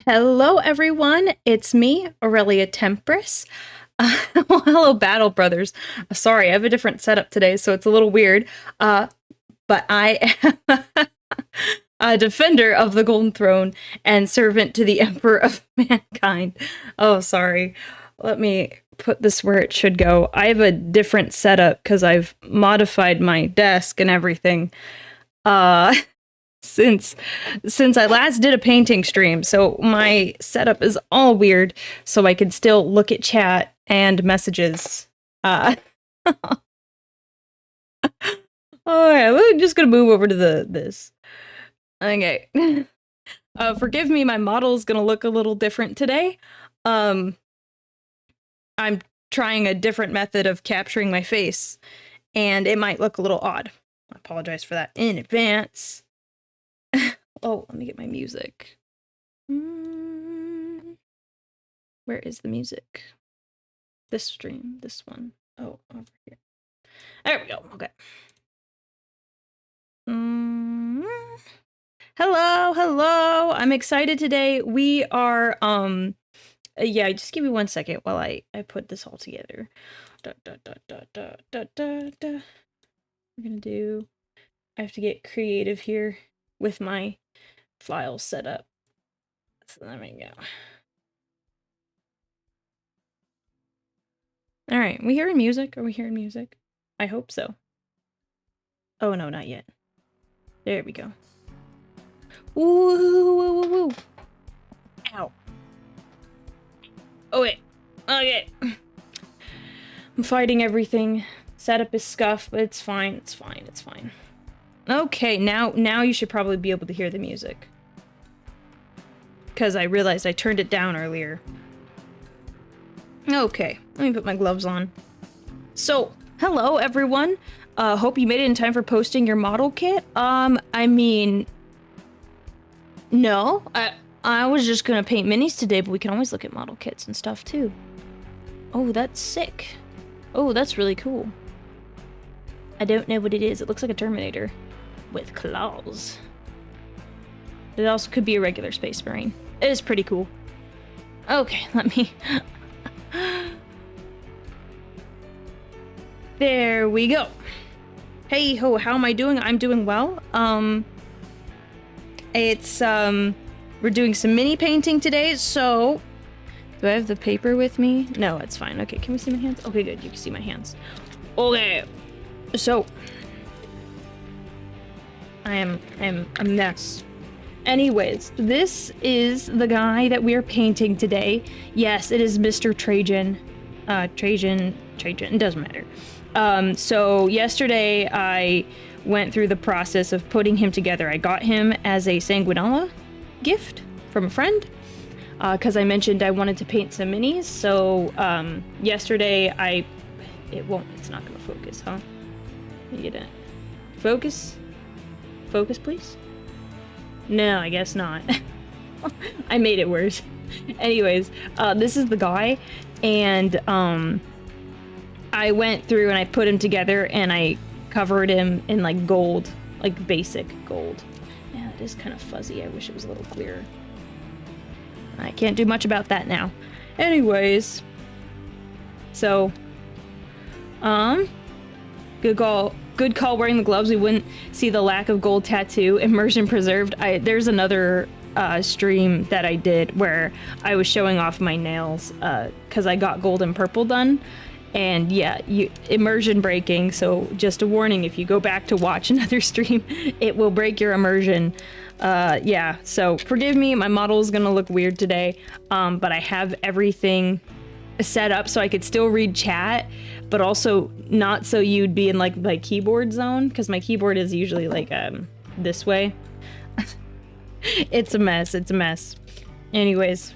Hello, everyone. It's me, Aurelia Tempris. Well, hello, Battle Brothers. Sorry, I have a different setup today, so it's a little weird. But I am a defender of the Golden Throne and servant to the Emperor of Mankind. Oh, sorry. Let me put this where it should go. I have a different setup because I've modified my desk and everything. Since I last did a painting stream, so my setup is all weird, so I can still look at chat and messages. Oh yeah, we're just gonna move over to this. Okay. Forgive me, my model's gonna look a little different today. I'm trying a different method of capturing my face, and it might look a little odd. I apologize for that in advance. Oh, let me get my music. Where is the music? This stream, this one. Oh, over here. There we go. Okay. Hello. I'm excited today. We are yeah, just give me 1 second while I put this all together. We're gonna do. I have to get creative here with my file set up. So there we go. All right, we hearing music? Are we hearing music? I hope so. Oh no, not yet. There we go. Woo! Ow. Oh wait. Okay. I'm fighting everything. Setup is scuffed, but it's fine. It's fine. Okay, now you should probably be able to hear the music. Because I realized I turned it down earlier. Okay, let me put my gloves on. So, hello everyone. Hope you made it in time for posting your model kit. I mean, no, I was just gonna paint minis today, but we can always look at model kits and stuff too. Oh, that's sick. Oh, that's really cool. I don't know what it is. It looks like a Terminator with claws. It also could be a regular Space Marine. It is pretty cool. Okay, let me... There we go. Hey ho, how am I doing? I'm doing well. We're doing some mini painting today, so... Do I have the paper with me? No, it's fine. Okay, can we see my hands? Okay, good, you can see my hands. Okay, so... I am a mess. Anyways, this is the guy that we're painting today. Yes, it is Mr. Trajann. Trajann, it doesn't matter. So yesterday I went through the process of putting him together. I got him as a Sanguinala gift from a friend, because I mentioned I wanted to paint some minis. So yesterday it's not gonna focus, huh? You didn't. Focus, please. No, I guess not. I made it worse. Anyways, this is the guy, and I went through and I put him together and I covered him in like gold, like basic gold. Yeah, it is kind of fuzzy. I wish it was a little clearer. I can't do much about that now. Anyways, so, good call wearing the gloves. We wouldn't see the lack of gold tattoo. Immersion preserved. There's another stream that I did where I was showing off my nails because I got gold and purple done. And yeah, immersion breaking. So just a warning, if you go back to watch another stream, it will break your immersion. Yeah, so forgive me, my model is gonna look weird today, but I have everything set up so I could still read chat, but also not so you'd be in like my keyboard zone, because my keyboard is usually like this way. It's a mess. Anyways.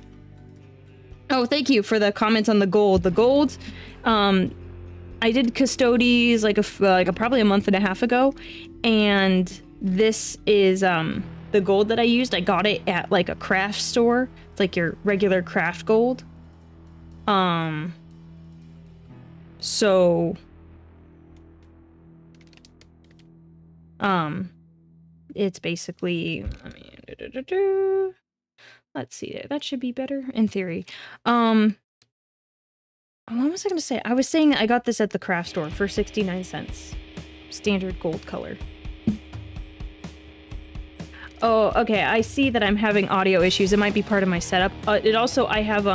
Oh, thank you for the comments on the gold. The gold, I did Custodies like probably a month and a half ago, and this is the gold that I used. I got it at like a craft store. It's like your regular craft gold. So it's basically, Let's see. That should be better in theory. What was I gonna say? I was saying I got this at the craft store for 69 cents. Standard gold color. Oh, okay. I see that I'm having audio issues. It might be part of my setup. It also, I have,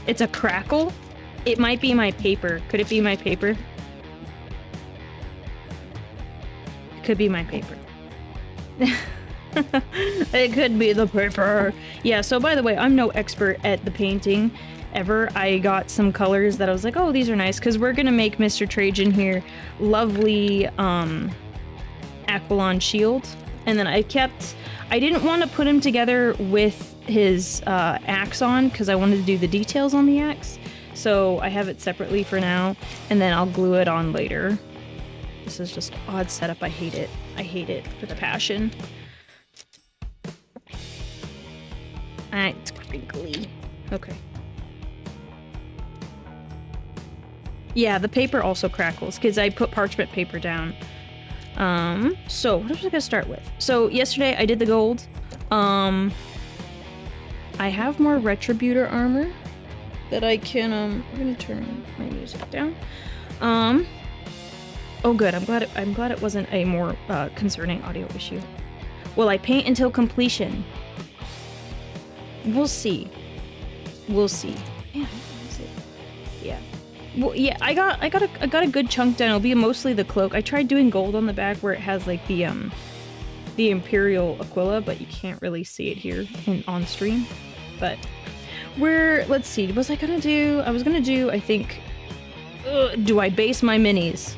it's a crackle. It might be my paper. Could it be my paper? It could be my paper. It could be the paper. Yeah, so by the way, I'm no expert at the painting ever. I got some colors that I was like, oh, these are nice, because we're gonna make Mr. Trajann here lovely Aquilon shield. And then I didn't want to put him together with his axe on, because I wanted to do the details on the axe. So I have it separately for now, and then I'll glue it on later. This is just odd setup. I hate it. I hate it with a passion. It's crinkly. Okay. Yeah, the paper also crackles because I put parchment paper down. So what was I gonna start with? So yesterday I did the gold. I have more Retributor armor that I can, I'm gonna turn my music down. Oh good, I'm glad it wasn't a more concerning audio issue. Will I paint until completion? We'll see. We'll see. Yeah, is it? Yeah. Well, yeah, I got a good chunk done. It'll be mostly the cloak. I tried doing gold on the back where it has like the Imperial Aquila, but you can't really see it here on stream. But let's see. I was gonna do, I think, do I base my minis?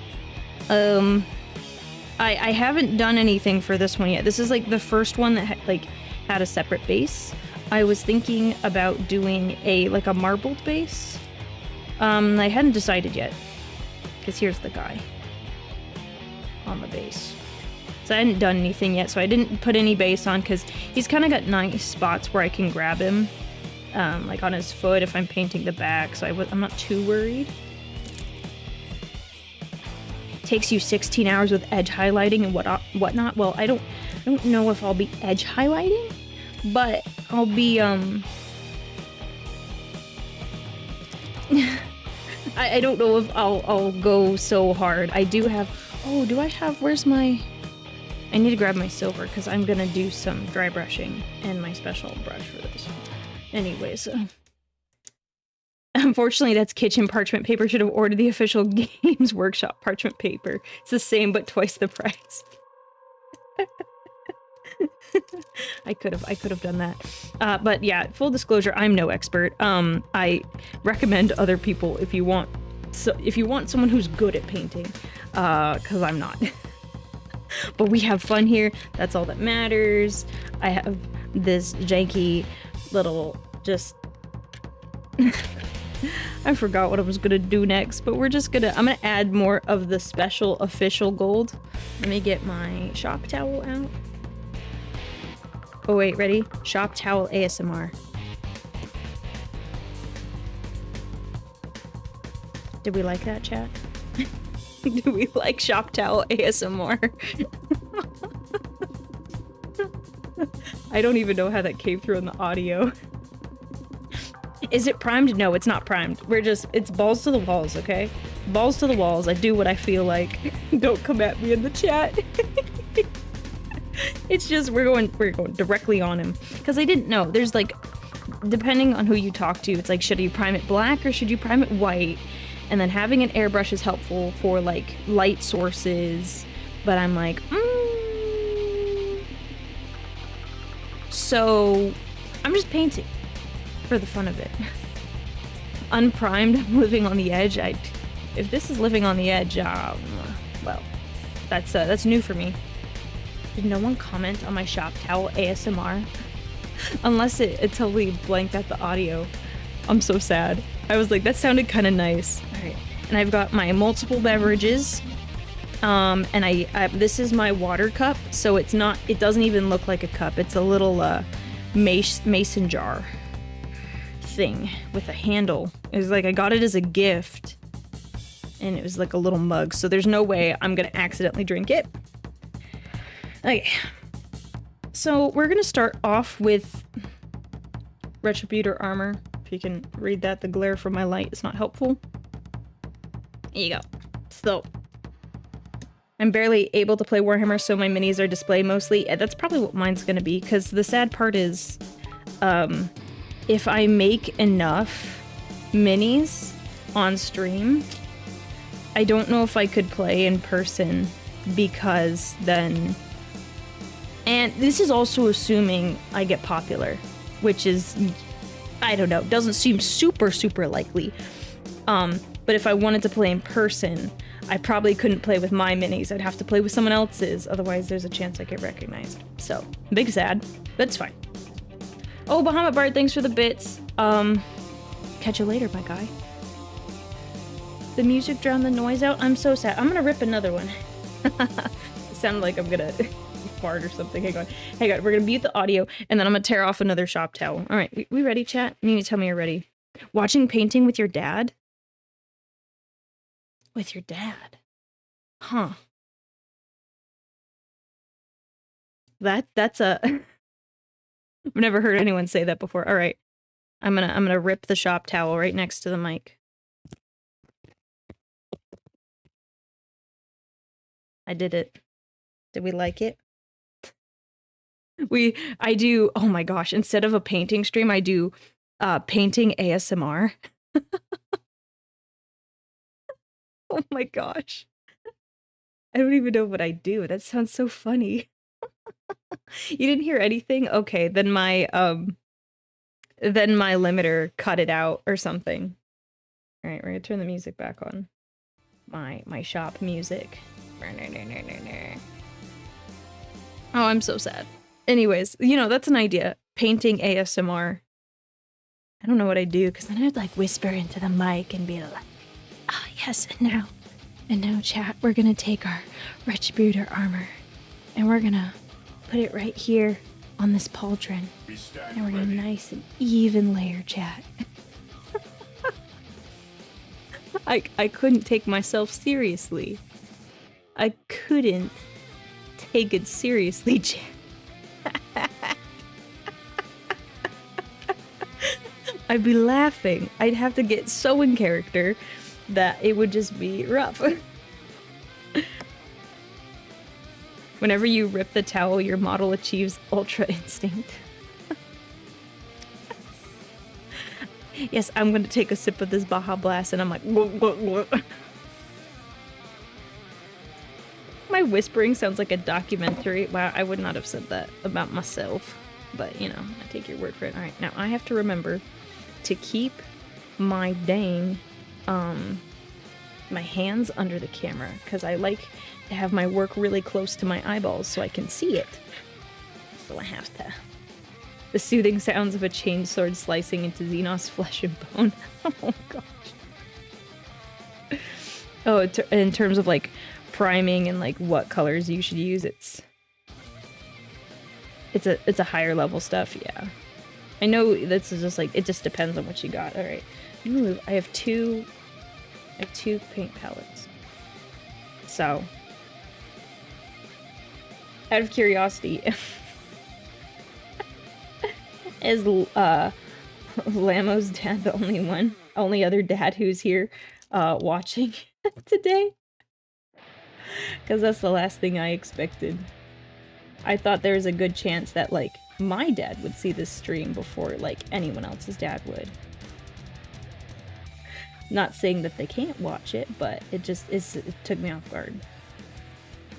I haven't done anything for this one yet. This is like the first one that had a separate base. I was thinking about doing a marbled base. I hadn't decided yet, because here's the guy on the base. So I hadn't done anything yet, so I didn't put any base on, because he's kind of got nice spots where I can grab him, like on his foot if I'm painting the back, so I'm not too worried. It takes you 16 hours with edge highlighting and whatnot. Well, I don't know if I'll be edge highlighting, but I'll be, I don't know if I'll go so hard. I do have, where's my, I need to grab my silver, because I'm gonna do some dry brushing and my special brush for this. Anyways, unfortunately that's kitchen parchment paper. Should have ordered the official Games Workshop parchment paper. It's the same, but twice the price. I could have done that. But yeah, full disclosure, I'm no expert. I recommend other people if you want someone who's good at painting, because I'm not. But we have fun here. That's all that matters. I have this janky little I forgot what I was gonna do next, but I'm gonna add more of the special official gold. Let me get my shop towel out. Oh wait, ready? Shop towel ASMR. Did we like that, chat? Do we like shop towel ASMR? I don't even know how that came through in the audio. Is it primed? No, it's not primed. It's balls to the walls, okay? Balls to the walls. I do what I feel like. Don't come at me in the chat. It's just, we're going directly on him. Because I didn't know. There's depending on who you talk to, it's should you prime it black or should you prime it white? And then having an airbrush is helpful for light sources. But I'm So, I'm just painting for the fun of it. Unprimed, I'm living on the edge. If this is living on the edge, well, that's new for me. Did no one comment on my shop towel ASMR? Unless it totally blanked out the audio. I'm so sad. I was like, that sounded kind of nice. All right, and I've got my multiple beverages. And this is my water cup, so it doesn't even look like a cup. It's a little mason jar thing with a handle. It was I got it as a gift, and it was a little mug, so there's no way I'm gonna accidentally drink it. Okay, so we're gonna start off with Retributor armor. If you can read that, the glare from my light is not helpful. There you go. So, I'm barely able to play Warhammer, so my minis are display mostly. That's probably what mine's gonna be, because the sad part is, if I make enough minis on stream, I don't know if I could play in person, because then... And this is also assuming I get popular, which is, I don't know, doesn't seem super, super likely. But if I wanted to play in person, I probably couldn't play with my minis. I'd have to play with someone else's, otherwise there's a chance I get recognized. So, big sad, but it's fine. Oh, Bahamut Bard, thanks for the bits. Catch you later, my guy. The music drowned the noise out. I'm so sad. I'm gonna rip another one. It sounded like I'm gonna fart or something. Hang on. Hang on. We're gonna mute the audio, and then I'm gonna tear off another shop towel. All right, we ready, chat? You need to tell me you're ready. Watching painting with your dad? With your dad? Huh. That's a... I've never heard anyone say that before. All right. I'm gonna rip the shop towel right next to the mic. I did it. Did we like it? I do, oh my gosh, instead of a painting stream, I do painting ASMR. Oh my gosh. I don't even know what I do. That sounds so funny. You didn't hear anything? Okay, then my limiter cut it out or something. All right, we're gonna turn the music back on. My shop music. Oh, I'm so sad. Anyways, you know, that's an idea. Painting ASMR. I don't know what I do, because then I'd like whisper into the mic and be like, ah, yes, and now chat, we're gonna take our Retributor armor and we're gonna put it right here on this pauldron. And we're gonna nice and even layer chat. I couldn't take myself seriously. I couldn't take it seriously, chat. I'd be laughing. I'd have to get so in character that it would just be rough. Whenever you rip the towel, your model achieves Ultra Instinct. Yes, I'm going to take a sip of this Baja Blast and I'm like... My whispering sounds like a documentary. Wow, I would not have said that about myself. But, you know, I take your word for it. Alright, now I have to remember to keep my dang, my hands under the camera. Because I like to have my work really close to my eyeballs so I can see it. So I have to. The soothing sounds of a chainsword slicing into Xenos flesh and bone. Oh gosh. Oh, in terms of like priming and like what colors you should use, it's a higher level stuff, yeah. I know this is just like, it just depends on what you got. All right, I have two paint palettes. So, out of curiosity, is Lamo's dad the only other dad who's here watching today? Because that's the last thing I expected. I thought there was a good chance that, like, my dad would see this stream before, like, anyone else's dad would. Not saying that they can't watch it, but it took me off guard.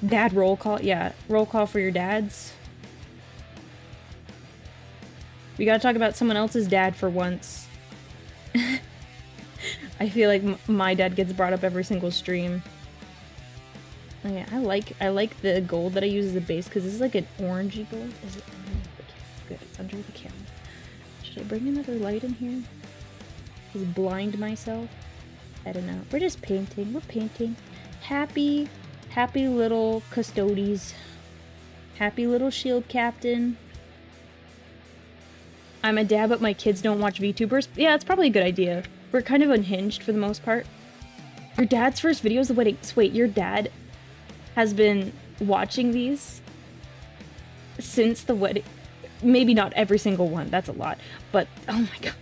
Dad roll call? Yeah, roll call for your dads. We gotta talk about someone else's dad for once. I feel like my dad gets brought up every single stream. Oh yeah, I like the gold that I use as a base because this is like an orangey gold. Is it under the camera? Good, it's under the camera. Should I bring another light in here? Just blind myself? I don't know. We're just painting. We're painting. Happy little Custodians. Happy little shield captain. I'm a dad, but my kids don't watch VTubers. Yeah, it's probably a good idea. We're kind of unhinged for the most part. Your dad's first videos? Wait, your dad has been watching these since the wedding. Maybe not every single one, that's a lot, but oh my god.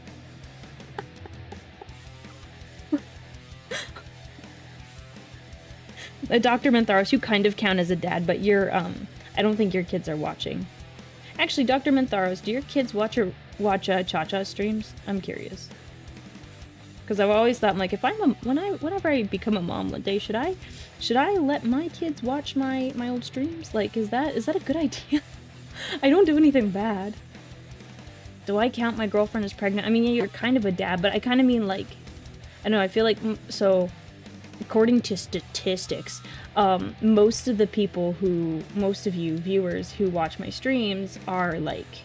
Dr. Mentharos, you kind of count as a dad, but you're, I don't think your kids are watching. Actually, Dr. Mentharos, do your kids watch Cha-Cha streams? I'm curious. Because I've always thought, like, if I'm whenever I become a mom one day, should I let my kids watch my old streams? Like, is that a good idea? I don't do anything bad. Do I count my girlfriend as pregnant? I mean, yeah, you're kind of a dad, but I kind of mean, like, I know, I feel like, so, according to statistics, most of you viewers who watch my streams are, like,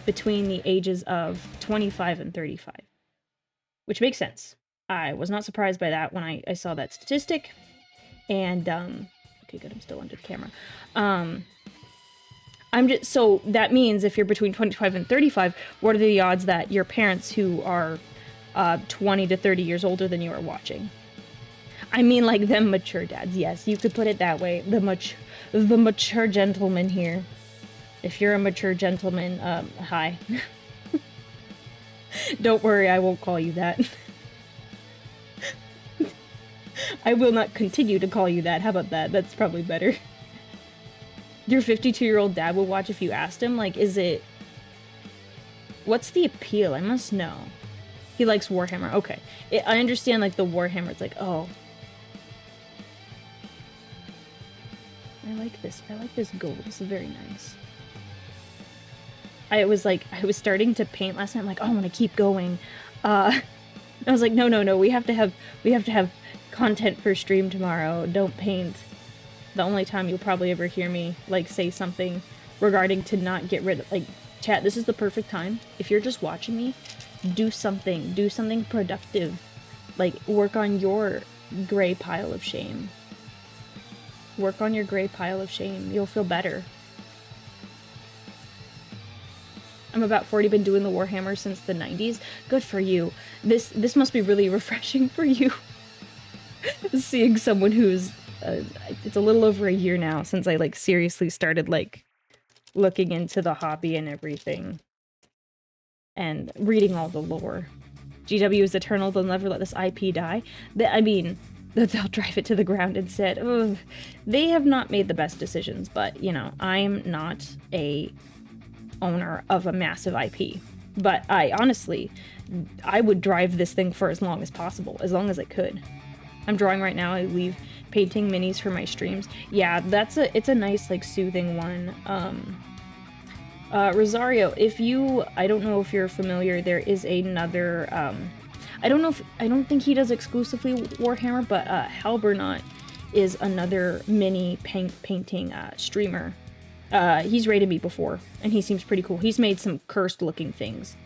between the ages of 25 and 35. Which makes sense. I was not surprised by that when I saw that statistic. And, okay, good, I'm still under the camera. So that means if you're between 25 and 35, what are the odds that your parents who are 20 to 30 years older than you are watching? I mean, like, them mature dads. Yes, you could put it that way. The mature gentleman here. If you're a mature gentleman, hi. Don't worry, I won't call you that. I will not continue to call you that. How about that? That's probably better. Your 52-year-old dad will watch if you asked him? Like, is it... What's the appeal? I must know. He likes Warhammer. Okay. I understand, like, the Warhammer. It's like, oh. I like this. I like this gold. This is very nice. I was starting to paint last night. I'm like, oh, I'm gonna keep going. I was like, no. We have to have content for stream tomorrow. Don't paint. The only time you'll probably ever hear me, like, say something regarding to not get rid of, like, chat, this is the perfect time. If you're just watching me, do something productive. Like, work on your gray pile of shame. Work on your gray pile of shame. You'll feel better. I'm about 40, been doing the Warhammer since the 90s. Good for you. This must be really refreshing for you. Seeing someone who's, it's a little over a year now since I, like, seriously started, like, looking into the hobby and everything. And reading all the lore. GW is eternal, they'll never let this IP die. I mean, they'll drive it to the ground instead. Ugh. They have not made the best decisions, but, you know, I'm not a owner of a massive IP. But I would drive this thing for as long as possible, as long as I could. I'm drawing right now. I leave painting minis for my streams. Yeah, it's a nice, like, soothing one. Rosario, I don't know if you're familiar, there is another, I don't think he does exclusively Warhammer, but Halbernaut is another mini painting streamer. He's rated me before, and he seems pretty cool. He's made some cursed looking things,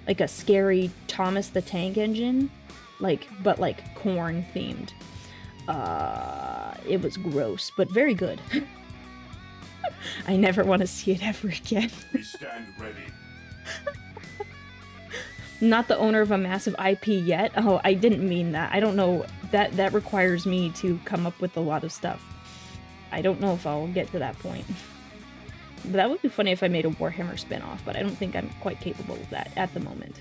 like a scary Thomas the Tank Engine, but corn themed. It was gross, but very good. I never want to see it ever again. We stand ready. Not the owner of a massive IP yet. Oh, I didn't mean that. I don't know. That requires me to come up with a lot of stuff. I don't know if I'll get to that point. But that would be funny if I made a Warhammer spin-off, but I don't think I'm quite capable of that at the moment.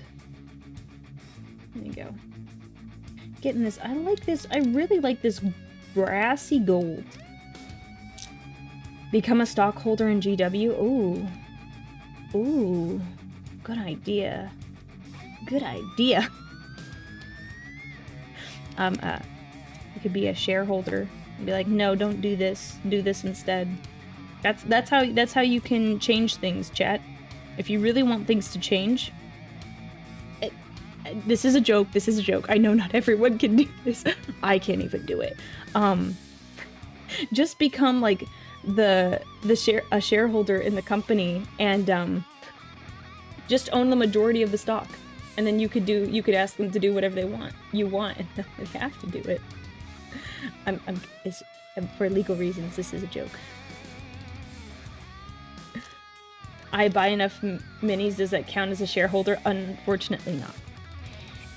There you go. Getting this. I like this. I really like this brassy gold. Become a stockholder in GW? Ooh. Ooh. Good idea. Good idea. You could be a shareholder and be like, no, don't do this. Do this instead. That's how you can change things, chat. If you really want things to change. This is a joke. This is a joke. I know not everyone can do this. I can't even do it. Just become, like, a shareholder in the company and just own the majority of the stock, and then you could ask them to do whatever you want, and they have to do it. For legal reasons, this is a joke. I buy enough minis. Does that count as a shareholder? Unfortunately, not.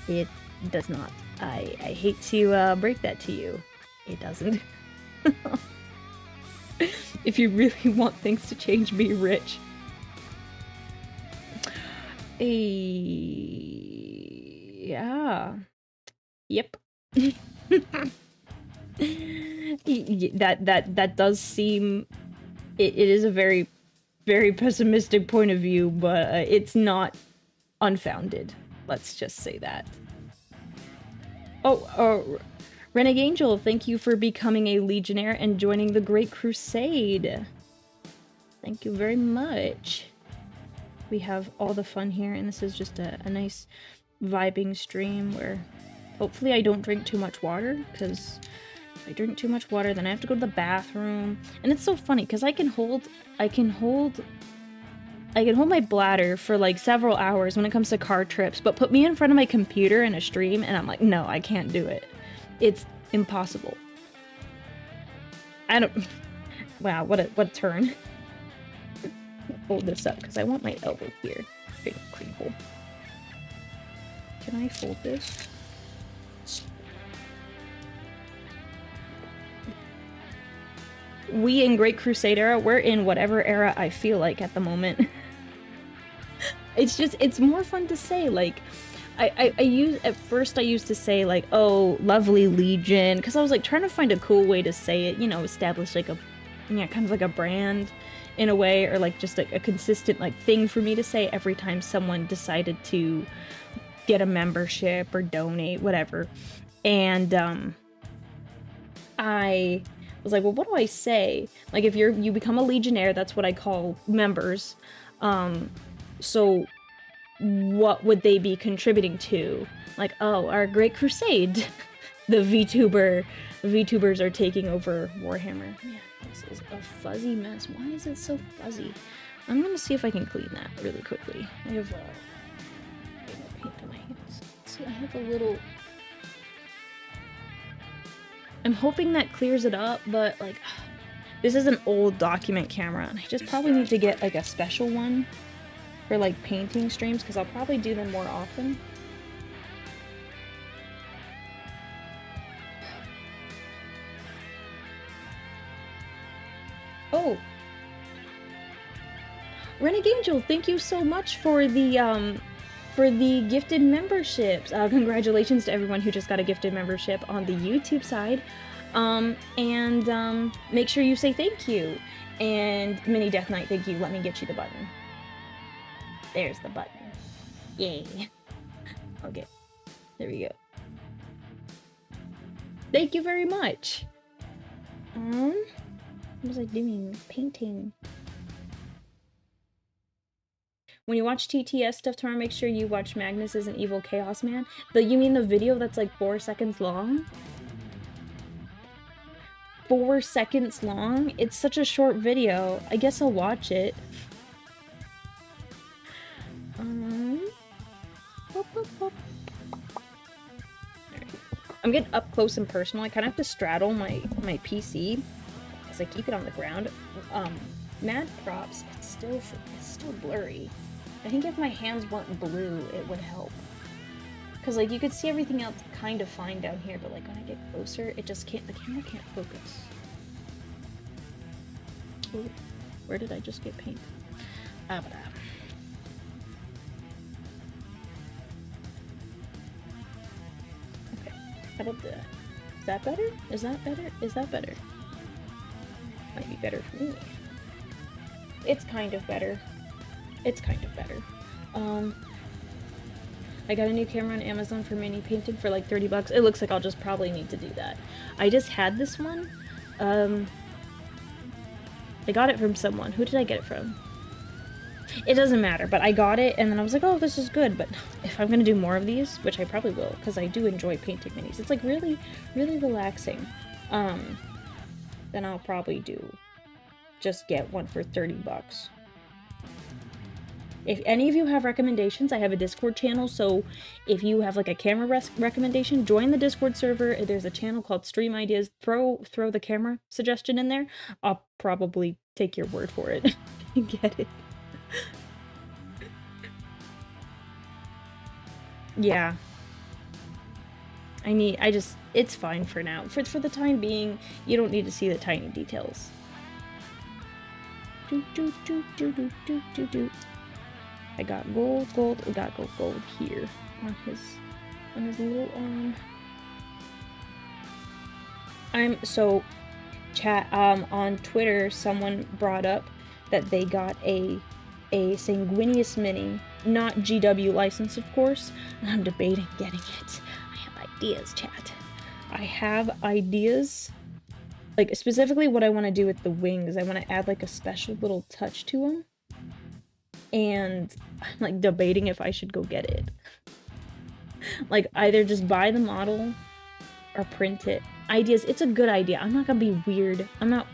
It does not. I hate to break that to you. It doesn't. If you really want things to change, be rich. Yeah. Yep. That does seem... It is a very, very pessimistic point of view, but it's not unfounded. Let's just say that. Oh, Renegade Angel, thank you for becoming a Legionnaire and joining the Great Crusade. Thank you very much. We have all the fun here, and this is just a nice vibing stream where hopefully I don't drink too much water, because if I drink too much water, then I have to go to the bathroom. And it's so funny, because I can hold my bladder for like several hours when it comes to car trips, but put me in front of my computer in a stream, and I'm like, no, I can't do it. It's impossible. I don't... Wow, what a turn. Hold this up, because I want my elbow here. Big crinkle. Can I fold this? We in Great Crusade era, we're in whatever era I feel like at the moment. It's more fun to say, like, at first I used to say, like, oh, lovely Legion, because I was, like, trying to find a cool way to say it, you know, establish, like, kind of like a brand, in a way, or, like, just, like, a consistent, like, thing for me to say every time someone decided to get a membership or donate, whatever. And, I was like, well, what do I say? Like, if you become a Legionnaire, that's what I call members. So what would they be contributing to? Like, oh, our Great Crusade. The VTubers are taking over Warhammer. Yeah, this is a fuzzy mess. Why is it so fuzzy? I'm gonna see if I can clean that really quickly. I have paint on my hands. See, I have a little... I'm hoping that clears it up, but, like, this is an old document camera, and I just probably need to get, like, a special one for, like, painting streams, because I'll probably do them more often. Oh! Renegade Angel, thank you so much for the gifted memberships. Kongratulations to everyone who just got a gifted membership on the YouTube side. Make sure you say thank you. And Mini Death Knight, thank you. Let me get you the button. There's the button. Yay. Okay. There we go. Thank you very much. What was I doing? Painting. When you watch TTS stuff tomorrow, make sure you watch Magnus is an Evil Chaos Man. You mean the video that's like 4 seconds long? 4 seconds long? It's such a short video. I guess I'll watch it. I'm getting up close and personal. I kind of have to straddle my PC because I keep it on the ground. Mad props. It's still blurry. I think if my hands weren't blue, it would help. Because, like, you could see everything else kind of fine down here, but, like, when I get closer, it just can't, the camera can't focus. Ooh, where did I just get paint? Okay, how about that? Is that better? Is that better? Is that better? Might be better for me. It's kind of better. It's kind of better. I got a new camera on Amazon for mini painting for like 30 bucks. It looks like I'll just probably need to do that. I just had this one. I got it from someone. Who did I get it from? It doesn't matter, but I got it and then I was like, oh, this is good. But if I'm gonna do more of these, which I probably will, because I do enjoy painting minis. It's like really, really relaxing. Then I'll probably just get one for 30 bucks. If any of you have recommendations, I have a Discord channel, so if you have like a camera recommendation, join the Discord server. There's a channel called Stream Ideas. Throw the camera suggestion in there. I'll probably take your word for it and get it. Yeah. It's fine for now. For the time being, you don't need to see the tiny details. I got gold. We got gold here on his little arm. So chat, on Twitter, someone brought up that they got a Sanguinius mini, not GW license, of course, and I'm debating getting it. I have ideas, chat. I have ideas, like specifically what I want to do with the wings. I want to add like a special little touch to them, and I'm like debating if I should go get it. Like either just buy the model or print it. Ideas. It's a good idea. I'm not gonna be weird. I'm not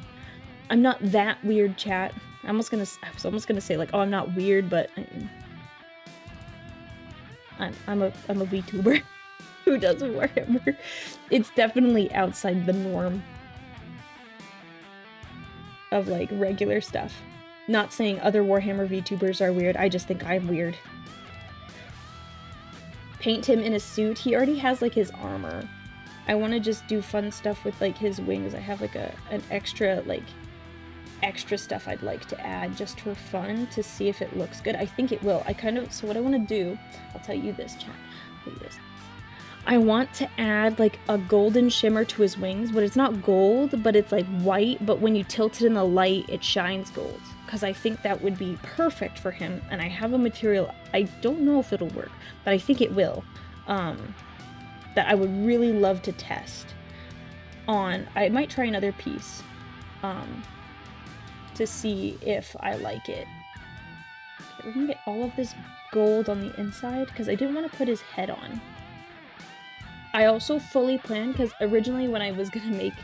that weird, chat. I was almost gonna say like, oh, I'm not weird, but I'm a VTuber who does Warhammer. It's definitely outside the norm of like regular stuff. Not saying other Warhammer VTubers are weird. I just think I'm weird. Paint him in a suit. He already has like his armor. I want to just do fun stuff with like his wings. I have like an extra stuff I'd like to add just for fun to see if it looks good. I think it will. So what I want to do, I'll tell you this, chat. Look at this. I want to add like a golden shimmer to his wings, but it's not gold, but it's like white, but when you tilt it in the light, it shines gold. Because I think that would be perfect for him, and I have a material, I don't know if it'll work, but I think it will. That I would really love to test on. I might try another piece to see if I like it. Okay, we're gonna get all of this gold on the inside because I didn't want to put his head on. I also fully planned, because originally when I was gonna make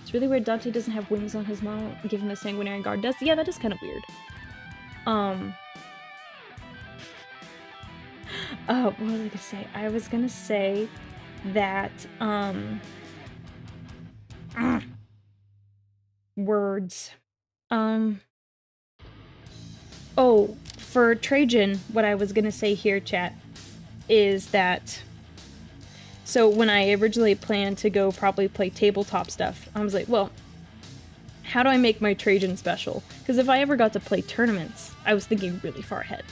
it's really weird Dante doesn't have wings on his model, give him the Sanguinary Guard does. Yeah, that is kind of weird. What was I gonna say? I was gonna say that, words. Oh, for Trajann, what I was gonna say here, chat, is that, so when I originally planned to go probably play tabletop stuff, I was like, well, how do I make my Trajann special? Because if I ever got to play tournaments, I was thinking really far ahead.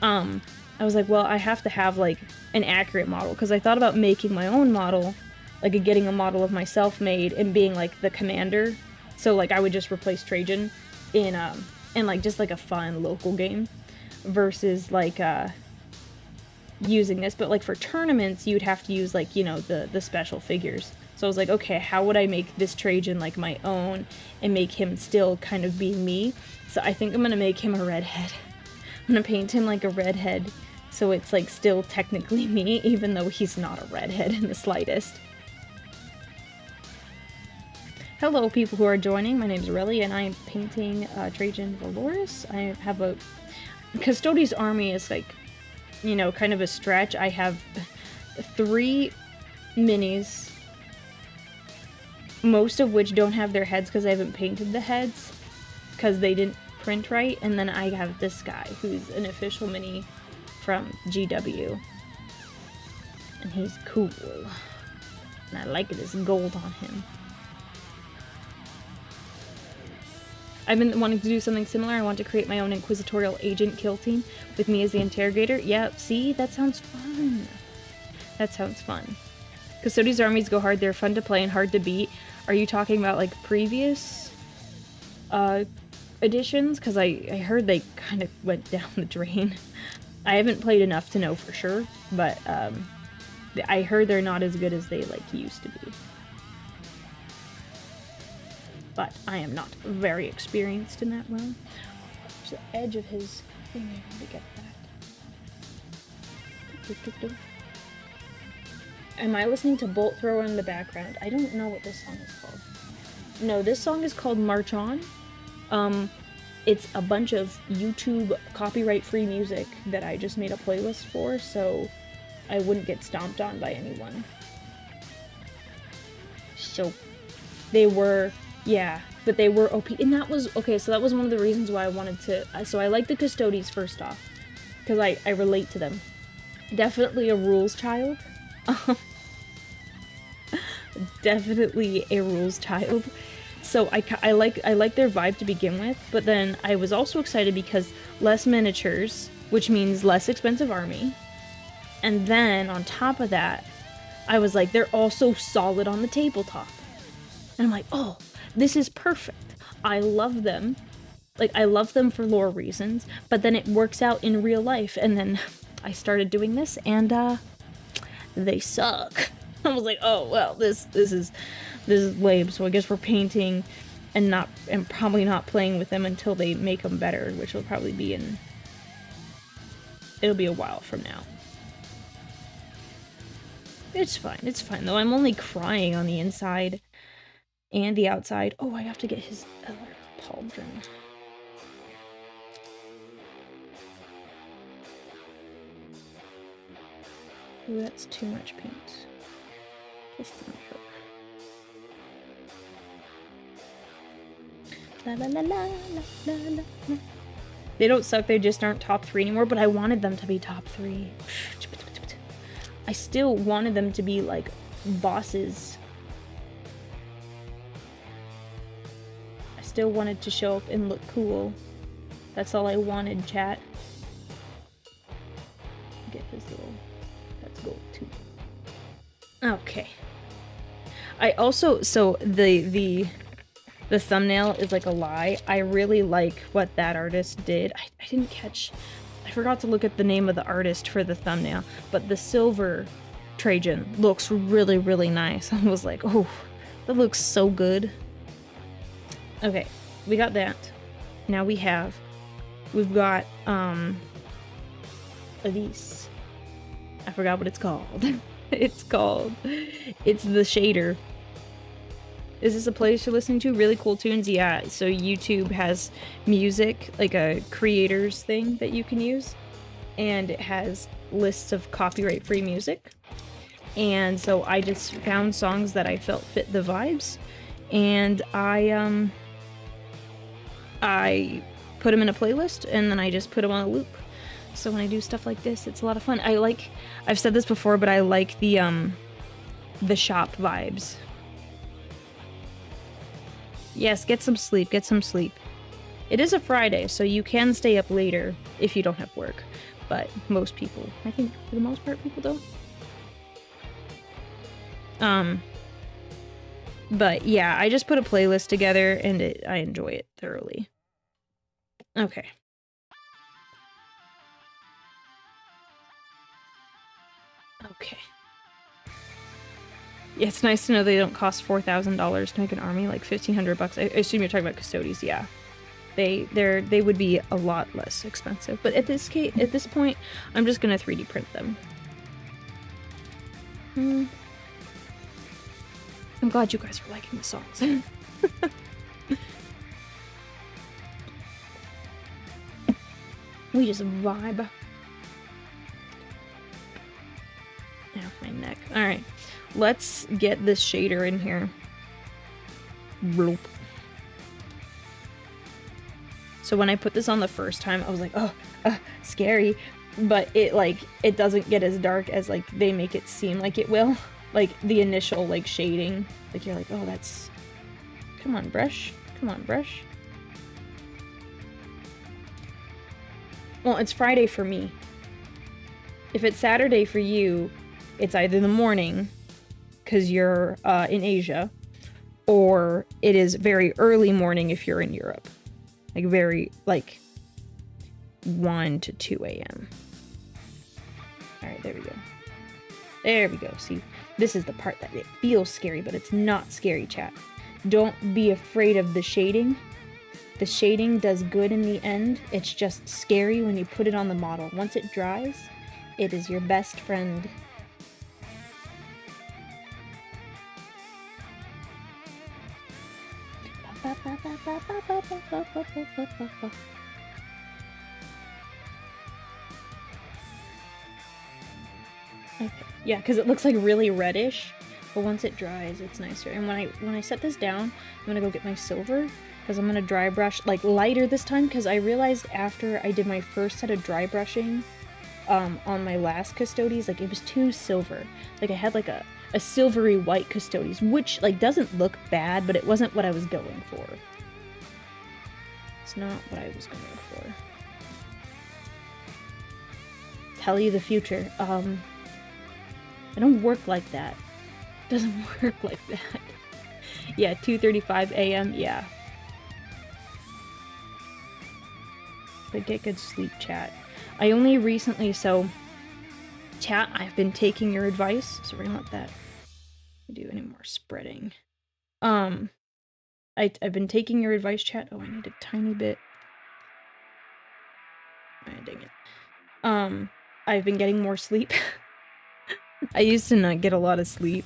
I was like, well, I have to have like an accurate model, because I thought about making my own model, like getting a model of myself made and being like the commander. So like I would just replace Trajann in like just like a fun local game versus like using this. But like for tournaments, you'd have to use like, you know, the special figures. So I was like, okay, how would I make this Trajann like my own and make him still kind of be me? So I think I'm gonna make him a redhead. I'm gonna paint him like a redhead, so it's like still technically me, even though he's not a redhead in the slightest. Hello people who are joining, my name is Aurelia and I am painting Trajann Valoris. I have a... Custodian's army is like, you know, kind of a stretch. I have 3 minis, most of which don't have their heads because I haven't painted the heads because they didn't print right, and then I have this guy who's an official mini from GW, and he's cool, and I like this gold on him. I've been wanting to do something similar. I want to create my own inquisitorial agent kill team with me as the interrogator. Yeah, see, that sounds fun. That sounds fun. Custodian's armies go hard. They're fun to play and hard to beat. Are you talking about like previous editions? Because I heard they kind of went down the drain. I haven't played enough to know for sure, but I heard they're not as good as they like used to be. But I am not very experienced in that realm. There's the edge of his thing. I need to get that. Am I listening to Bolt Thrower in the background? I don't know what this song is called. No, this song is called March On. It's a bunch of YouTube copyright-free music that I just made a playlist for, so I wouldn't get stomped on by anyone. So, they were, yeah, but they were OP, and that was, okay, so that was one of the reasons why I wanted to, so I like the Custodians first off, because I relate to them. Definitely a rules child. Definitely a rules child. so I like their vibe to begin with, but then I was also excited because less miniatures, which means less expensive army. And then on top of that, I was like, they're also solid on the tabletop. And I'm like, oh, this is perfect. I love them. Like, I love them for lore reasons, but then it works out in real life. And then I started doing this, and they suck. I was like, oh well, this is lame. So I guess we're painting and probably not playing with them until they make them better, which will probably be it'll be a while from now. It's fine though. I'm only crying on the inside and the outside. Oh, I have to get his pauldron. Ooh, that's too much paint. Just a little. La la la la la la la. They don't suck, they just aren't top 3 anymore, but I wanted them to be top 3. I still wanted them to be like bosses. I still wanted to show up and look cool. That's all I wanted, chat. Get his little... That's gold too. Okay. I also... So the thumbnail is like a lie. I really like what that artist did. I didn't catch... I forgot to look at the name of the artist for the thumbnail, but the silver Trajann looks really, really nice. I was like, oh, that looks so good. Okay, we got that. Now we've got, Elise. I forgot what it's called. It's the shader. Is this a playlist you're listening to? Really cool tunes? Yeah, so YouTube has music, like a creators thing that you can use. And it has lists of copyright-free music. And so I just found songs that I felt fit the vibes. And I put them in a playlist, and then I just put them on a loop. So when I do stuff like this, it's a lot of fun. I've said this before, but I like the shop vibes. Yes, get some sleep, get some sleep. It is a Friday, so you can stay up later if you don't have work. But most people, I think for the most part, people don't. But yeah, I just put a playlist together and I enjoy it thoroughly. Okay. Okay. Yeah, it's nice to know they don't cost $4,000 to make an army, like $1,500. I assume you're talking about Custodians, yeah. They would be a lot less expensive. But at this point, I'm just gonna 3D print them. I'm glad you guys are liking the songs. We just vibe. Ow, my neck. Alright. Let's get this shader in here. Bloop. So when I put this on the first time, I was like, oh, scary. But it doesn't get as dark as, like, they make it seem like it will. Like, the initial, like, shading. Like, you're like, oh, that's... Come on, brush. Come on, brush. Well, it's Friday for me. If it's Saturday for you, it's either the morning, because you're in Asia, or it is very early morning if you're in Europe. Like, very, like, 1 to 2 a.m. Alright, there we go. There we go. See, this is the part that it feels scary, but it's not scary, chat. Don't be afraid of the shading. The shading does good in the end. It's just scary when you put it on the model. Once it dries, it is your best friend. Okay. Yeah, because it looks like really reddish, but once it dries, it's nicer. And when I set this down, I'm gonna go get my silver, because I'm gonna dry brush, like, lighter this time, because I realized after I did my first set of dry brushing on my last Custodians, like, it was too silver. Like, I had like a a silvery white Custodian, which like doesn't look bad, but it wasn't what I was going for. It's not what I was going for. Tell you the future. I don't work like that. It doesn't work like that. Yeah, 2:35 a.m. Yeah. But get good sleep, chat. I only recently, so chat, I've been taking your advice, so we're gonna let that do any more spreading. I've been taking your advice, chat. Oh, I need a tiny bit. Ah, dang it. I've been getting more sleep. I used to not get a lot of sleep,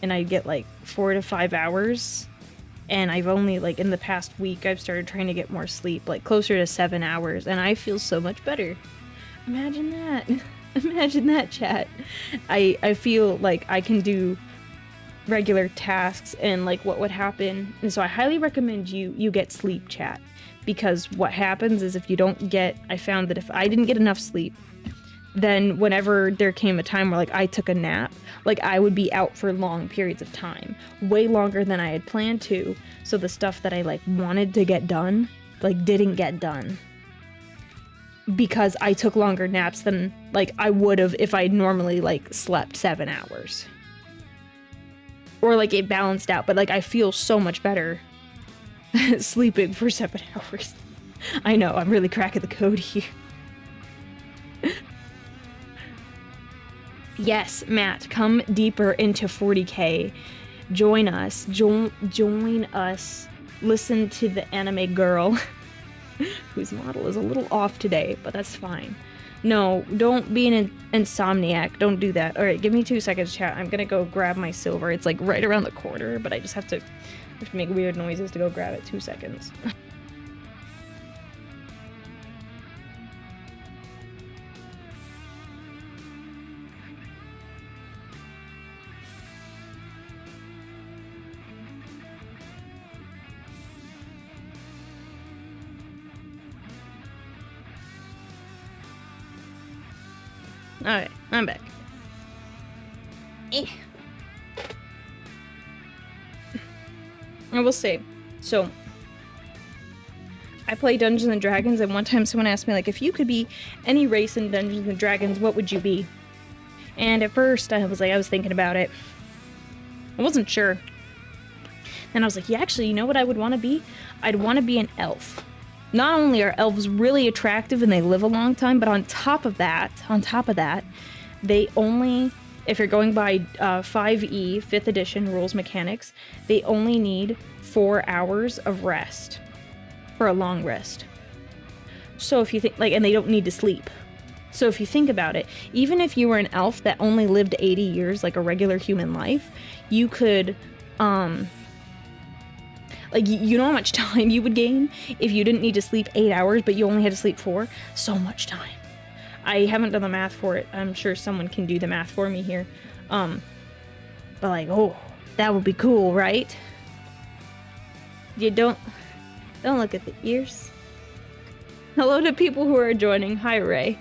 and I'd get like 4 to 5 hours. And I've only, like, in the past week, I've started trying to get more sleep, like closer to 7 hours, and I feel so much better. Imagine that. Imagine that, chat. I feel like I can do regular tasks and like what would happen. And so I highly recommend you get sleep, chat, because what happens is if you don't get, I found that if I didn't get enough sleep, then whenever there came a time where like I took a nap, like I would be out for long periods of time, way longer than I had planned to. So the stuff that I like wanted to get done, like didn't get done because I took longer naps than like I would have if I normally like slept 7 hours. Or like it balanced out, but like I feel so much better sleeping for 7 hours. I know, I'm really cracking the code here. Yes, Matt, come deeper into 40k. Join us. Join us. Listen to the anime girl, whose model is a little off today, but that's fine. No, don't be an insomniac. Don't do that. Alright, give me 2 seconds, chat. I'm gonna go grab my silver. It's like right around the corner, but I just have to make weird noises to go grab it. 2 seconds. Alright, I'm back. I will say, so I play Dungeons and Dragons, and one time someone asked me, like, if you could be any race in Dungeons and Dragons, what would you be? And at first, I was thinking about it. I wasn't sure. And I was like, yeah, actually, you know what I would want to be? I'd want to be an elf. Not only are elves really attractive and they live a long time, but on top of that, they only, if you're going by 5e, 5th edition rules mechanics, they only need 4 hours of rest for a long rest. So if you think, like, and they don't need to sleep. So if you think about it, even if you were an elf that only lived 80 years, like a regular human life, you could, like, you know how much time you would gain if you didn't need to sleep 8 hours, but you only had to sleep 4? So much time. I haven't done the math for it. I'm sure someone can do the math for me here. But like, oh, that would be cool, right? You don't look at the ears. Hello to people who are joining. Hi, Ray.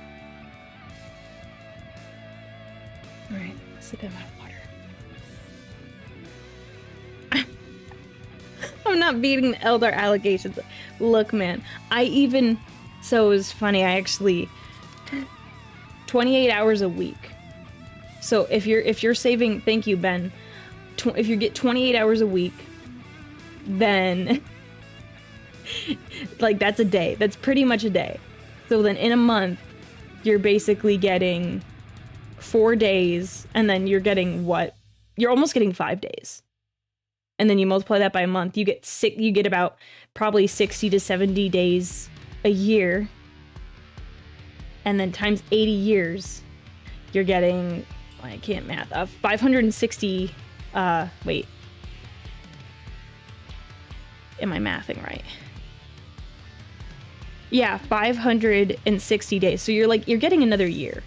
All right, let's sip in my water. I'm not beating the elder allegations. Look, man, so it was funny, I actually, 28 hours a week. So if you're saving, thank you, Ben, if you get 28 hours a week, then, like, that's a day. That's pretty much a day. So then in a month, you're basically getting 4 days, and then you're getting what? You're almost getting 5 days. And then you multiply that by a month, you get about probably 60 to 70 days a year. And then times 80 years, you're getting, I can't math, 560, wait. Am I mathing right? Yeah, 560 days. So you're getting another year.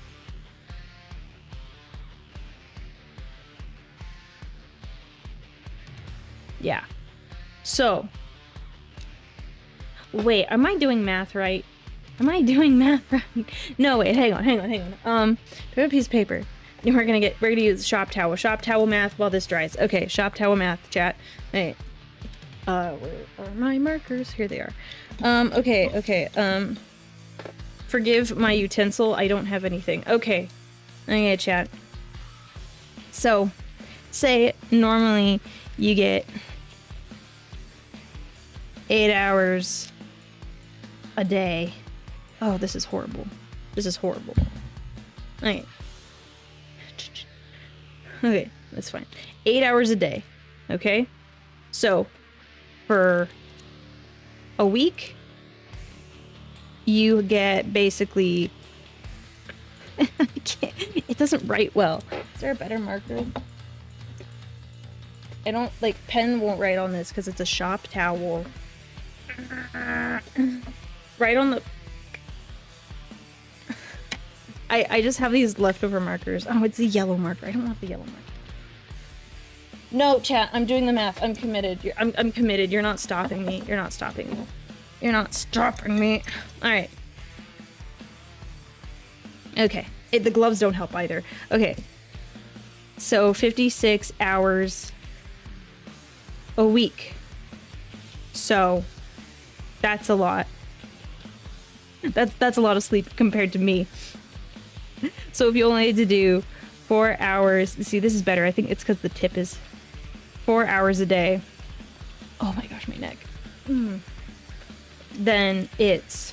Yeah. So, wait, am I doing math right? Am I doing math right? No, wait, hang on. Do I have a piece of paper? We're gonna use shop towel math while this dries. Okay, shop towel math, chat. Hey, where are my markers? Here they are. Okay. Forgive my utensil. I don't have anything. Okay, chat. So, say normally you get 8 hours a day. Oh, this is horrible. This is horrible. Okay. Okay, that's fine. 8 hours a day. Okay? So, for a week, you get basically... It doesn't write well. Is there a better marker? I don't, like, pen won't write on this because it's a shop towel. Right on the... I just have these leftover markers. Oh, it's the yellow marker. I don't want the yellow marker. No, chat, I'm doing the math. I'm committed. I'm committed. You're not stopping me. You're not stopping me. You're not stopping me. Alright. Okay. The gloves don't help either. Okay. So, 56 hours a week. So, that's a lot. That's a lot of sleep compared to me. So if you only had to do 4 hours... See, this is better. I think it's because the tip is 4 hours a day. Oh my gosh, my neck. Then it's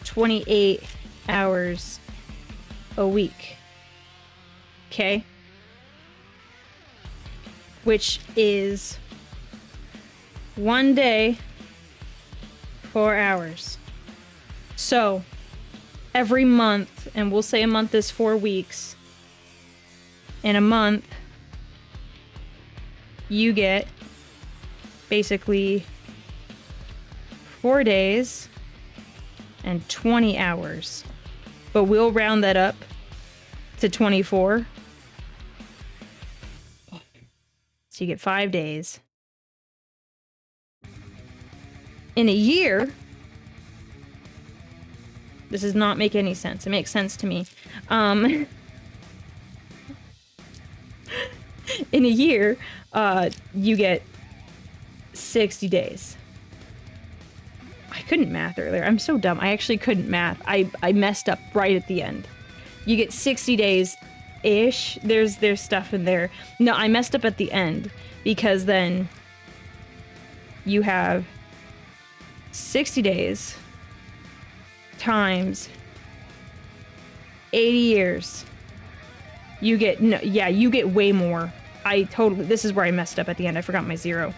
28 hours a week. Okay? Which is 1 day, 4 hours. So... every month, and we'll say a month is 4 weeks, in a month, you get basically 4 days and 20 hours. But we'll round that up to 24. So you get 5 days. In a year... This does not make any sense. It makes sense to me. In a year, you get 60 days. I couldn't math earlier. I'm so dumb. I actually couldn't math. I messed up right at the end. You get 60 days-ish. There's stuff in there. No, I messed up at the end. Because then you have 60 days... times 80 years. You get, no, yeah, you get way more. This is where I messed up at the end. I forgot my 0.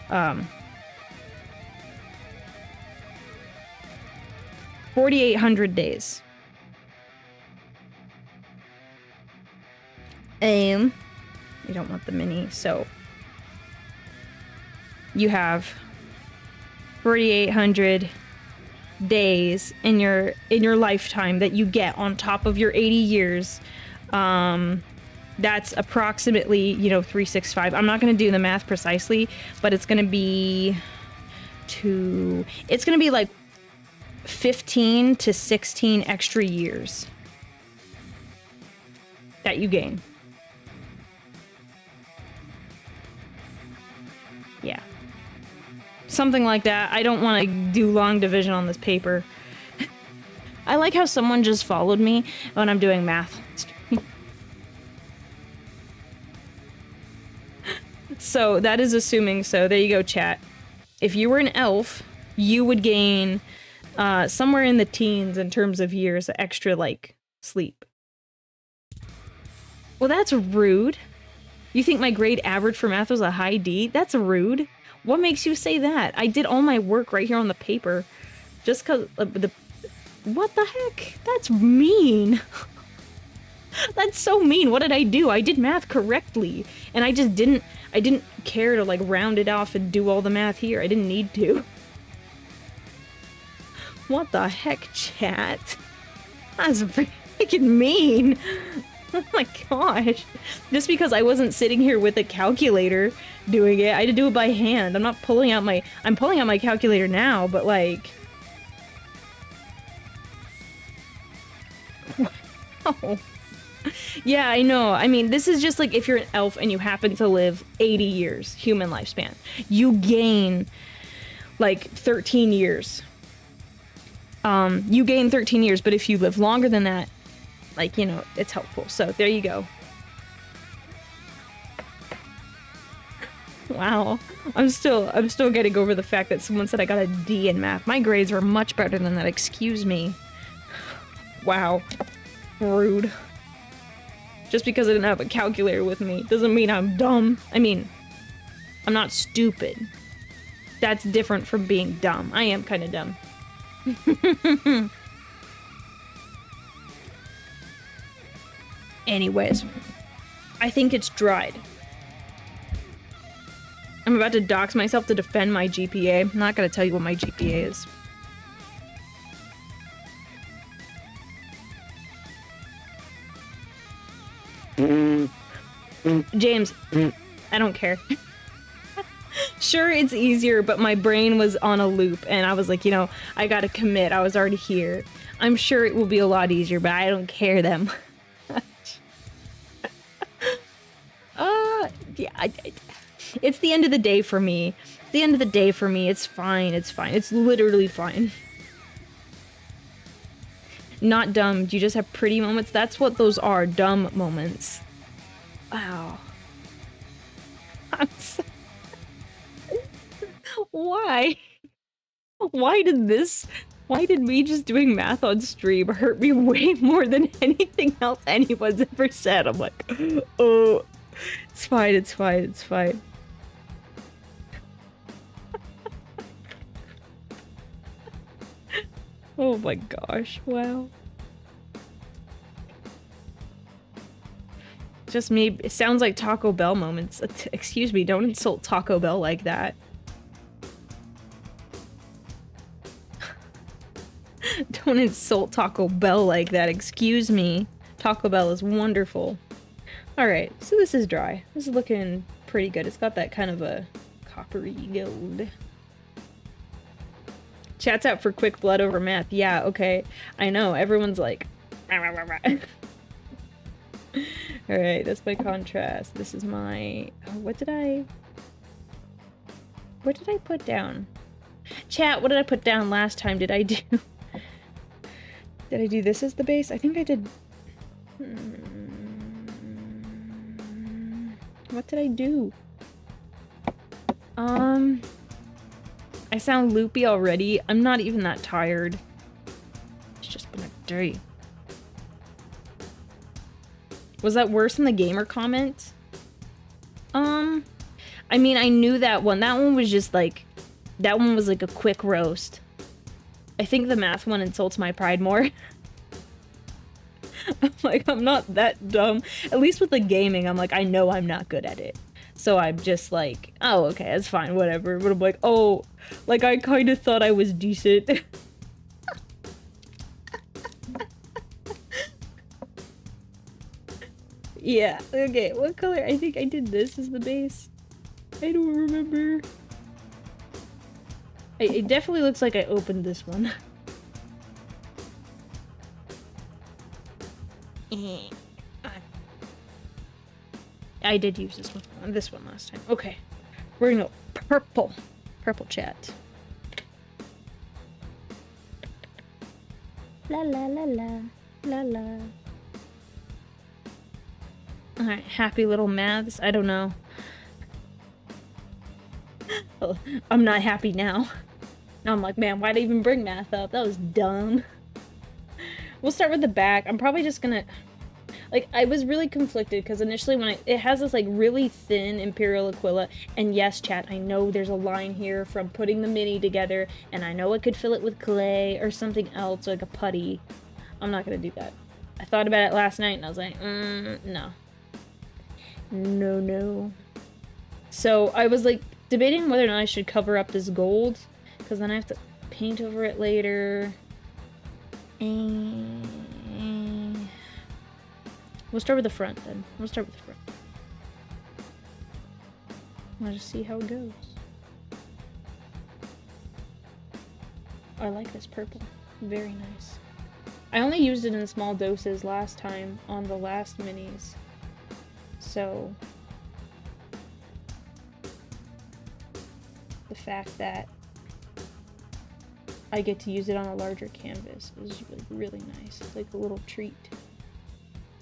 4,800 days. You don't want the mini, so you have 4,800 days in your lifetime that you get on top of your 80 years. That's approximately, 365. I'm not going to do the math precisely, but it's going to be like 15 to 16 extra years that you gain. Yeah. Something like that. I don't want to do long division on this paper. I like how someone just followed me when I'm doing math. So that is assuming so. There you go, chat. If you were an elf, you would gain somewhere in the teens in terms of years extra, like, sleep. Well, that's rude. You think my grade average for math was a high D? That's rude. What makes you say that? I did all my work right here on the paper. Just because what the heck? That's mean. That's so mean. What did I do? I did math correctly. And I didn't care to, like, round it off and do all the math here. I didn't need to. What the heck, chat? That's freaking mean. Oh my gosh. Just because I wasn't sitting here with a calculator doing it, I had to do it by hand. I'm pulling out my calculator now, but like... Wow. Yeah, I know. I mean, this is just like if you're an elf and you happen to live 80 years, human lifespan. You gain like 13 years. You gain 13 years, but if you live longer than that, like, you know, it's helpful. So there you go. Wow. I'm still getting over the fact that someone said I got a D in math. My grades were much better than that. Excuse me. Wow. Rude. Just because I didn't have a calculator with me doesn't mean I'm dumb. I mean, I'm not stupid. That's different from being dumb. I am kind of dumb. Anyways, I think it's dried. I'm about to dox myself to defend my GPA. I'm not gonna tell you what my GPA is. James, I don't care. Sure, it's easier, but my brain was on a loop, and I was like, you know, I gotta commit. I was already here. I'm sure it will be a lot easier, but I don't care them. Yeah, it's the end of the day for me. It's the end of the day for me. It's fine. It's fine. It's literally fine. Not dumb. You just have pretty moments. That's what those are. Dumb moments. Wow. I'm so... Why? Why did me just doing math on stream hurt me way more than anything else anyone's ever said? I'm like, oh, it's fine, it's fine, it's fine. Oh my gosh, wow. Just me, it sounds like Taco Bell moments. Excuse me, don't insult Taco Bell like that. Don't insult Taco Bell like that, excuse me. Taco Bell is wonderful. Alright, so this is dry. This is looking pretty good. It's got that kind of a coppery gold. Chat's out for quick blood over math. Yeah, okay. I know, everyone's like... Alright, that's my contrast. This is my... Oh, what did I put down? Chat, what did I put down last time? Did I do... Did I do this as the base? I think I did... What did I do? I sound loopy already. I'm not even that tired. It's just been a day. Was that worse than the gamer comment? I mean, I knew that one. That one was just like... That one was like a quick roast. I think the math one insults my pride more. I'm like, I'm not that dumb. At least with the gaming, I'm like, I know I'm not good at it. So I'm just like, oh, okay, that's fine, whatever. But I'm like, oh, like I kind of thought I was decent. Yeah, okay, what color? I think I did this as the base. I don't remember. It definitely looks like I opened this one. I did use this one last time. Okay, we're gonna go purple. Purple chat. La la la la la la. Alright, happy little maths. I don't know. Oh, I'm not happy now. Now I'm like, man, why'd I even bring math up? That was dumb. We'll start with the back. I'm probably just gonna... Like, I was really conflicted because initially when it has this, like, really thin Imperial Aquila. And yes, chat, I know there's a line here from putting the mini together. And I know I could fill it with clay or something else, like a putty. I'm not gonna do that. I thought about it last night and I was like, no. No. So I was, like, debating whether or not I should cover up this gold. Because then I have to paint over it later. We'll start with the front then. We'll start with the front. I'll just see how it goes. I like this purple. Very nice. I only used it in small doses last time on the last minis. So the fact that I get to use it on a larger canvas is really nice. It's like a little treat.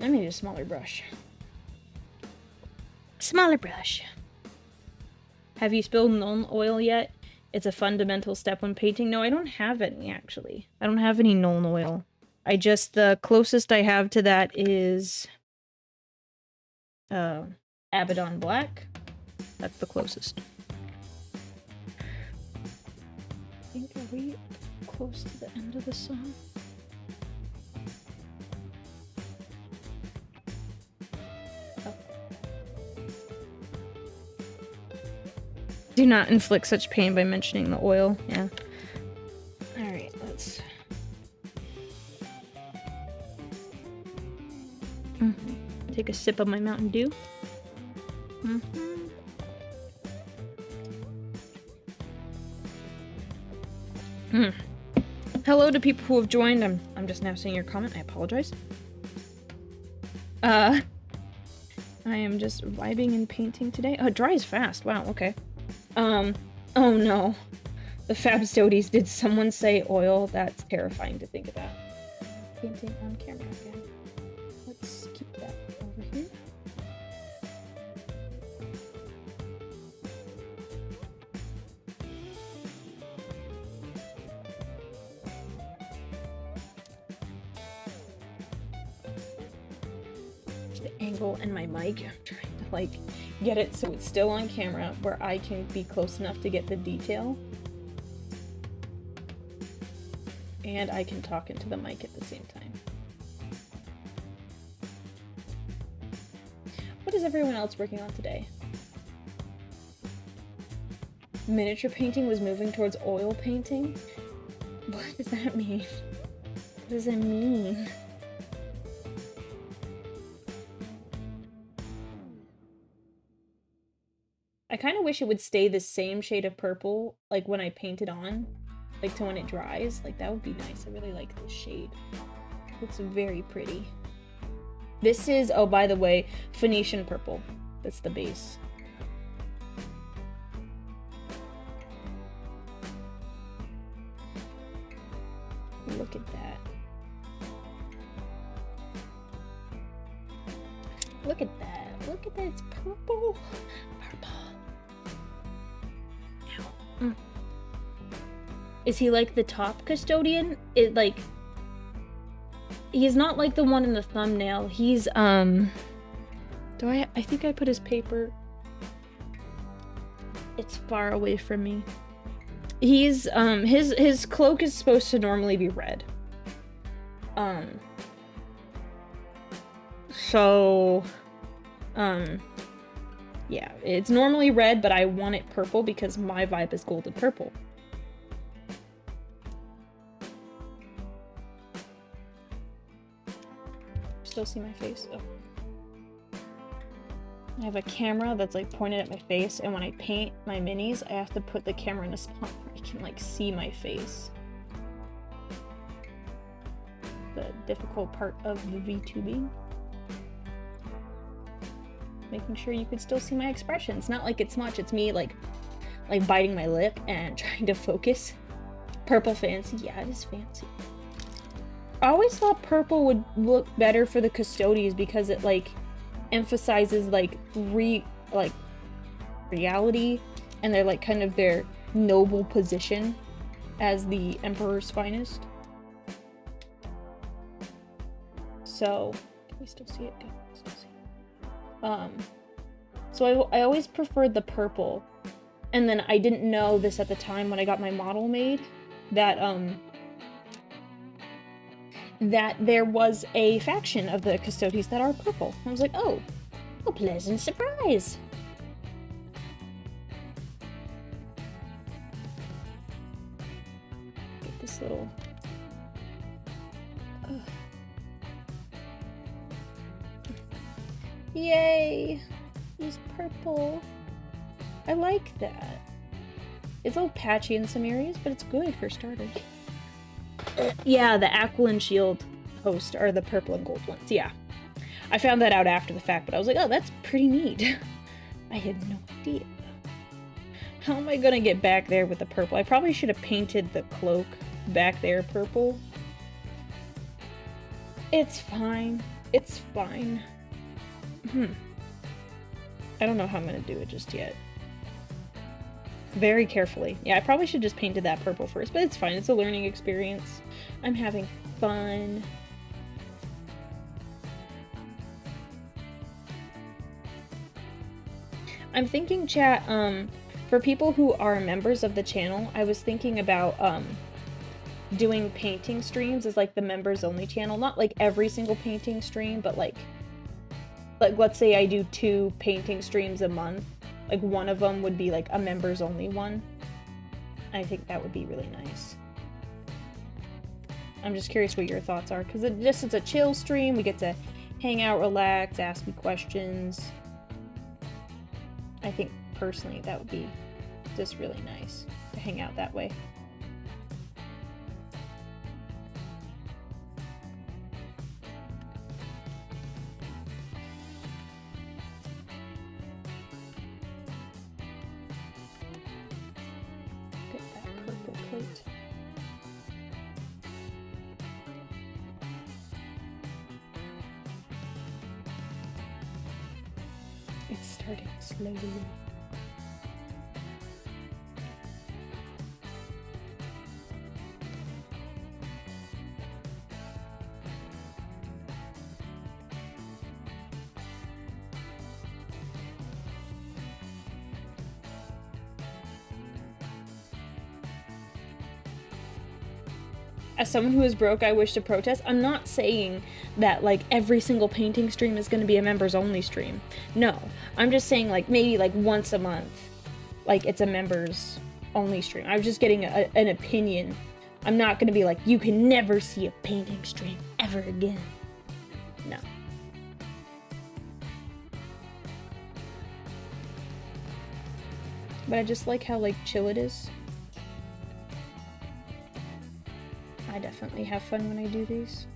I need a smaller brush. Smaller brush. Have you spilled Nuln oil yet? It's a fundamental step when painting. No, I don't have any, actually. I don't have any Nuln oil. The closest I have to that is Abaddon Black. That's the closest. I think, are we close to the end of the song? Oh. Do not inflict such pain by mentioning the oil. Yeah. Alright, let's... take a sip of my Mountain Dew. Hello to people who have joined. I'm just now seeing your comment. I apologize. I am just vibing and painting today. Oh, it dries fast. Wow, okay. Oh no. The Femstodes. Did someone say oil? That's terrifying to think about. Painting on camera again. Let's keep that over here. The angle and my mic. I'm trying to like get it so it's still on camera where I can be close enough to get the detail. And I can talk into the mic at the same time. What is everyone else working on today? Miniature painting was moving towards oil painting? What does that mean? What does that mean? I kind of wish it would stay the same shade of purple, like when I paint it on, like to when it dries. Like that would be nice. I really like this shade. It looks very pretty. This is, oh, by the way, Phoenician purple. That's the base. Look at that. Look at that. Look at that. It's purple. Purple. Ow. Is he like the top custodian? It like... He's not like the one in the thumbnail. He's, I think I put his paper... It's far away from me. He's, his cloak is supposed to normally be red. Yeah, it's normally red, but I want it purple because my vibe is golden purple. Still see my face? Oh. I have a camera that's like pointed at my face, and when I paint my minis, I have to put the camera in a spot where I can like see my face. The difficult part of the VTubing. Making sure you can still see my expressions. Not like it's much, it's me like biting my lip and trying to focus. Purple fancy, yeah, it is fancy. I always thought purple would look better for the Custodians because it like emphasizes like reality and they're like kind of their noble position as the Emperor's finest. So, can we still see it? Good. Still see it. So I always preferred the purple, and then I didn't know this at the time when I got my model made that that there was a faction of the Custodians that are purple. I was like, oh, a pleasant surprise. Get this little... Yay! He's purple. I like that. It's a little patchy in some areas, but it's good for starters. Yeah, the Aquilin shield. host are the purple and gold ones. Yeah. I found that out after the fact, but I was like, oh, that's pretty neat. I had no idea. How am I gonna get back there with the purple? I probably should have painted the cloak back there purple. It's fine. It's fine. I don't know how I'm gonna do it just yet. Very carefully. Yeah, I probably should just painted that purple first, but it's fine. It's a learning experience. I'm having fun. I'm thinking, chat, for people who are members of the channel, I was thinking about, doing painting streams as, like, the members only channel. Not, like, every single painting stream, but, like, let's say I do 2 painting streams a month. Like, one of them would be, like, a members only one. I think that would be really nice. I'm just curious what your thoughts are, because it's a chill stream. We get to hang out, relax, ask me questions. I think, personally, that would be just really nice to hang out that way. Get that purple coat. It's starting slowly. As someone who is broke, I wish to protest. I'm not saying that, like, every single painting stream is going to be a members only stream. No. I'm just saying, like, maybe, like, once a month, like, it's a members only stream. I'm just getting an opinion. I'm not going to be like, you can never see a painting stream ever again. No. But I just like how, like, chill it is. I definitely have fun when I do these.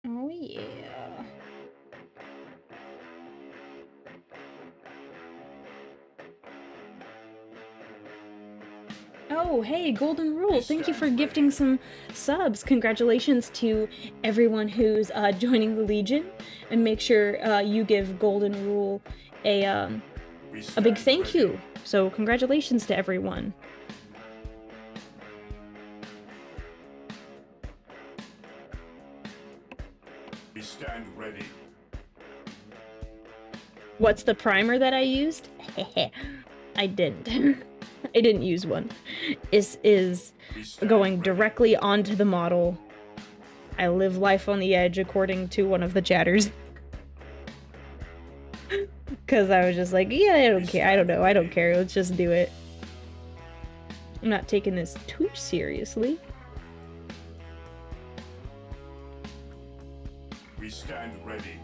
Oh yeah. Oh, hey, Golden Rule, thank you for gifting some subs. Congratulations to everyone who's joining the Legion, and make sure you give Golden Rule a big thank you. So congratulations to everyone. We stand ready. What's the primer that I used? I didn't. I didn't use one. This is going directly onto the model. I live life on the edge, according to one of the chatters. Because I was just like, yeah, I don't care. I don't know. I don't care. Let's just do it. I'm not taking this too seriously. We stand ready.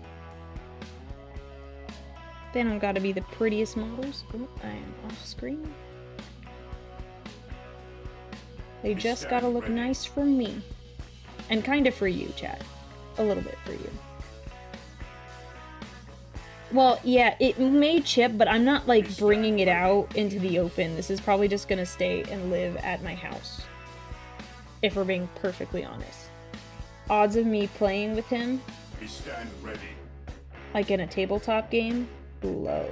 They don't gotta be the prettiest models. Oh, I am off screen. They just gotta look nice for me. And kinda for you, chat. A little bit for you. Well, yeah, it may chip, but I'm not, like, bringing it out into the open. This is probably just gonna stay and live at my house. If we're being perfectly honest. Odds of me playing with him, We stand ready. like in a tabletop game, low.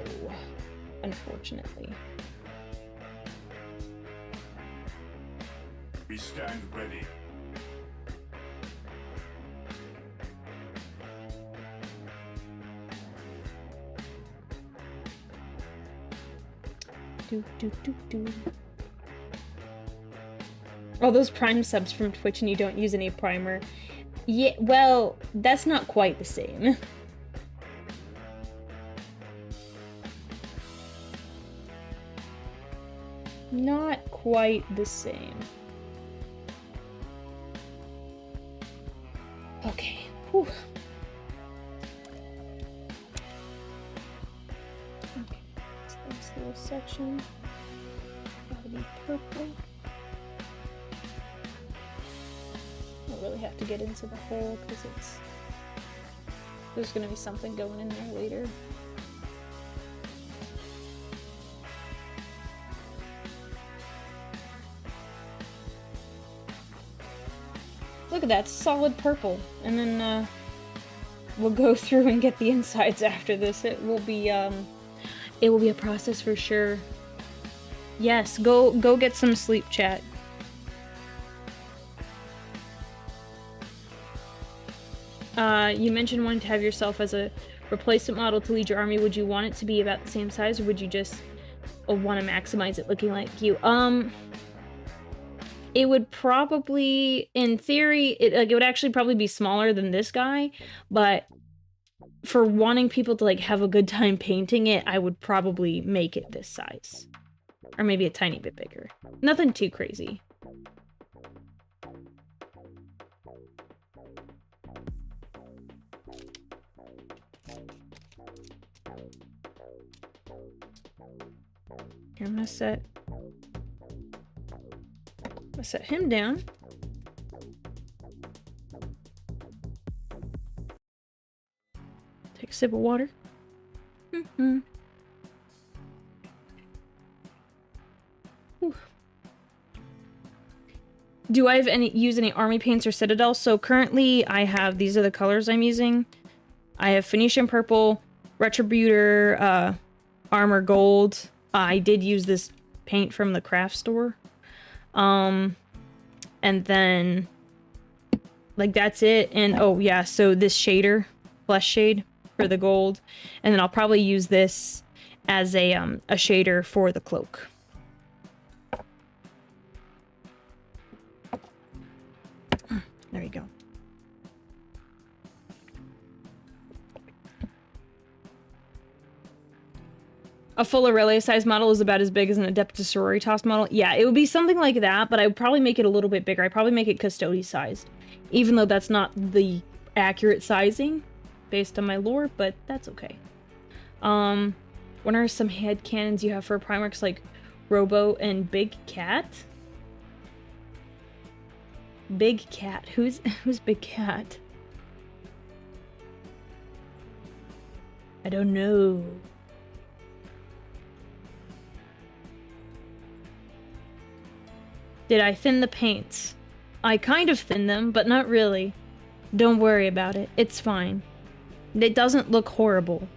Unfortunately. We stand ready. Do. Oh, those Prime subs from Twitch and you don't use any primer. Yeah, well, that's not quite the same. not quite the same. Okay. Whew. Okay. This little section. Gotta be purple. I don't really have to get into the hole because there's gonna be something going in there later. Look at that, solid purple. And then we'll go through and get the insides after this. It will be a process for sure. Yes, go get some sleep, chat. You mentioned wanting to have yourself as a replacement model to lead your army. Would you want it to be about the same size, or would you just want to maximize it looking like you? It would probably, in theory, it would actually probably be smaller than this guy, but for wanting people to like have a good time painting it, I would probably make it this size. Or maybe a tiny bit bigger. Nothing too crazy. Here, I'm gonna set him down. Take a sip of water. Do I have use any army paints or Citadel? So currently I have, these are the colors I'm using. I have Phoenician Purple, Retributor, Armor Gold. I did use this paint from the craft store. And then, like, that's it. And, oh, yeah, so this shader, Flesh Shade for the gold. And then I'll probably use this as a shader for the cloak. There we go. A full Aurelia size model is about as big as an Adeptus Sororitas model. Yeah, it would be something like that, but I would probably make it a little bit bigger. I'd probably make it Custodian sized. Even though that's not the accurate sizing based on my lore, but that's okay. What are some head cannons you have for Primarchs like Robo and Big Cat? Big Cat. Who's Big Cat? I don't know. Did I thin the paints? I kind of thinned them, but not really. Don't worry about it. It's fine. It doesn't look horrible.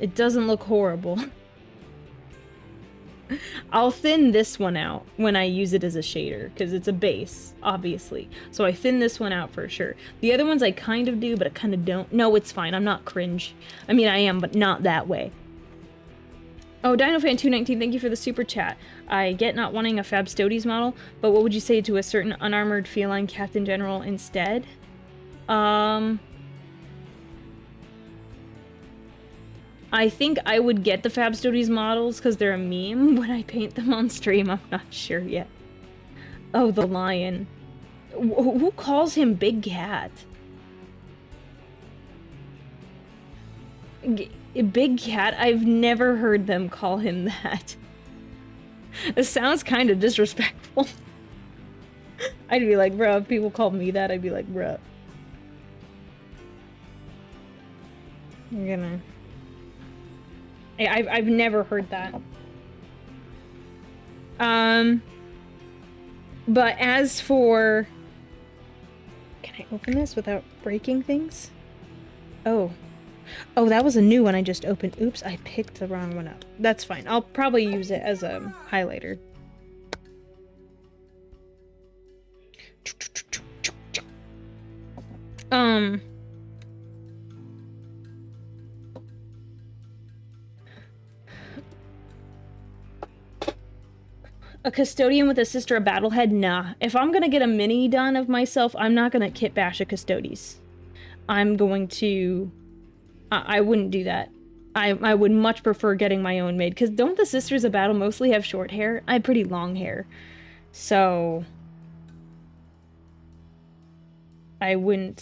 It doesn't look horrible. I'll thin this one out when I use it as a shader, because it's a base, obviously. So I thin this one out for sure. The other ones I kind of do, but I kind of don't. No, it's fine. I'm not cringe. I mean, I am, but not that way. Oh, DinoFan219, thank you for the super chat. I get not wanting a Femstodes model, but what would you say to a certain unarmored feline Captain General instead? I think I would get the Femstodes models because they're a meme when I paint them on stream. I'm not sure yet. Oh, the lion. Who calls him Big Cat? Big Cat? I've never heard them call him that. It sounds kind of disrespectful. I'd be like, bruh, if people called me that, I'd be like, bruh. I'm gonna... I've never heard that. But as for... Can I open this without breaking things? Oh. Oh, that was a new one I just opened. Oops, I picked the wrong one up. That's fine. I'll probably use it as a highlighter. A Custodian with a sister, a Battlehead? Nah. If I'm gonna get a mini done of myself, I'm not gonna kit bash a Custodes. I'm going to... I wouldn't do that. I would much prefer getting my own made, because don't the Sisters of Battle mostly have short hair? I have pretty long hair. So I would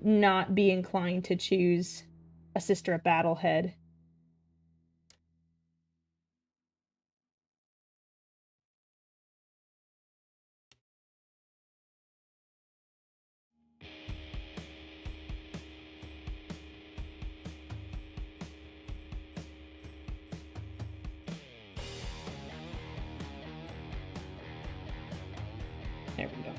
not be inclined to choose a Sister of Battle head. There we go.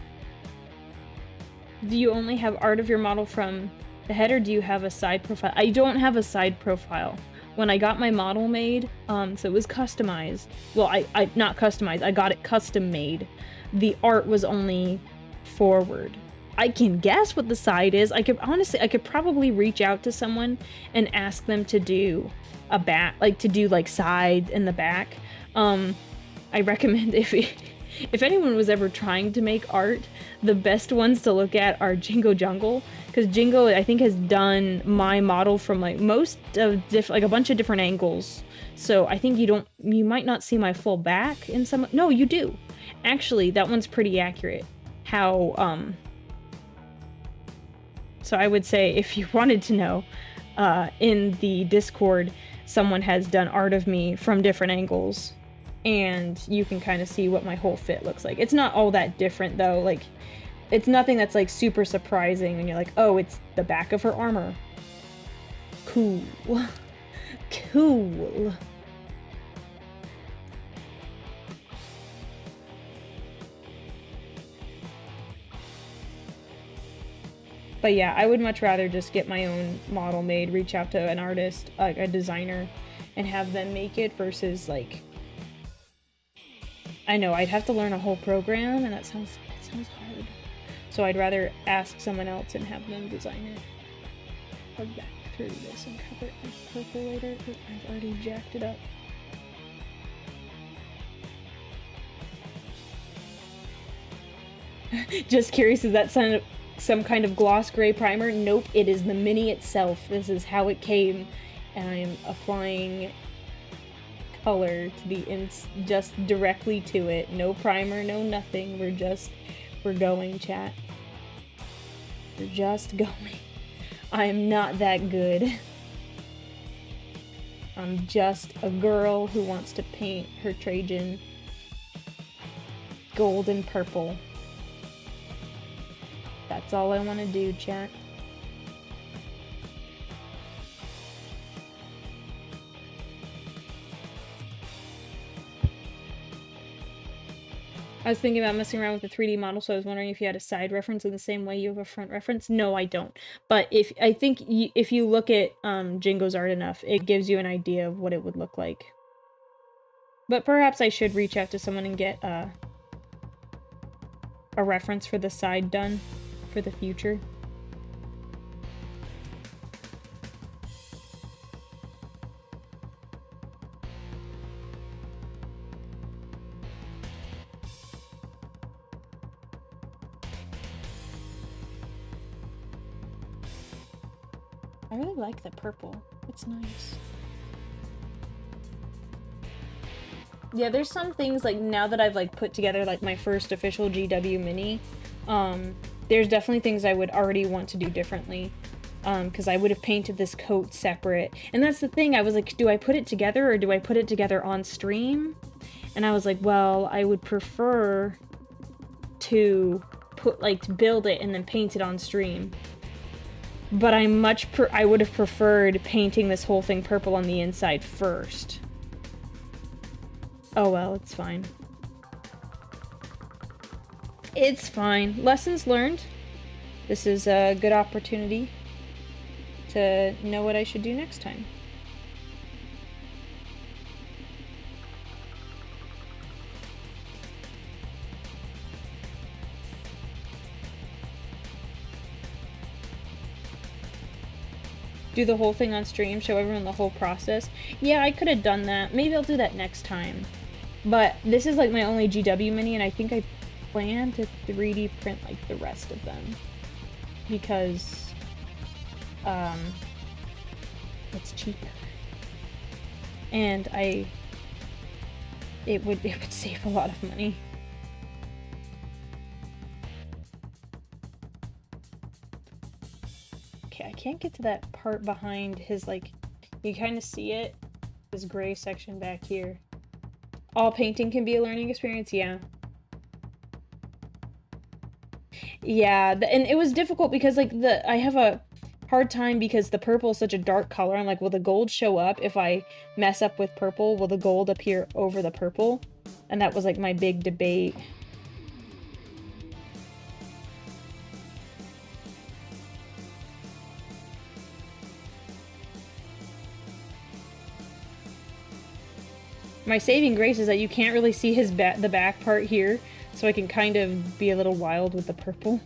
Do you only have art of your model from the head, or do you have a side profile? I don't have a side profile. When I got my model made, so it was customized. Well, I not customized, I got it custom made. The art was only forward. I can guess what the side is. I could probably reach out to someone and ask them to do a back, like to do like side and the back. I recommend if anyone was ever trying to make art, the best ones to look at are Jingo Jungle, because Jingo, I think, has done my model from like most of like a bunch of different angles. So I think you might not see my full back in some. No, you do. Actually, that one's pretty accurate. How so I would say, if you wanted to know, in the Discord, someone has done art of me from different angles, and you can kind of see what my whole fit looks like. It's not all that different though. Like, it's nothing that's like super surprising and you're like, oh, it's the back of her armor. Cool. Cool. But yeah, I would much rather just get my own model made, reach out to an artist, like a designer, and have them make it versus like, I know I'd have to learn a whole program, and that sounds hard. So I'd rather ask someone else and have them design it. I'll back through this and cover it with purple later. Oh, I've already jacked it up. Just curious, is that some kind of gloss gray primer? Nope, it is the mini itself. This is how it came, and I'm applying color to the just directly to it. No primer, no nothing. We're going, chat. We're just going. I am not that good. I'm just a girl who wants to paint her Trajann gold and purple. That's all I want to do, chat. I was thinking about messing around with the 3D model, so I was wondering if you had a side reference in the same way you have a front reference. No, I don't. But if you look at Jingo's art enough, it gives you an idea of what it would look like. But perhaps I should reach out to someone and get a reference for the side done for the future. I really like the purple. It's nice. Yeah, there's some things, like, now that I've, like, put together, like, my first official GW mini, there's definitely things I would already want to do differently, because I would have painted this coat separate. And that's the thing, I was like, do I put it together, or do I put it together on stream? And I was like, well, I would prefer to to build it and then paint it on stream. But I would have preferred painting this whole thing purple on the inside first. Oh well, it's fine. It's fine. Lessons learned. This is a good opportunity to know what I should do next time. Do the whole thing on stream, show everyone the whole process. Yeah, I could have done that. Maybe I'll do that next time. But this is like my only GW mini, and I think I plan to 3D print like the rest of them. Because It's cheaper. And it would save a lot of money. Okay, I can't get to that part behind his, like, you kind of see it, this gray section back here. All painting can be a learning experience, yeah. Yeah, and it was difficult because, like, I have a hard time because the purple is such a dark color. I'm like, will the gold show up if I mess up with purple? Will the gold appear over the purple? And that was, like, my big debate. My saving grace is that you can't really see his the back part here, so I can kind of be a little wild with the purple.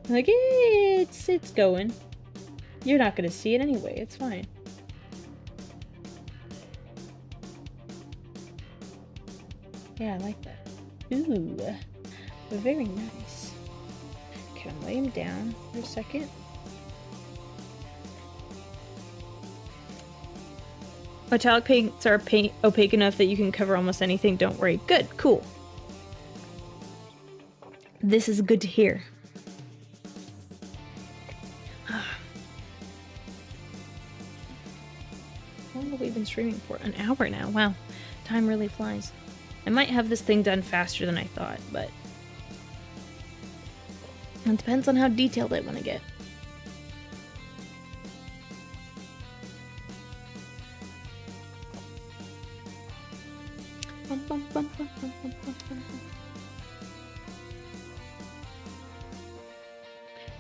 I'm like, it's going. You're not gonna see it anyway, it's fine. Yeah, I like that. Ooh, very nice. Okay, I'll lay him down for a second. Metallic paints are opaque enough that you can cover almost anything. Don't worry. Good. Cool. This is good to hear. How long have we been streaming for? An hour now. Wow. Time really flies. I might have this thing done faster than I thought, but it depends on how detailed I want to get.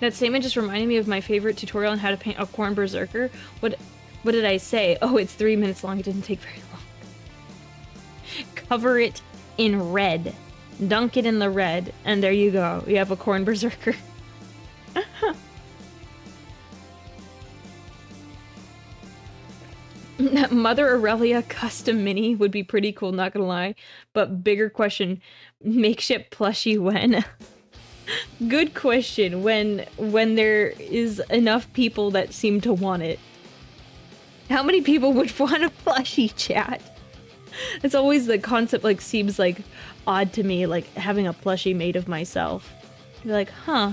That statement just reminded me of my favorite tutorial on how to paint a corn berserker. What did I say? Oh, it's 3 minutes long. It didn't take very long. Cover it in red. Dunk it in the red. And there you go. You have a corn berserker. Mother Aurelia custom mini would be pretty cool, not gonna lie. But bigger question, makeshift plushie when? Good question. When there is enough people that seem to want it. How many people would want a plushie, chat? It's always the concept, like, seems like odd to me, like having a plushie made of myself. You're like, huh.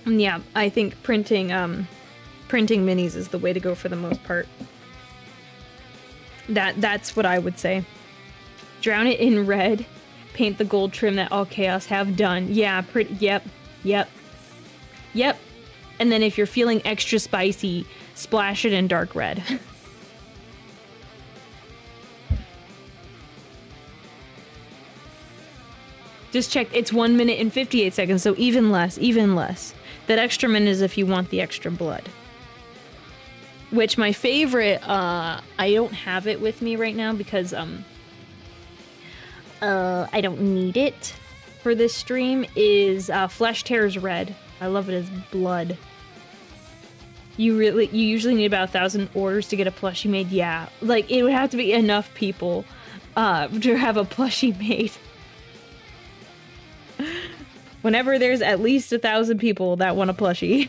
Yeah, I think printing minis is the way to go for the most part. That's what I would say. Drown it in red, paint the gold trim that all chaos have done. Yeah, yep. And then if you're feeling extra spicy, splash it in dark red. Just checked, it's 1 minute and 58 seconds, so even less. That extra minute is if you want the extra blood. Which my favorite, I don't have it with me right now because, I don't need it for this stream, is, Flesh Tears Red. I love it as blood. You usually need about 1,000 orders to get a plushie made. Yeah, like, it would have to be enough people, to have a plushie made. Whenever there's at least 1,000 people that want a plushie.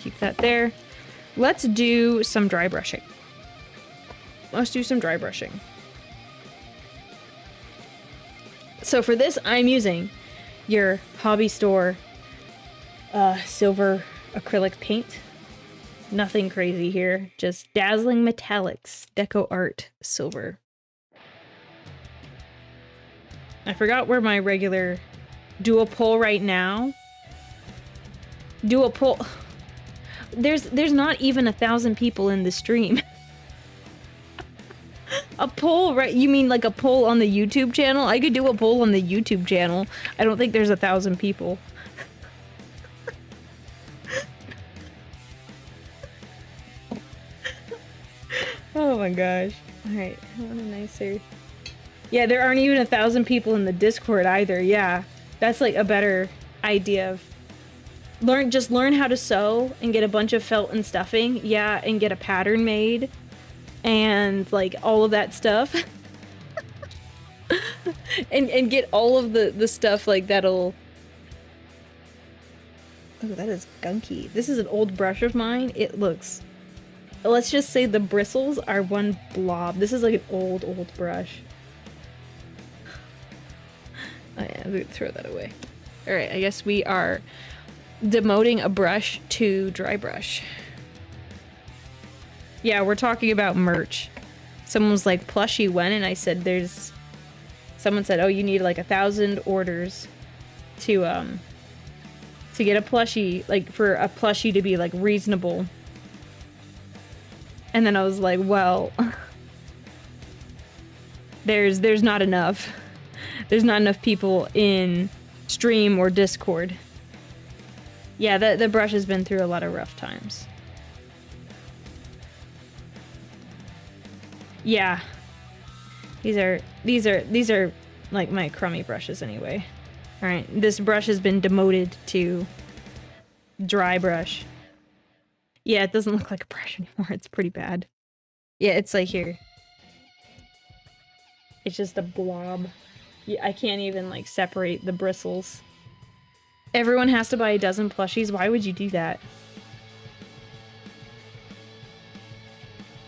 Keep that there. Let's do some dry brushing. So for this, I'm using your hobby store silver acrylic paint. Nothing crazy here. Just dazzling metallics, deco art, silver. I forgot where my regular... Do a poll right now. Do a poll... There's not even 1,000 people in the stream. A poll, right? You mean like a poll on the YouTube channel? I could do a poll on the YouTube channel. I don't think there's 1,000 people. Oh my gosh. Alright, I want a nicer... Yeah, there aren't even 1,000 people in the Discord either. Yeah, that's like a better idea of... Just learn how to sew and get a bunch of felt and stuffing. Yeah, and get a pattern made. And, like, all of that stuff. and get all of the stuff like that'll... Oh, that is gunky. This is an old brush of mine. It looks... Let's just say the bristles are one blob. This is like an old brush. Oh yeah, I'm gonna throw that away. Alright, I guess we are demoting a brush to dry brush. Yeah, we're talking about merch. Someone was like, plushie when? And I said there's... Someone said, oh, you need like 1,000 orders to get a plushie, like for a plushie to be like reasonable. And then I was like, well, there's not enough. There's not enough people in stream or Discord. Yeah, the brush has been through a lot of rough times. Yeah. These are like my crummy brushes anyway. All right, this brush has been demoted to dry brush. Yeah, it doesn't look like a brush anymore. It's pretty bad. Yeah, it's like here. It's just a blob. Yeah, I can't even like separate the bristles. Everyone has to buy a dozen plushies. Why would you do that?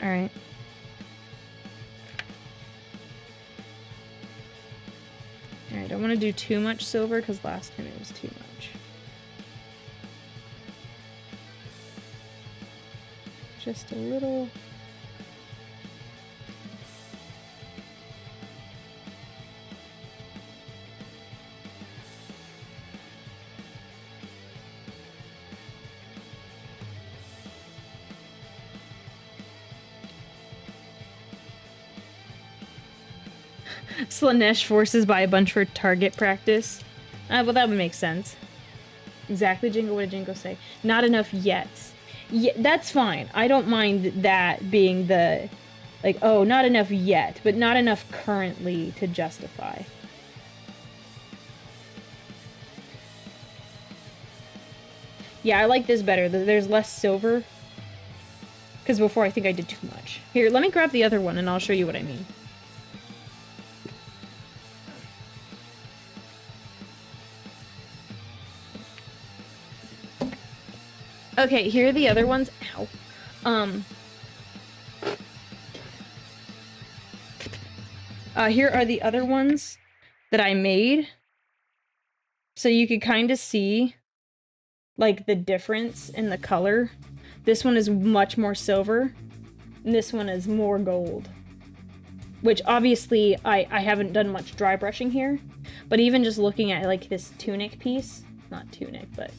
All right. I don't want to do too much silver because last time it was too much. Just a little. Slanesh forces by a bunch for target practice. Well, that would make sense. Exactly, Jingo. What did Jingo say? Not enough yet. Yeah, that's fine. I don't mind that being the... Like, oh, not enough yet, but not enough currently to justify. Yeah, I like this better. There's less silver. Because before I think I did too much. Here, let me grab the other one and I'll show you what I mean. Okay, here are the other ones. Ow. Here are the other ones that I made. So you could kind of see, like, the difference in the color. This one is much more silver, and this one is more gold. Which, obviously, I haven't done much dry brushing here. But even just looking at, like, this tunic piece, not tunic, but...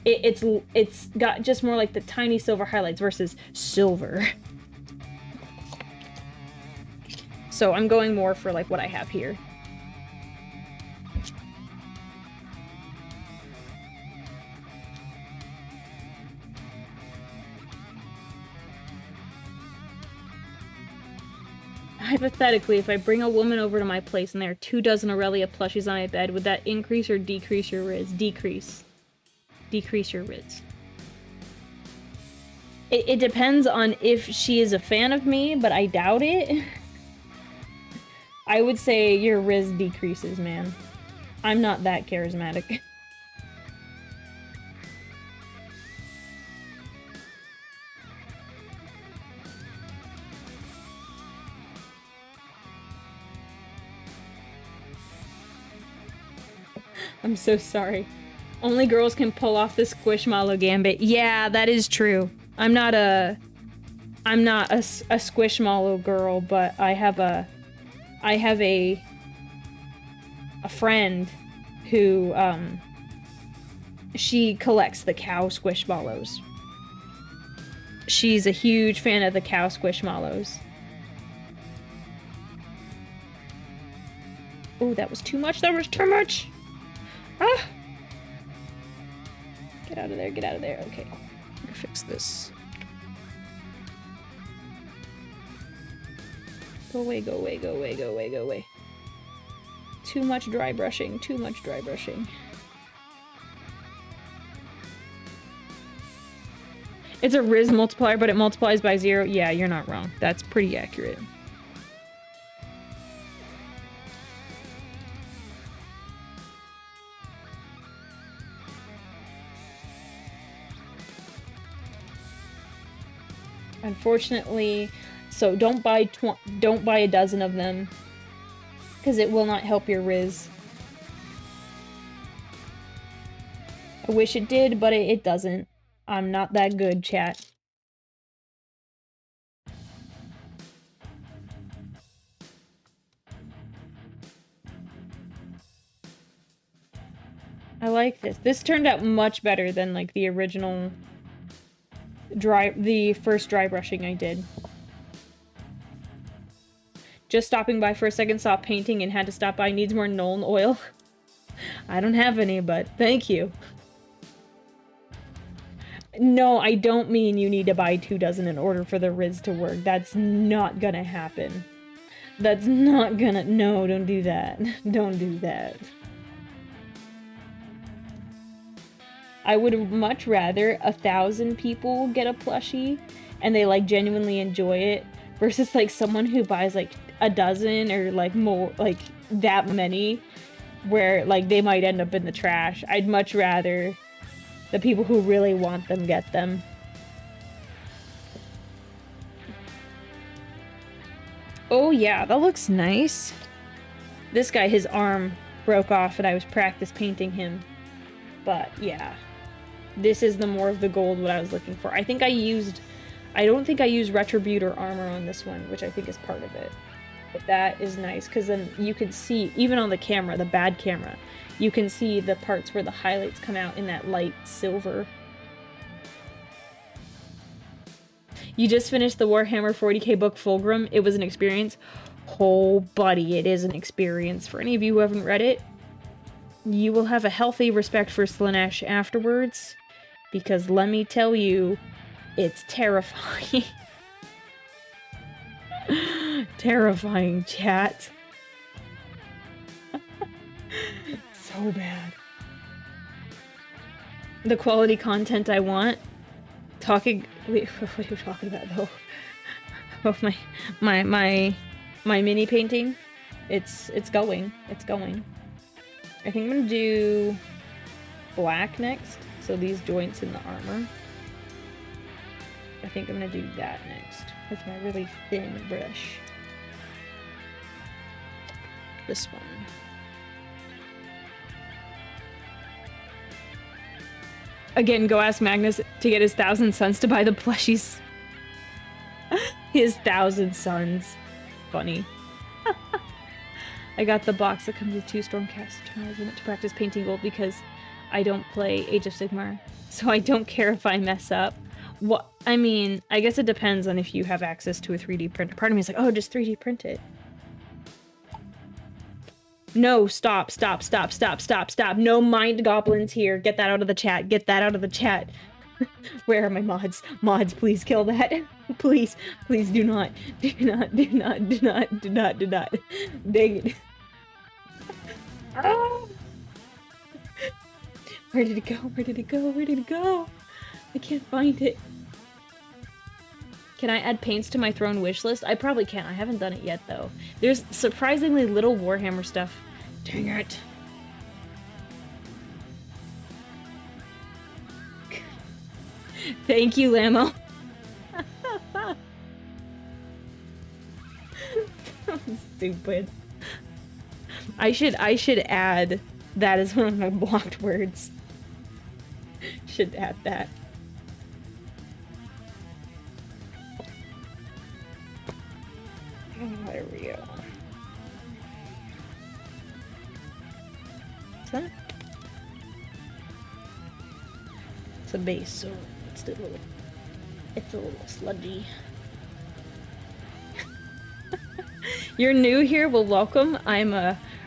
It's got just more like the tiny silver highlights versus silver. So I'm going more for like what I have here. Hypothetically, if I bring a woman over to my place and there are 24 Aurelia plushies on my bed, would that increase or decrease your riz? Decrease. Decrease your riz. It depends on if she is a fan of me, but I doubt it. I would say your riz decreases, man. I'm not that charismatic. I'm so sorry. Only girls can pull off the Squishmallow gambit. Yeah, that is true. I'm not a Squishmallow girl, but I have a friend who she collects the cow Squishmallows. She's a huge fan of the cow Squishmallows. Oh, that was too much. That was too much. Ah! Get out of there, get out of there. Okay, I'm gonna fix this. Go away, go away, go away, go away, go away. Too much dry brushing, too much dry brushing. It's a Riz multiplier, but it multiplies by 0. Yeah, you're not wrong. That's pretty accurate. Unfortunately, so don't buy a dozen of them, because it will not help your Riz. I wish it did, but it doesn't. I'm not that good, chat. I like this. This turned out much better than like the original the first dry brushing I did. Just stopping by for a second, saw painting and had to stop by. Needs more Nuln oil. I don't have any, but thank you. No, I don't mean you need to buy 2 dozen in order for the Riz to work. That's not gonna happen. That's not gonna... No, don't do that. Don't do that. I would much rather 1,000 people get a plushie and they like genuinely enjoy it versus like someone who buys like a dozen or like more, like that many, where like they might end up in the trash. I'd much rather the people who really want them get them. Oh yeah, that looks nice. This guy, his arm broke off and I was practice painting him. But yeah, this is the more of the gold what I was looking for. I don't think I used Retributor armor on this one, which I think is part of it. But that is nice, because then you can see, even on the camera, the bad camera, you can see the parts where the highlights come out in that light silver. You just finished the Warhammer 40k book Fulgrim. It was an experience. Oh, buddy, it is an experience. For any of you who haven't read it, you will have a healthy respect for Slaanesh afterwards, because let me tell you, it's terrifying. Terrifying, chat. So bad. The quality content I want. Wait, what are you talking about though? Oh, my mini painting. It's going. It's going. I think I'm gonna do black next. So these joints in the armor. I think I'm gonna do that next with my really thin brush. This one. Again, go ask Magnus to get his 1,000 sons to buy the plushies. His 1,000 sons. Funny. I got the box that comes with 2 Stormcast Eternals in it to practice painting gold because I don't play Age of Sigmar, so I don't care if I mess up. What I mean, I guess it depends on if you have access to a 3D printer. Part of me is like, oh, just 3D print it. No, stop. No mind goblins here. Get that out of the chat. Get that out of the chat. Where are my mods? Mods, please kill that. Please do not. Do not. Dang it. Oh! Where did it go? I can't find it. Can I add paints to my throne wish list? I probably can. I haven't done it yet, though. There's surprisingly little Warhammer stuff. Dang it. Thank you, Lamo. Stupid. I should add that as one of my blocked words. Should add that. There we go. What's that? It's a base, so it's a little sludgy. You're new here? Well, welcome. I'm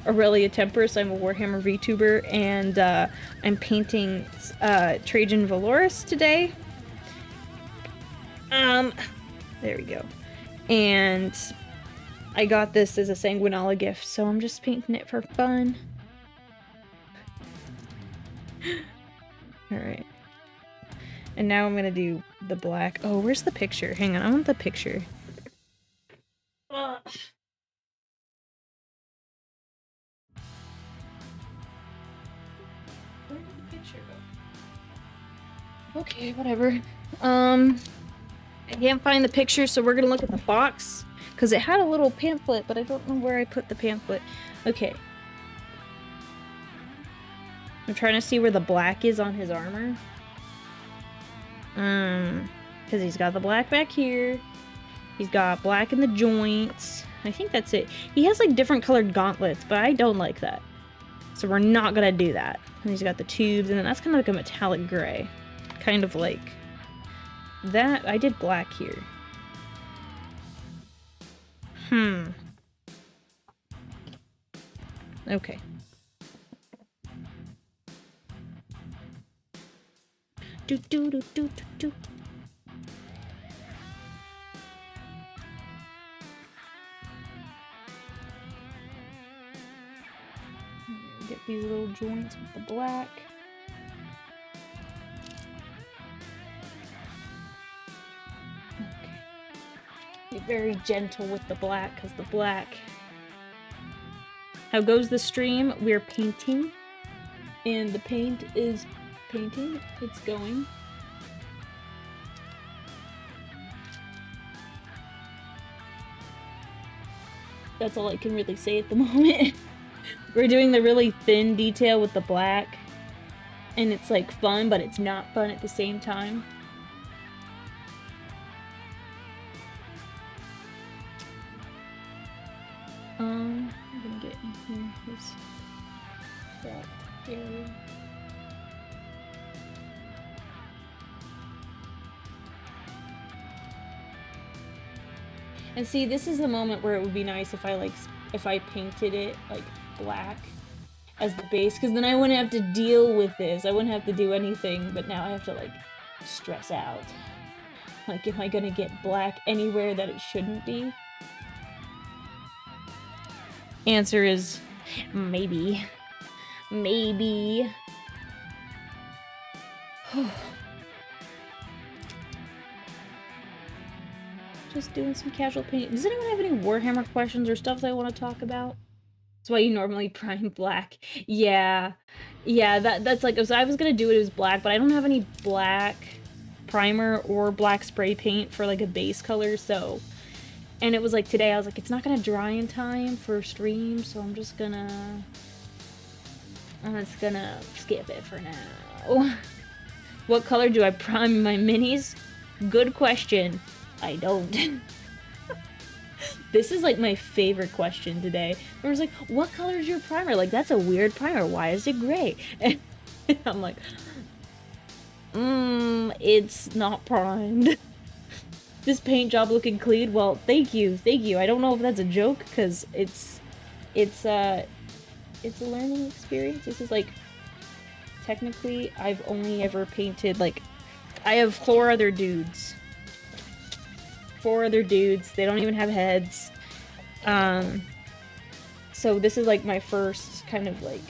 Aurelia Tempris. I'm a Warhammer Vtuber, and I'm painting Trajann Valoris today. There we go. And I got this as a Sanguinala gift, so I'm just painting it for fun. Alright. And now I'm gonna do the black. Oh, where's the picture? Hang on, I want the picture. Where did the picture go? Okay, whatever. I can't find the picture, so we're gonna look at the box. Because it had a little pamphlet, but I don't know where I put the pamphlet. Okay. I'm trying to see where the black is on his armor. Because he's got the black back here. He's got black in the joints. I think that's it. He has like different colored gauntlets, but I don't like that. So we're not gonna do that. And he's got the tubes, and then that's kind of like a metallic gray. Kind of like that. I did black here. Okay. Do do do do do do. Get these little joints with the black. Okay. Be very gentle with the black, because the black. How goes the stream? We're painting, and the paint is painting. It's going. That's all I can really say at the moment. We're doing the really thin detail with the black, and it's like fun, but it's not fun at the same time. I'm gonna get in here, that area. And see, this is the moment where it would be nice if I painted it like black as the base, because then I wouldn't have to deal with this. I wouldn't have to do anything, but now I have to like stress out. Like, am I gonna get black anywhere that it shouldn't be? Answer is maybe. Maybe. Just doing some casual painting. Does anyone have any Warhammer questions or stuff they want to talk about? That's why you normally prime black. Yeah. Yeah, that's like, so I was gonna do it as black, but I don't have any black primer or black spray paint for like a base color, so. And it was like today, I was like, it's not gonna dry in time for stream, so I'm just gonna skip it for now. What color do I prime my minis? Good question. I don't. This is like my favorite question today. I was like, what color is your primer? Like, that's a weird primer. Why is it gray? And I'm like, it's not primed. This paint job looking clean. Well, thank you. I don't know if that's a joke, because it's a learning experience. This is like, technically, I've only ever painted, like, I have 4 other dudes. 4 other dudes. They don't even have heads. So this is like my first kind of like,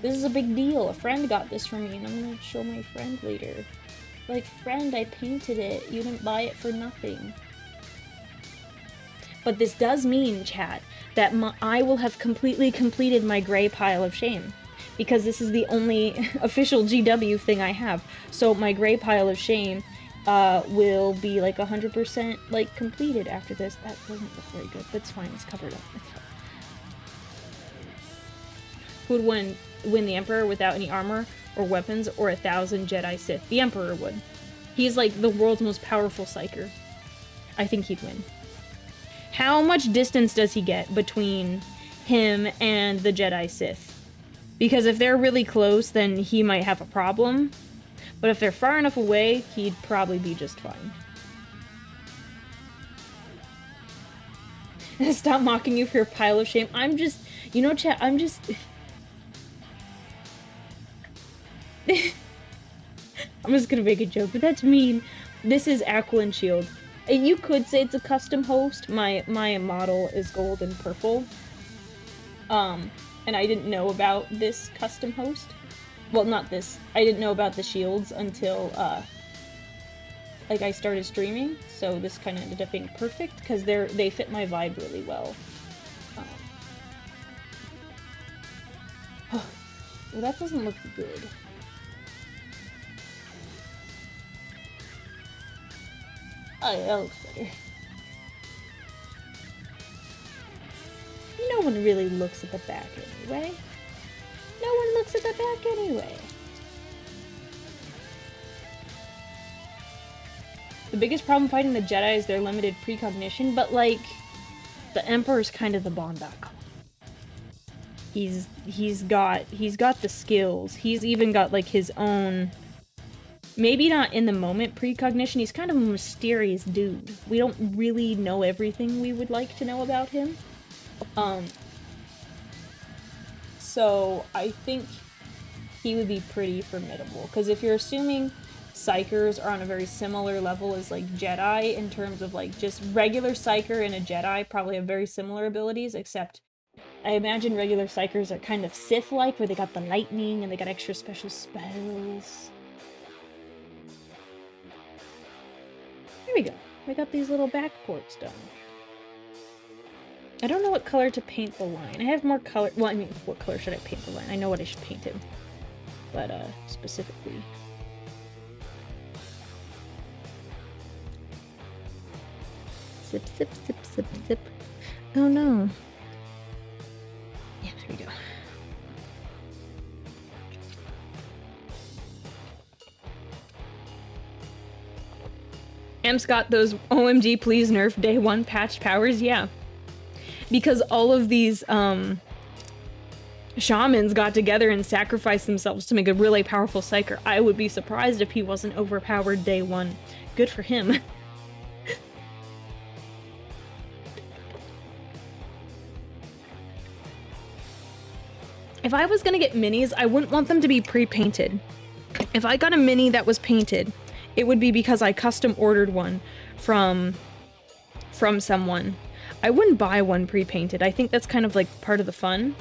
this is a big deal. A friend got this for me, and I'm gonna show my friend later. Like, friend, I painted it. You didn't buy it for nothing. But this does mean, chat, that I will have completely completed my gray pile of shame. Because this is the only official GW thing I have. So my gray pile of shame will be like 100% like completed after this. That doesn't look very good, but it's fine. It's covered up. It's fine. Who would win the Emperor without any armor or weapons or 1,000 Jedi Sith? The Emperor would. He's like the world's most powerful psyker. I think he'd win. How much distance does he get between him and the Jedi Sith? Because if they're really close, then he might have a problem. But if they're far enough away, he'd probably be just fine. Stop mocking you for your pile of shame. I'm just, you know, chat, I'm just... I'm just gonna make a joke, but that's mean. This is Aquilin Shield. You could say it's a custom host. My model is gold and purple. And I didn't know about this custom host. Well, not this. I didn't know about the shields until, like, I started streaming. So this kind of ended up being perfect, because they fit my vibe really well. Well, that doesn't look good. Oh, yeah, that looks better. No one really looks at the back anyway. No one looks at the back anyway. The biggest problem fighting the Jedi is their limited precognition, but like, the Emperor's kind of the Bondoc. He's got the skills. He's even got like his own, maybe not in the moment precognition. He's kind of a mysterious dude. We don't really know everything we would like to know about him. So I think he would be pretty formidable. Because if you're assuming Psychers are on a very similar level as like Jedi in terms of like just regular Psyker and a Jedi probably have very similar abilities, except I imagine regular Psychers are kind of Sith-like, where they got the lightning and they got extra special spells. There we go. We got these little back ports done. I don't know what color to paint the line. I have more color. Well, I mean, what color should I paint the line? I know what I should paint him. But, specifically. Sip, sip, sip, sip, sip. Oh no. Yeah, there we go. Amp's got those OMG please nerf day one patched powers, yeah. Because all of these shamans got together and sacrificed themselves to make a really powerful Psyker. I would be surprised if he wasn't overpowered day one. Good for him. If I was gonna get minis, I wouldn't want them to be pre-painted. If I got a mini that was painted, it would be because I custom ordered one from someone. I wouldn't buy one pre-painted. I think that's kind of like part of the fun.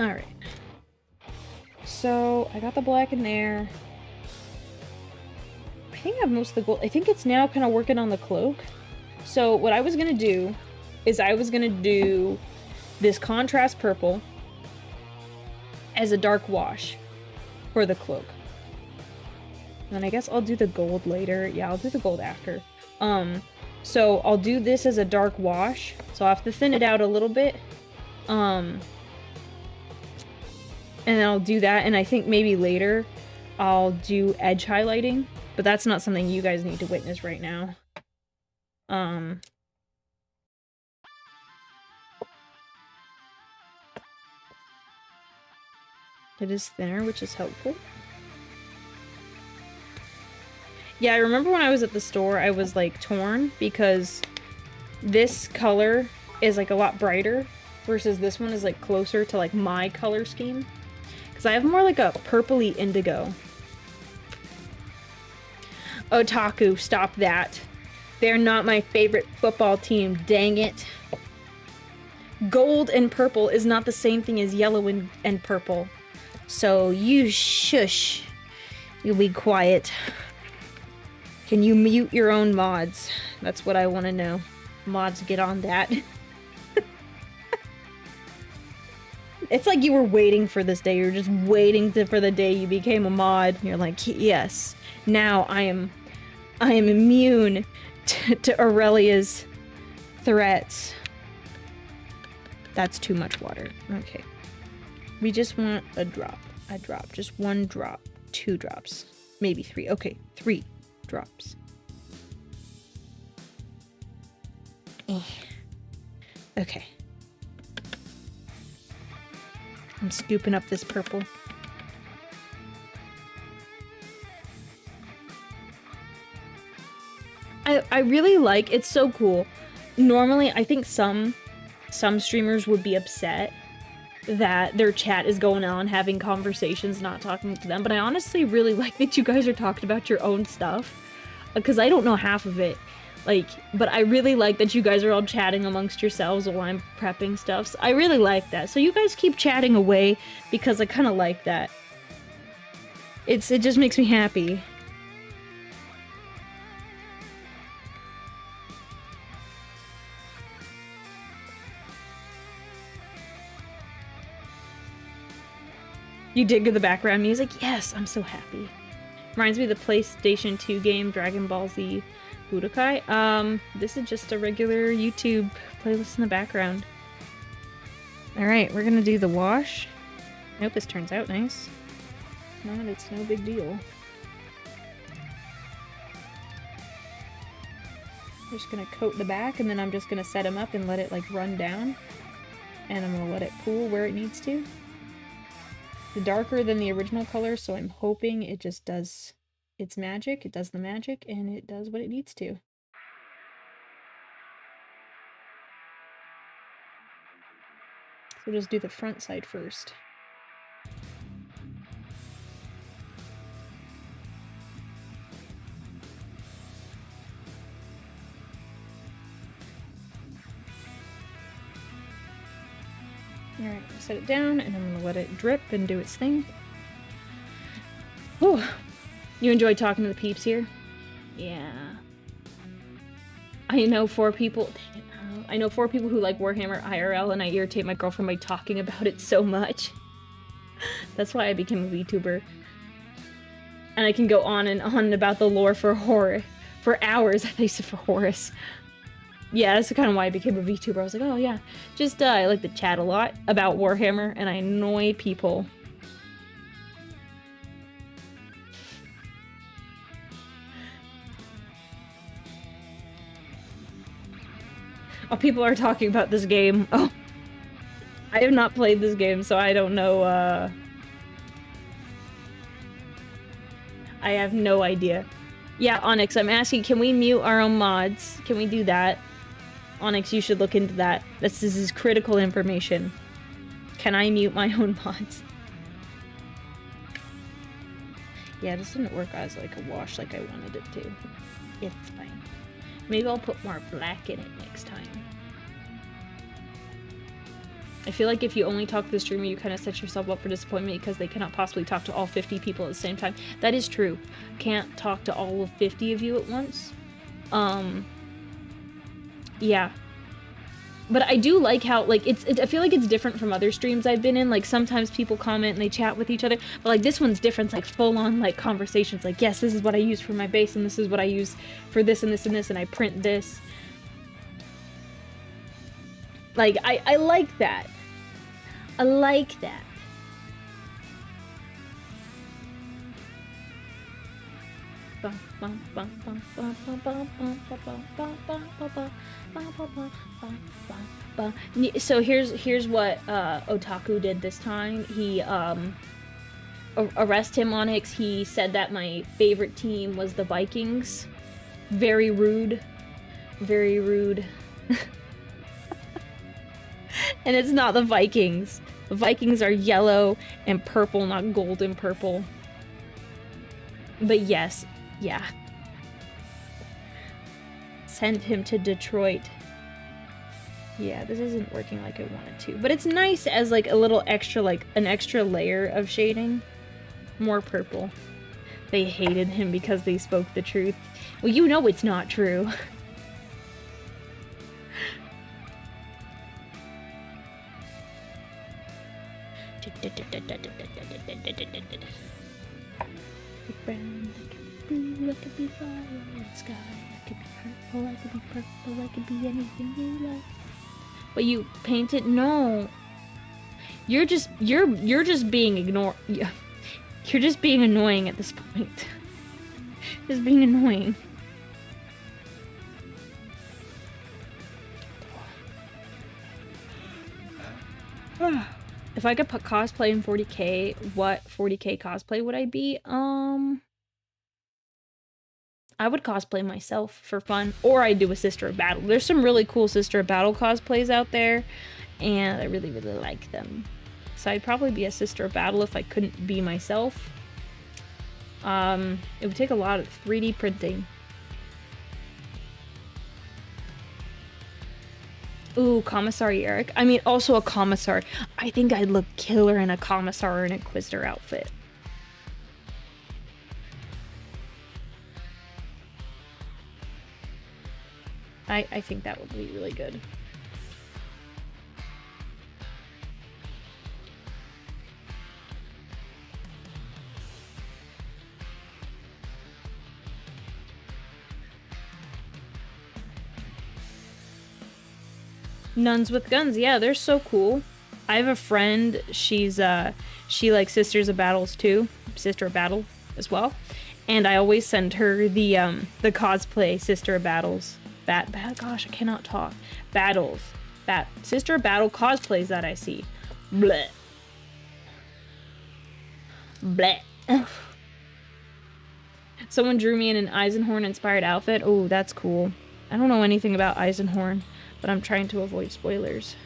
Alright. So, I got the black in there. I think I have most of the gold. I think it's now kind of working on the cloak. So, what I was gonna do is I was gonna do this contrast purple as a dark wash for the cloak. And I guess I'll do the gold later. Yeah, I'll do the gold after. So I'll do this as a dark wash. So I'll have to thin it out a little bit. And then I'll do that. And I think maybe later I'll do edge highlighting. But that's not something you guys need to witness right now. It is thinner, which is helpful. Yeah, I remember when I was at the store, I was like torn because this color is like a lot brighter versus this one is like closer to like my color scheme. Because I have more like a purpley indigo. Otaku, stop that. They're not my favorite football team, dang it. Gold and purple is not the same thing as yellow and purple. So you shush. You be quiet. Can you mute your own mods? That's what I want to know. Mods, get on that. It's like you were waiting for this day. You're just waiting for the day you became a mod. You're like, yes, now I am immune to Aurelia's threats. That's too much water. Okay. We just want a drop. A drop. Just one drop. 2 drops. Maybe 3. Okay, 3 drops. Okay. I'm scooping up this purple. I really like, it's so cool. Normally, I think some streamers would be upset that their chat is going on, having conversations, not talking to them, but I honestly really like that you guys are talking about your own stuff, because I don't know half of it, like, but I really like that you guys are all chatting amongst yourselves while I'm prepping stuff, so I really like that. So you guys keep chatting away, because I kind of like that. It just makes me happy. You dig the background music? Yes, I'm so happy. Reminds me of the PlayStation 2 game Dragon Ball Z Budokai. This is just a regular YouTube playlist in the background. Alright, we're gonna do the wash. I hope this turns out nice. If not, it's no big deal. I'm just gonna coat the back, and then I'm just gonna set them up and let it like run down. And I'm gonna let it pool where it needs to. It's darker than the original color, so I'm hoping it just does its magic. It does the magic, and it does what it needs to. So we'll just do the front side first. Alright, set it down, and I'm gonna let it drip and do its thing. Whew. You enjoyed talking to the peeps here? Yeah. I know 4 people. I know 4 people who like Warhammer IRL, and I irritate my girlfriend by talking about it so much. That's why I became a VTuber. And I can go on and on about the lore for hours. I used to for Horus. Yeah, that's kind of why I became a VTuber. I was like, oh yeah, just I like to chat a lot about Warhammer, and I annoy people. Oh, people are talking about this game. Oh, I have not played this game, so I don't know, I have no idea. Yeah, Onyx, I'm asking, can we mute our own mods? Can we do that? Onyx, you should look into that. This is critical information. Can I mute my own mods? Yeah, this didn't work as like a wash like I wanted it to. It's fine. Maybe I'll put more black in it next time. I feel like if you only talk to the streamer, you kind of set yourself up for disappointment because they cannot possibly talk to all 50 people at the same time. That is true. Can't talk to all of 50 of you at once. Yeah. But I do like how, like, I feel like it's different from other streams I've been in. Like, sometimes people comment and they chat with each other. But, like, this one's different. It's, like, full-on, like, conversations. Like, yes, this is what I use for my base, and this is what I use for this and this and this, and I print this. Like, I like that. I like that. So here's what Otaku did this time. He arrest him, Onyx. He said that my favorite team was the Vikings. Very rude. Very rude. And it's not the Vikings. The Vikings are yellow and purple, not gold and purple. But yes, yeah. Send him to Detroit. Yeah, this isn't working like I wanted to. But it's nice as like a little extra, like an extra layer of shading. More purple. They hated him because they spoke the truth. Well, you know it's not true. Brown, I could be blue, I could be fire in the sky, I could be purple, I could be purple, I could be anything you like. But you painted? No. You're just being You're just being annoying at this point. Just being annoying. If I could put cosplay in 40K, what 40K cosplay would I be? I would cosplay myself for fun, or I'd do a Sister of Battle. There's some really cool Sister of Battle cosplays out there, and I really, really like them. So I'd probably be a Sister of Battle if I couldn't be myself. It would take a lot of 3D printing. Ooh, Commissary Eric. I mean, also a Commissar. I think I'd look killer in a Commissar or an Inquisitor outfit. I think that would be really good. Nuns with guns. Yeah, they're so cool. I have a friend. She likes Sisters of Battles too. Sister of Battle as well. And I always send her the cosplay Sister of Battles. Gosh, I cannot talk. Battles. Sister of Battle cosplays that I see. Bleh. Bleh. Someone drew me in an Eisenhorn inspired outfit. Oh, that's cool. I don't know anything about Eisenhorn, but I'm trying to avoid spoilers.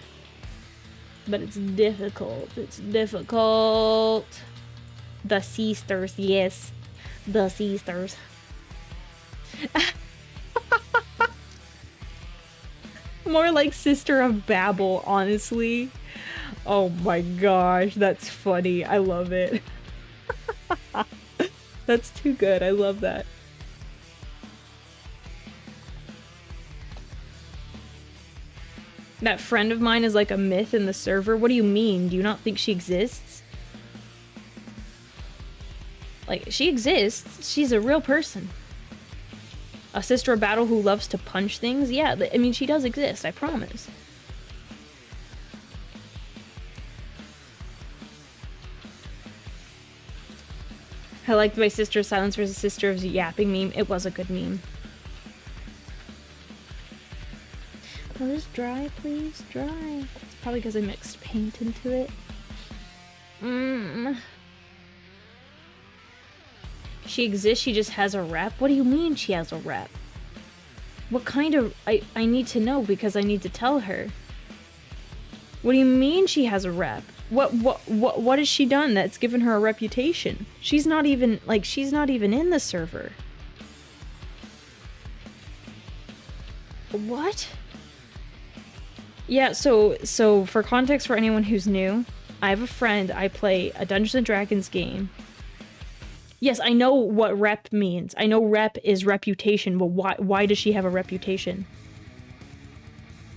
But it's difficult. It's difficult. The sisters, yes. The sisters. More like Sister of Babel, honestly. Oh my gosh, that's funny. I love it. That's too good. I love that. That friend of mine is like a myth in the server. What do you mean? Do you not think she exists? Like, she exists. She's a real person. A Sister of Battle who loves to punch things? Yeah, I mean, she does exist, I promise. I liked my Sister of Silence versus Sister of Yapping meme. It was a good meme. Please dry, please dry. It's probably because I mixed paint into it. She exists, she just has a rep? What do you mean she has a rep? What kind of... I need to know because I need to tell her. What do you mean she has a rep? What has she done that's given her a reputation? She's not even, like, she's not even in the server. What? Yeah, so for context for anyone who's new, I have a friend, I play a Dungeons & Dragons game. Yes, I know what rep means. I know rep is reputation, but why does she have a reputation?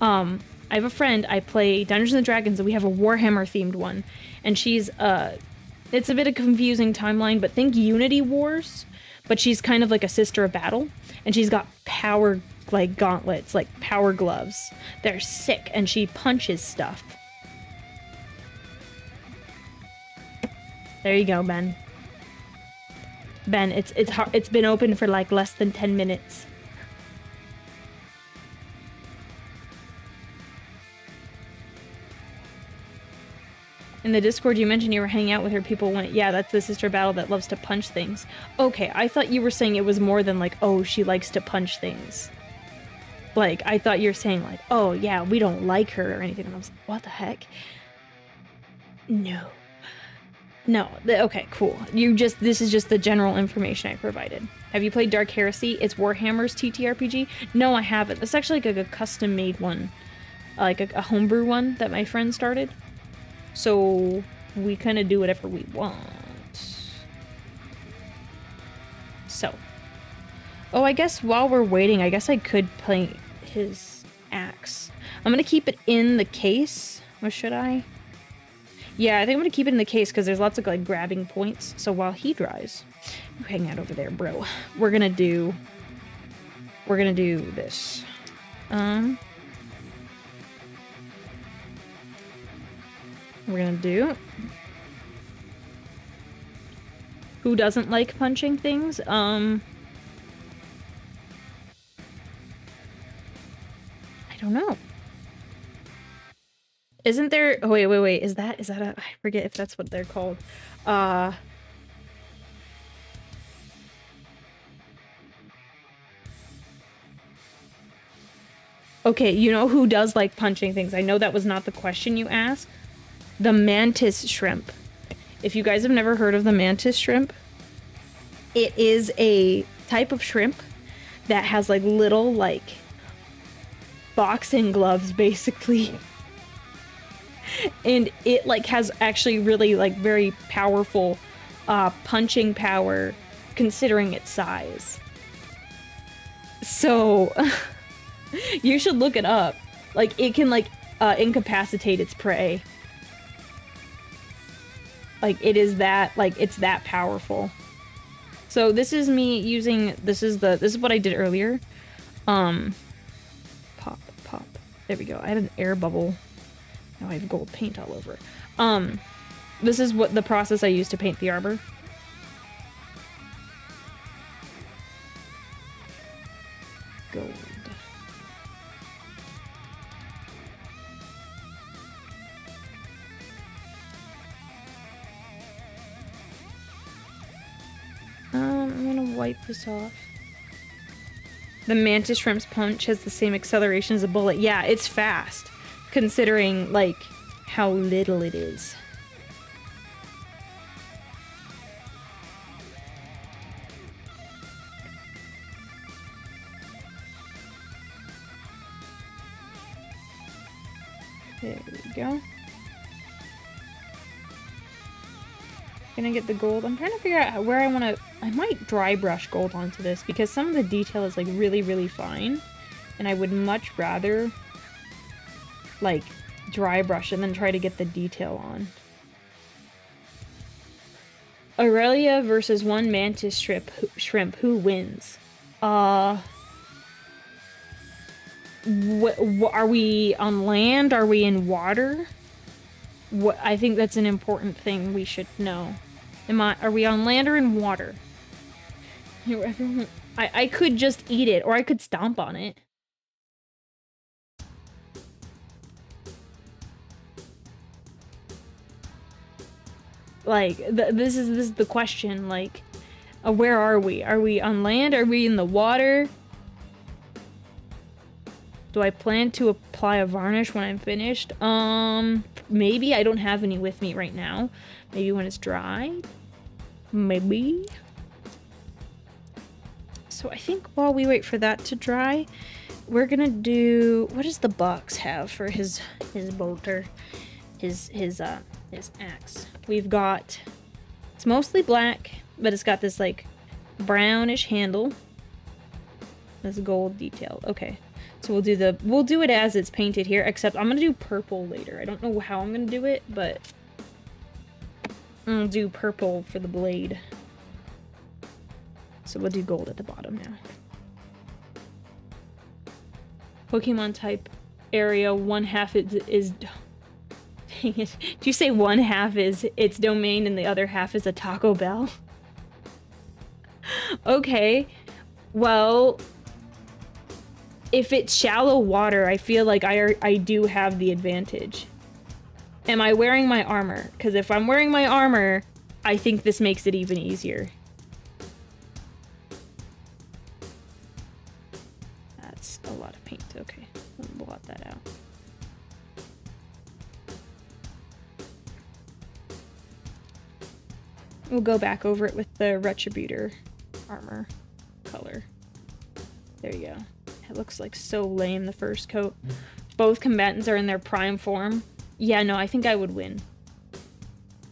I have a friend, I play Dungeons & Dragons, and we have a Warhammer themed one. And she's, it's a bit of a confusing timeline, but think Unity Wars, but she's kind of like a Sister of Battle. And she's got power, like, gauntlets, like power gloves. They're sick, and she punches stuff. There you go, Ben. Ben, it's been open for like less than 10 minutes. In the Discord, you mentioned you were hanging out with her. People went, yeah, that's the Sister Battle that loves to punch things. Okay, I thought you were saying it was more than like, oh, she likes to punch things. Like, I thought you were saying like, oh, yeah, we don't like her or anything. And I was like, what the heck? No. No, okay, cool. This is just the general information I provided. Have you played Dark Heresy? It's Warhammer's TTRPG? No, I haven't. It's actually like a custom-made one. Like a homebrew one that my friend started. So, we kind of do whatever we want. So. Oh, I guess while we're waiting, I guess I could play his axe. I'm gonna keep it in the case. Or should I? Yeah, I think I'm gonna keep it in the case because there's lots of like grabbing points. So while he dries, you hang out over there, bro. We're gonna do this. We're gonna do. Who doesn't like punching things? I don't know. Isn't there... Oh, wait. Is that a... I forget if that's what they're called. Okay, you know who does like punching things? I know that was not the question you asked. The mantis shrimp. If you guys have never heard of the mantis shrimp, it is a type of shrimp that has like little like boxing gloves basically. And it like has actually really like very powerful punching power considering its size. So you should look it up. Like it can like incapacitate its prey. Like it is that like it's that powerful. So this is me using this is what I did earlier. Pop. There we go. I had an air bubble. Now I have gold paint all over. This is what the process I use to paint the armor. Gold. I'm gonna wipe this off. The mantis shrimp's punch has the same acceleration as a bullet. Yeah, it's fast, considering, like, how little it is. There we go. Gonna get the gold. I'm trying to figure out where I want to... I might dry brush gold onto this because some of the detail is like really, really fine. And I would much rather like dry brush and then try to get the detail on. Aurelia versus one mantis shrimp. Who wins? Are we on land? Are we in water? I think that's an important thing we should know. Are we on land or in water? I could just eat it, or I could stomp on it. Like, this is the question, like, where are we? Are we on land? Are we in the water? Do I plan to apply a varnish when I'm finished? Maybe. I don't have any with me right now. Maybe when it's dry. Maybe. So I think while we wait for that to dry, we're gonna do... What does the box have for his bolter? His axe. We've got... It's mostly black, but it's got this, like, brownish handle. This gold detail. Okay. So we'll do it as it's painted here, except I'm gonna do purple later. I don't know how I'm gonna do it, but I'll do purple for the blade. So we'll do gold at the bottom now. Pokemon type area, 1/2 is dang it. Did you say 1/2 is its domain and the other half is a Taco Bell? Okay. Well, if it's shallow water, I feel like I do have the advantage. Am I wearing my armor? Because if I'm wearing my armor, I think this makes it even easier. That's a lot of paint. Okay, let me blot that out. We'll go back over it with the Retributor armor color. There you go. It looks like so lame, the first coat. Both combatants are in their prime form. Yeah, no, I think I would win.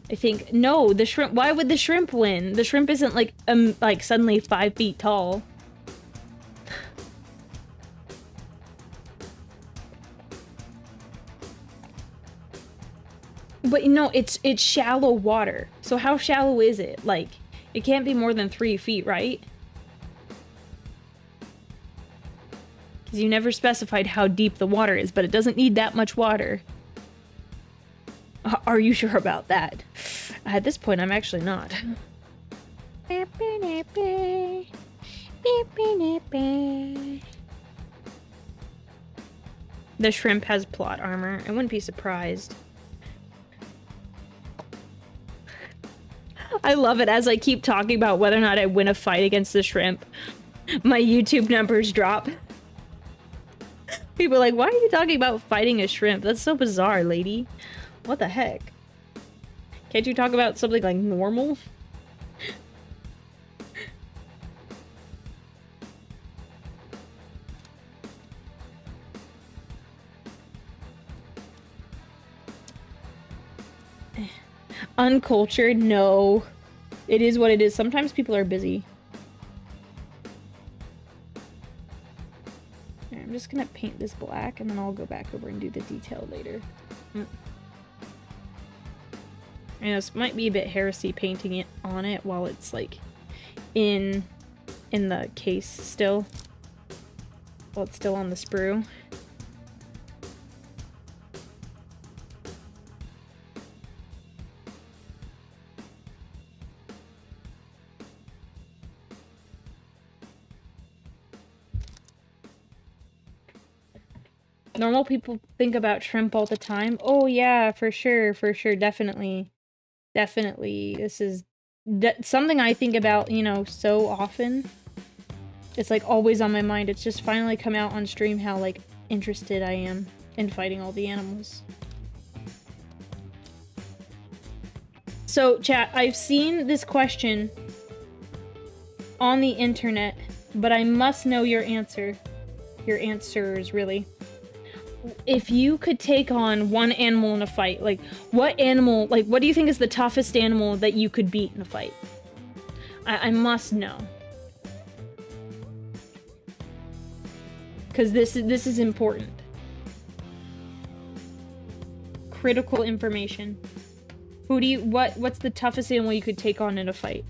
I think... No, the shrimp... Why would the shrimp win? The shrimp isn't, like suddenly 5 feet tall. But, no, it's shallow water. So how shallow is it? Like, it can't be more than 3 feet, right? Because you never specified how deep the water is, but it doesn't need that much water. Are you sure about that? At this point, I'm actually not. The shrimp has plot armor. I wouldn't be surprised. I love it as I keep talking about whether or not I win a fight against the shrimp. My YouTube numbers drop. People are like, why are you talking about fighting a shrimp? That's so bizarre, lady. What the heck? Can't you talk about something like normal? Uncultured? No. It is what it is. Sometimes people are busy. Right, I'm just gonna paint this black and then I'll go back over and do the detail later. I know this might be a bit heresy painting it on it while it's like in the case still. While it's still on the sprue. Normal people think about shrimp all the time. Oh yeah, for sure, definitely. Definitely. This is something I think about, you know, so often. It's like always on my mind. It's just finally come out on stream how like interested I am in fighting all the animals. So chat, I've seen this question on the internet, but I must know your answer. Your answers, really. If you could take on one animal in a fight, like what animal, like what do you think is the toughest animal that you could beat in a fight? I must know. Because this is important. Critical information. What's the toughest animal you could take on in a fight?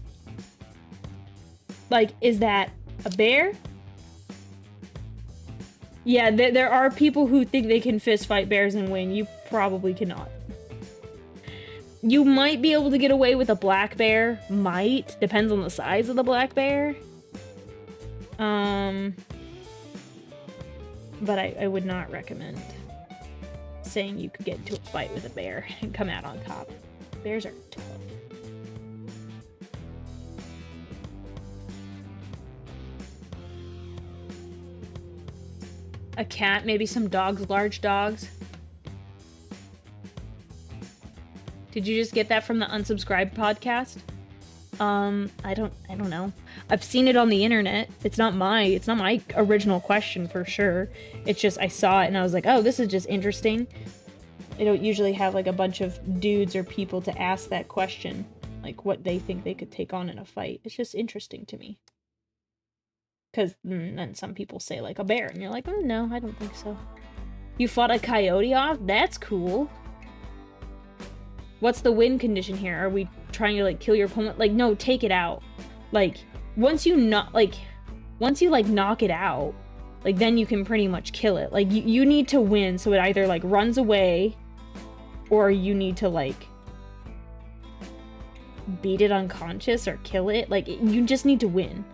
Like, is that a bear? Yeah, there are people who think they can fist fight bears and win. You probably cannot. You might be able to get away with a black bear. Might. Depends on the size of the black bear. But I would not recommend saying you could get into a fight with a bear and come out on top. Bears are tough. A cat, maybe some dogs, large dogs. Did you just get that from the unsubscribed podcast? I don't know. I've seen it on the internet. It's not my original question for sure. It's just I saw it and I was like, oh, this is just interesting. They don't usually have like a bunch of dudes or people to ask that question, like what they think they could take on in a fight. It's just interesting to me. Because then some people say like a bear and you're like, oh no, I don't think so. You fought a coyote off? That's cool. What's the win condition here? Are we trying to like kill your opponent? Like, no, take it out. Like, once you knock it out, like then you can pretty much kill it. Like you need to win so it either like runs away or you need to like beat it unconscious or kill it. Like you just need to win.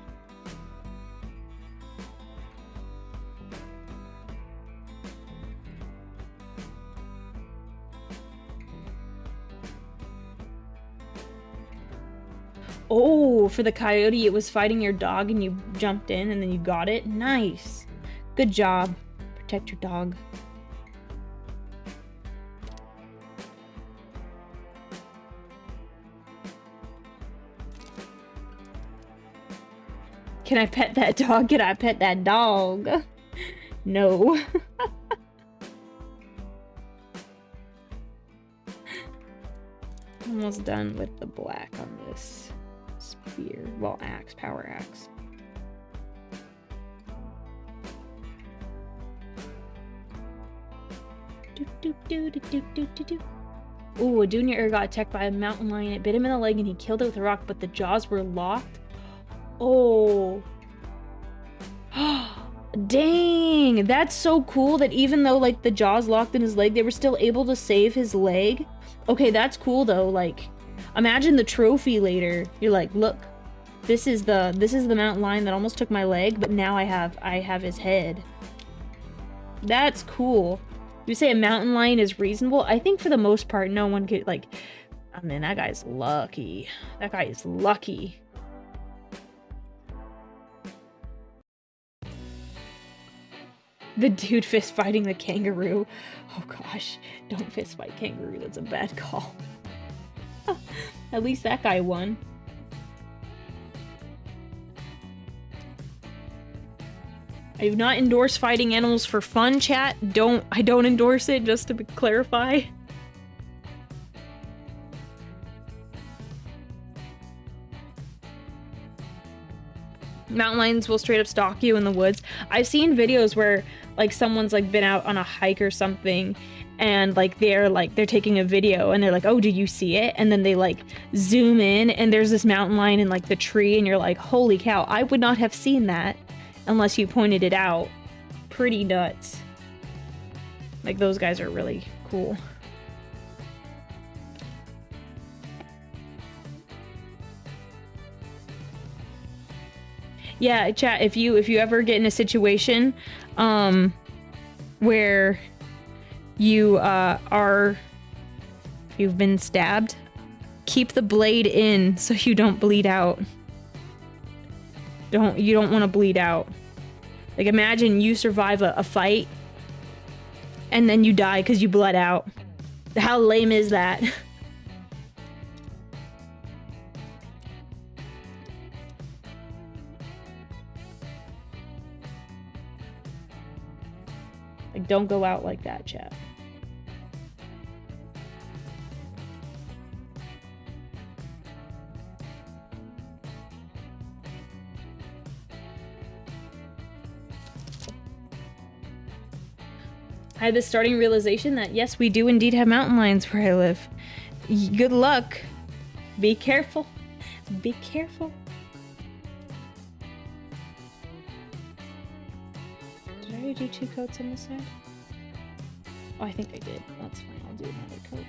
Oh, for the coyote, it was fighting your dog and you jumped in and then you got it? Nice. Good job. Protect your dog. Can I pet that dog? Can I pet that dog? No. Almost done with the black on this. Spear. Well, axe. Power axe. Ooh, a junior heir got attacked by a mountain lion. It bit him in the leg and he killed it with a rock, but the jaws were locked. Oh. Dang. That's so cool that even though like the jaws locked in his leg, they were still able to save his leg. Okay, that's cool though. Like, imagine the trophy later. You're like, look, this is the mountain lion that almost took my leg, but now I have his head. That's cool. You say a mountain lion is reasonable? I think for the most part, no one could like. I mean, that guy's lucky. That guy is lucky. The dude fist fighting the kangaroo. Oh gosh, don't fist fight kangaroo. That's a bad call. At least that guy won. I do not endorse fighting animals for fun, chat. I don't endorse it, just to clarify. Mountain lions will straight up stalk you in the woods. I've seen videos where like someone's like been out on a hike or something and like they're taking a video and they're like, oh, did you see it? And then they like zoom in and there's this mountain lion in like the tree and you're like, holy cow, I would not have seen that unless you pointed it out. Pretty nuts. Like those guys are really cool. Yeah, chat, if you ever get in a situation where you you've been stabbed, keep the blade in so you don't bleed out. You don't want to bleed out. Like, imagine you survive a fight and then you die because you bled out. How lame is that? Like, don't go out like that, chat. I had this starting realization that, yes, we do indeed have mountain lions where I live. Good luck. Be careful. Be careful. Did I already do 2 coats on this side? Oh, I think I did. That's fine. I'll do another coat.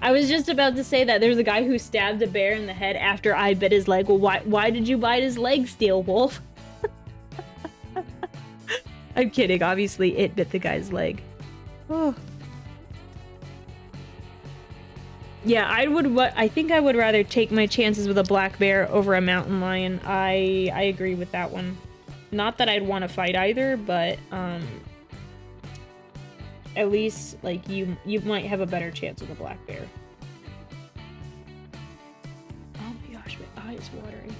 I was just about to say that there's a guy who stabbed a bear in the head after I bit his leg. Well, why did you bite his leg, Steel Wolf? I'm kidding. Obviously, it bit the guy's leg. Oh. Yeah, I think I would rather take my chances with a black bear over a mountain lion. I agree with that one. Not that I'd want to fight either, but at least, like, you might have a better chance with a black bear. Oh my gosh, my eye is watering.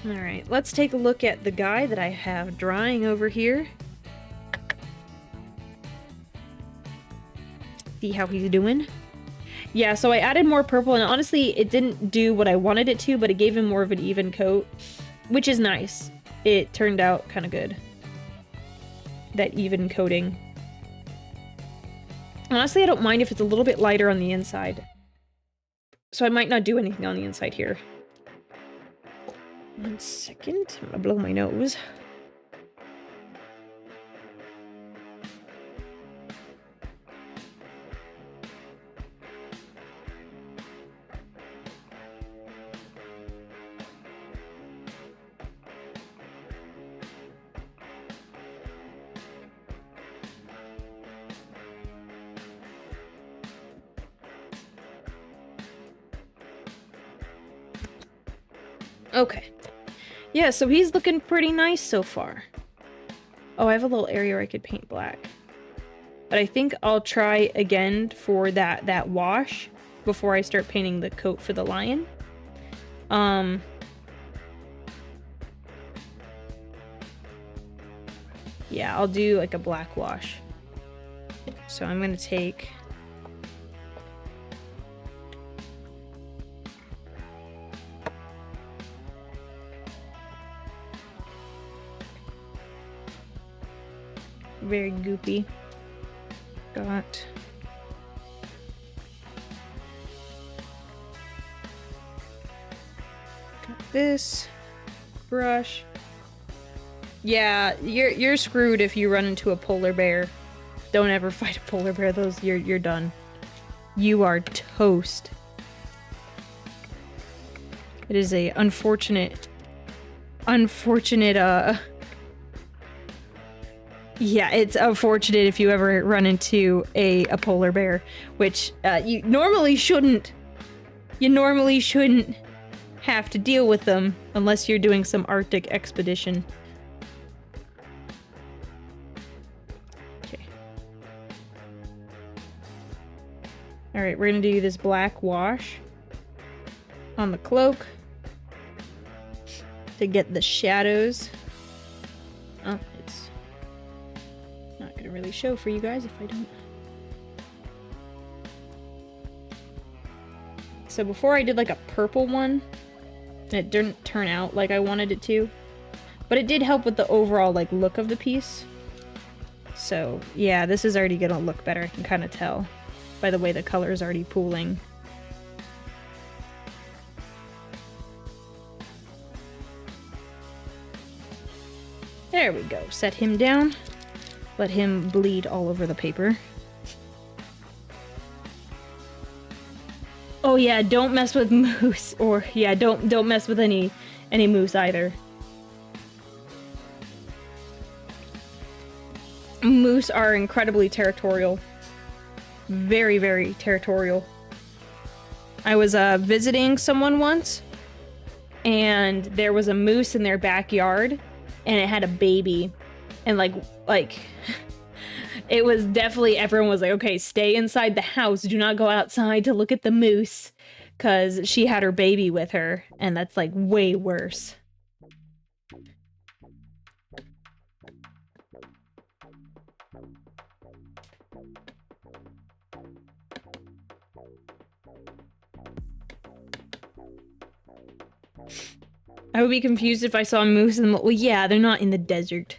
Alright, let's take a look at the guy that I have drying over here. See how he's doing. Yeah, so I added more purple, and honestly, it didn't do what I wanted it to, but it gave him more of an even coat, which is nice. It turned out kind of good. That even coating. Honestly, I don't mind if it's a little bit lighter on the inside. So I might not do anything on the inside here. 1 second. I'm gonna blow my nose. Okay. Yeah, so he's looking pretty nice so far. Oh, I have a little area where I could paint black. But I think I'll try again for that wash before I start painting the coat for the lion. Yeah, I'll do like a black wash. So I'm gonna take... very goopy. Got this brush. Yeah, you're screwed if you run into a polar bear. Don't ever fight a polar bear. Those you're done. You are toast. It is a unfortunate yeah, it's unfortunate if you ever run into a polar bear, which you normally shouldn't. You normally shouldn't have to deal with them unless you're doing some Arctic expedition. Okay. Alright, we're gonna do this black wash on the cloak to get the shadows. Oh, it's not gonna really show for you guys if I don't. So before I did like a purple one, it didn't turn out like I wanted it to, but it did help with the overall like look of the piece. So yeah, this is already gonna look better. I can kind of tell by the way the color is already pooling. There we go. Set him down. Let him bleed all over the paper. Oh yeah, don't mess with moose. Or yeah, don't mess with any moose either. Moose are incredibly territorial. Very, very territorial. I was visiting someone once, and there was a moose in their backyard, and it had a baby, and like it was definitely, everyone was like, okay, stay inside the house, do not go outside to look at the moose, because she had her baby with her, and that's like way worse. I would be confused if I saw a moose in the... Well, yeah, they're not in the desert.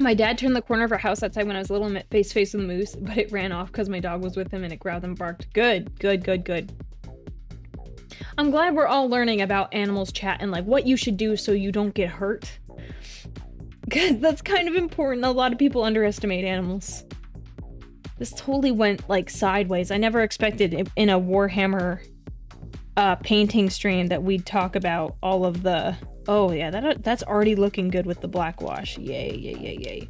My dad turned the corner of our house outside when I was little and met face to face with the moose, but it ran off because my dog was with him and it growled and barked. Good, good, good, good. I'm glad we're all learning about animals chat and like what you should do so you don't get hurt. Because that's kind of important. A lot of people underestimate animals. This totally went like sideways. I never expected in a Warhammer painting stream that we'd talk about all of the... Oh yeah, that's already looking good with the black wash. Yay, yay, yay, yay.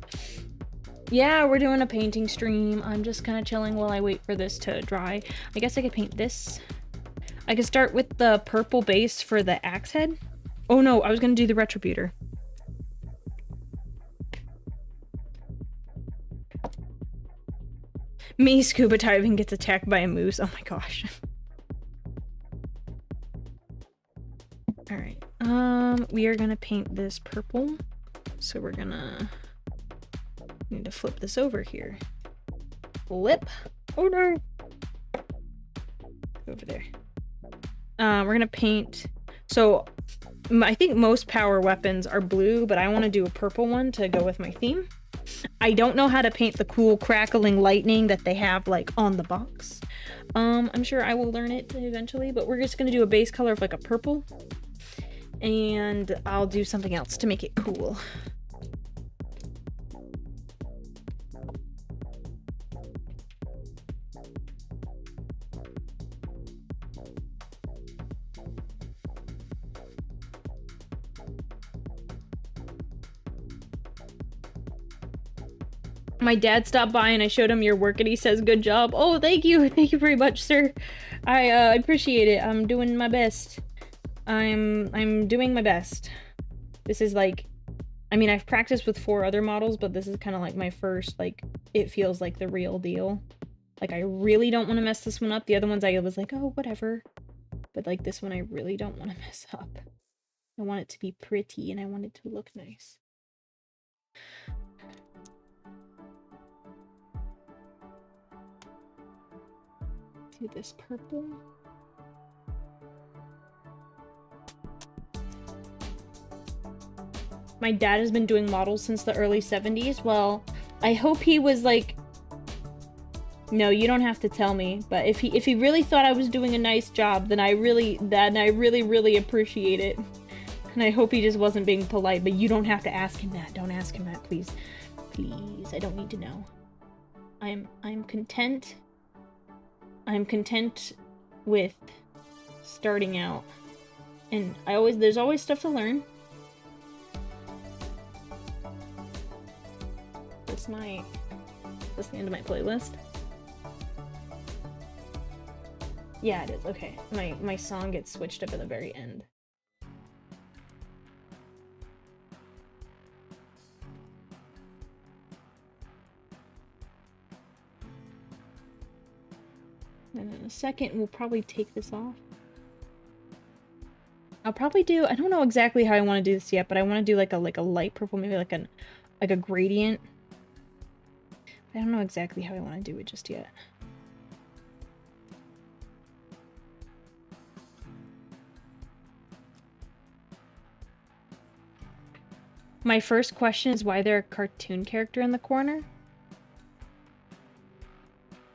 Yeah, we're doing a painting stream. I'm just kind of chilling while I wait for this to dry. I guess I could paint this. I could start with the purple base for the axe head. Oh no, I was gonna do the retributor. Me scuba diving gets attacked by a moose. Oh my gosh. Alright. We are gonna paint this purple. So we're gonna need to flip this over here. Flip. Oh no. Over there. We're gonna paint. So I think most power weapons are blue, but I want to do a purple one to go with my theme. I don't know how to paint the cool crackling lightning that they have like on the box. I'm sure I will learn it eventually, but we're just gonna do a base color of like a purple. And I'll do something else to make it cool. My dad stopped by and I showed him your work and he says, good job. Oh, thank you. Thank you very much, sir. I appreciate it. I'm doing my best. I'm doing my best. This is like, I mean, I've practiced with 4 other models, but this is kind of like my first, like, it feels like the real deal. Like, I really don't want to mess this one up. The other ones I was like, oh, whatever. But like this one, I really don't want to mess up. I want it to be pretty and I want it to look nice. Do this purple. My dad has been doing models since the early 70s. Well, I hope he was like... No, you don't have to tell me. But if he really thought I was doing a nice job, then I really appreciate it. And I hope he just wasn't being polite. But you don't have to ask him that. Don't ask him that, please. Please, I don't need to know. I'm content. I'm content with starting out. And there's always stuff to learn. That's the end of my playlist. Yeah, it is. Okay. My song gets switched up at the very end. And in a second, we'll probably take this off. I'll probably do, I don't know exactly how I want to do this yet, but I want to do like a light purple, maybe like a gradient. don't know exactly how I want to do it just yet. My first question is why there a cartoon character in the corner?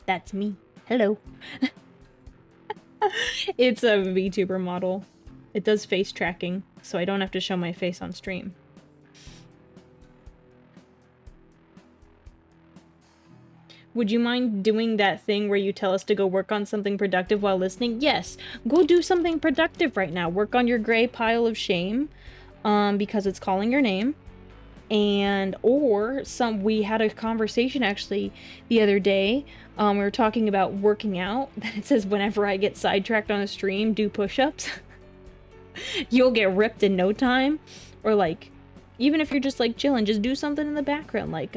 That's me. Hello. It's a VTuber model. It does face tracking, so I don't have to show my face on stream. Would you mind doing that thing where you tell us to go work on something productive while listening? Yes. Go do something productive right now. Work on your gray pile of shame. Because it's calling your name. And we had a conversation actually the other day. We were talking about working out. Then it says whenever I get sidetracked on a stream, do push-ups. You'll get ripped in no time. Or like, even if you're just like chilling, just do something in the background, like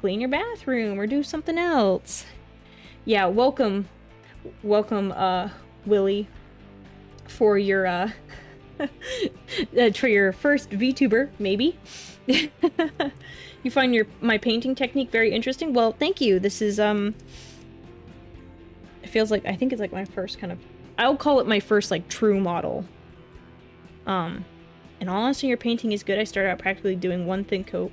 clean your bathroom or do something else. Yeah, welcome Willie, for your for your first VTuber, maybe. You find my painting technique very interesting? Well, thank you. This is it feels like, I think it's like my first kind of, I'll call it my first like true model. In all honesty, your painting is good. I started out practically doing one thin coat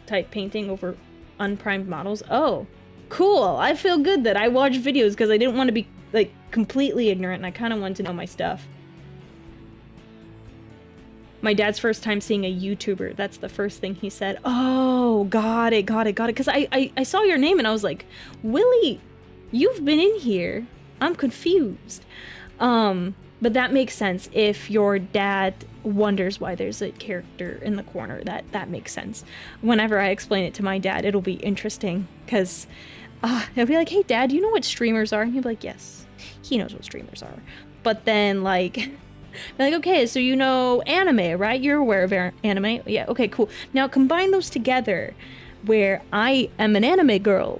type painting over unprimed models. Oh, cool. I feel good that I watched videos because I didn't want to be like completely ignorant and I kind of wanted to know my stuff. My dad's first time seeing a YouTuber. That's the first thing he said. Oh, got it. Because I saw your name and I was like, Willie, you've been in here. I'm confused. But that makes sense. If your dad wonders why there's a character in the corner, that makes sense. Whenever I explain it to my dad, it'll be interesting. Because he'll be like, hey, Dad, do you know what streamers are? And he'll be like, yes, he knows what streamers are. But then, like... They're like, okay, so you know anime, right? You're aware of anime? Yeah, okay, cool. Now combine those together where I am an anime girl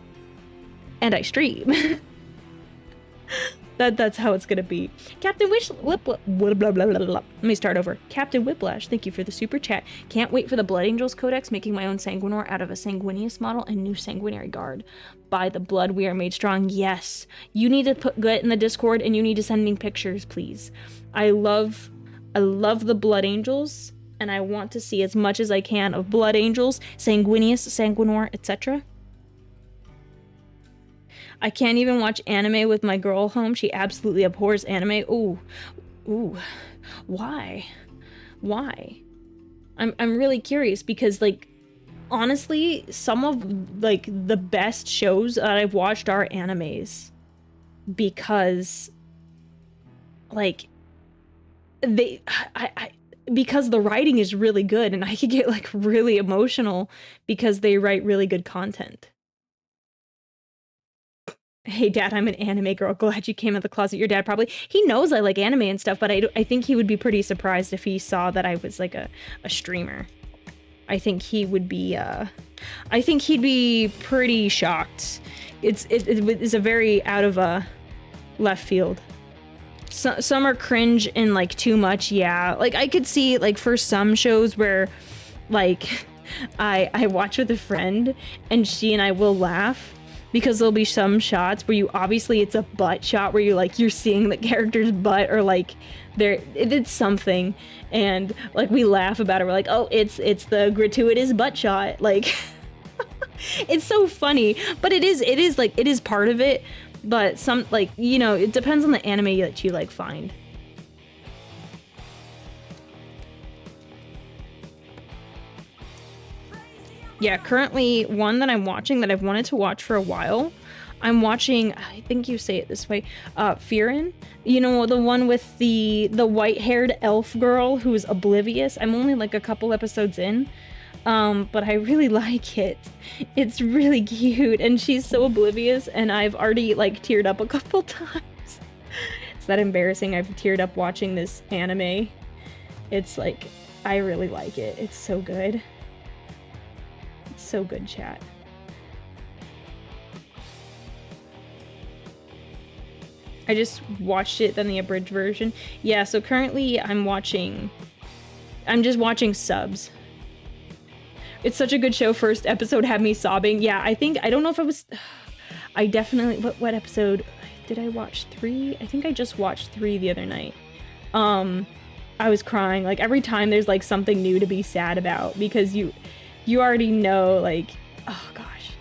and I stream. That's how it's gonna be. Captain Let me start over. Captain Whiplash, thank you for the super chat. Can't wait for the Blood Angels Codex, making my own Sanguinor out of a Sanguinius model and new Sanguinary Guard. By the blood we are made strong. Yes. You need to get in the Discord and you need to send me pictures, please. I love the Blood Angels, and I want to see as much as I can of Blood Angels, Sanguinius, Sanguinor, etc. I can't even watch anime with my girl home. She absolutely abhors anime. Ooh. Why? I'm really curious because, like, honestly, some of, like, the best shows that I've watched are animes. Because, like, because the writing is really good and I could get, like, really emotional because they write really good content. Hey, Dad, I'm an anime girl. Glad you came out of the closet. Your dad probably... He knows I like anime and stuff, but I think he would be pretty surprised if he saw that I was, like, a streamer. I think he would be, I think he'd be pretty shocked. It's a very out of, left field. Some are cringe and, like, too much, yeah. Like, I could see, like, for some shows where, like, I watch with a friend, and she and I will laugh. Because there'll be some shots where obviously it's a butt shot where you're seeing the character's butt or like it's something and like we laugh about it. We're like, oh, it's the gratuitous butt shot. Like it's so funny, but it is part of it. But some, like, you know, it depends on the anime that you like find. Yeah, currently one that I'm watching that I've wanted to watch for a while. I'm watching, I think you say it this way, Fearin. You know, the one with the white-haired elf girl who is oblivious. I'm only like a couple episodes in, but I really like it. It's really cute, and she's so oblivious, and I've already like teared up a couple times. It's that embarrassing. I've teared up watching this anime. It's like, I really like it. It's so good. So good, chat. I just watched it, then the abridged version. Yeah, so currently I'm just watching subs. It's such a good show. First episode had me sobbing. Yeah, I don't know if I was... I definitely... What episode? Did I watch 3? I think I just watched 3 the other night. I was crying. Like, every time there's, like, something new to be sad about. Because you already know, like... Oh, gosh.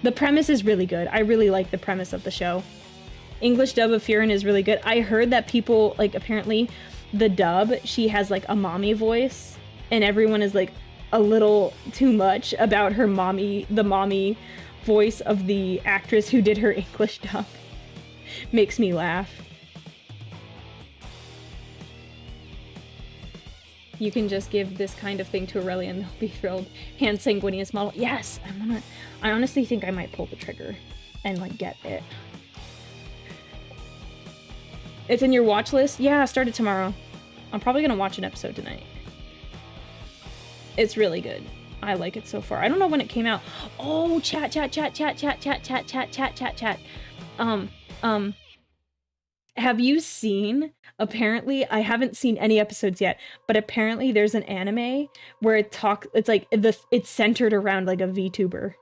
The premise is really good. I really like the premise of the show. English dub of Firen is really good. I heard that people, like, apparently the dub, she has, like, a mommy voice. And everyone is, like, a little too much about her mommy, the mommy voice of the actress who did her English dub. Makes me laugh. You can just give this kind of thing to Aurelia and they'll be thrilled. Hand sanguineous model. Yes! I honestly think I might pull the trigger and, like, get it. It's in your watch list? Yeah, start it tomorrow. I'm probably gonna watch an episode tonight. It's really good. I like it so far. I don't know when it came out. Oh, chat. Have you seen, apparently, I haven't seen any episodes yet, but apparently there's an anime where it's centered around, like, a VTuber.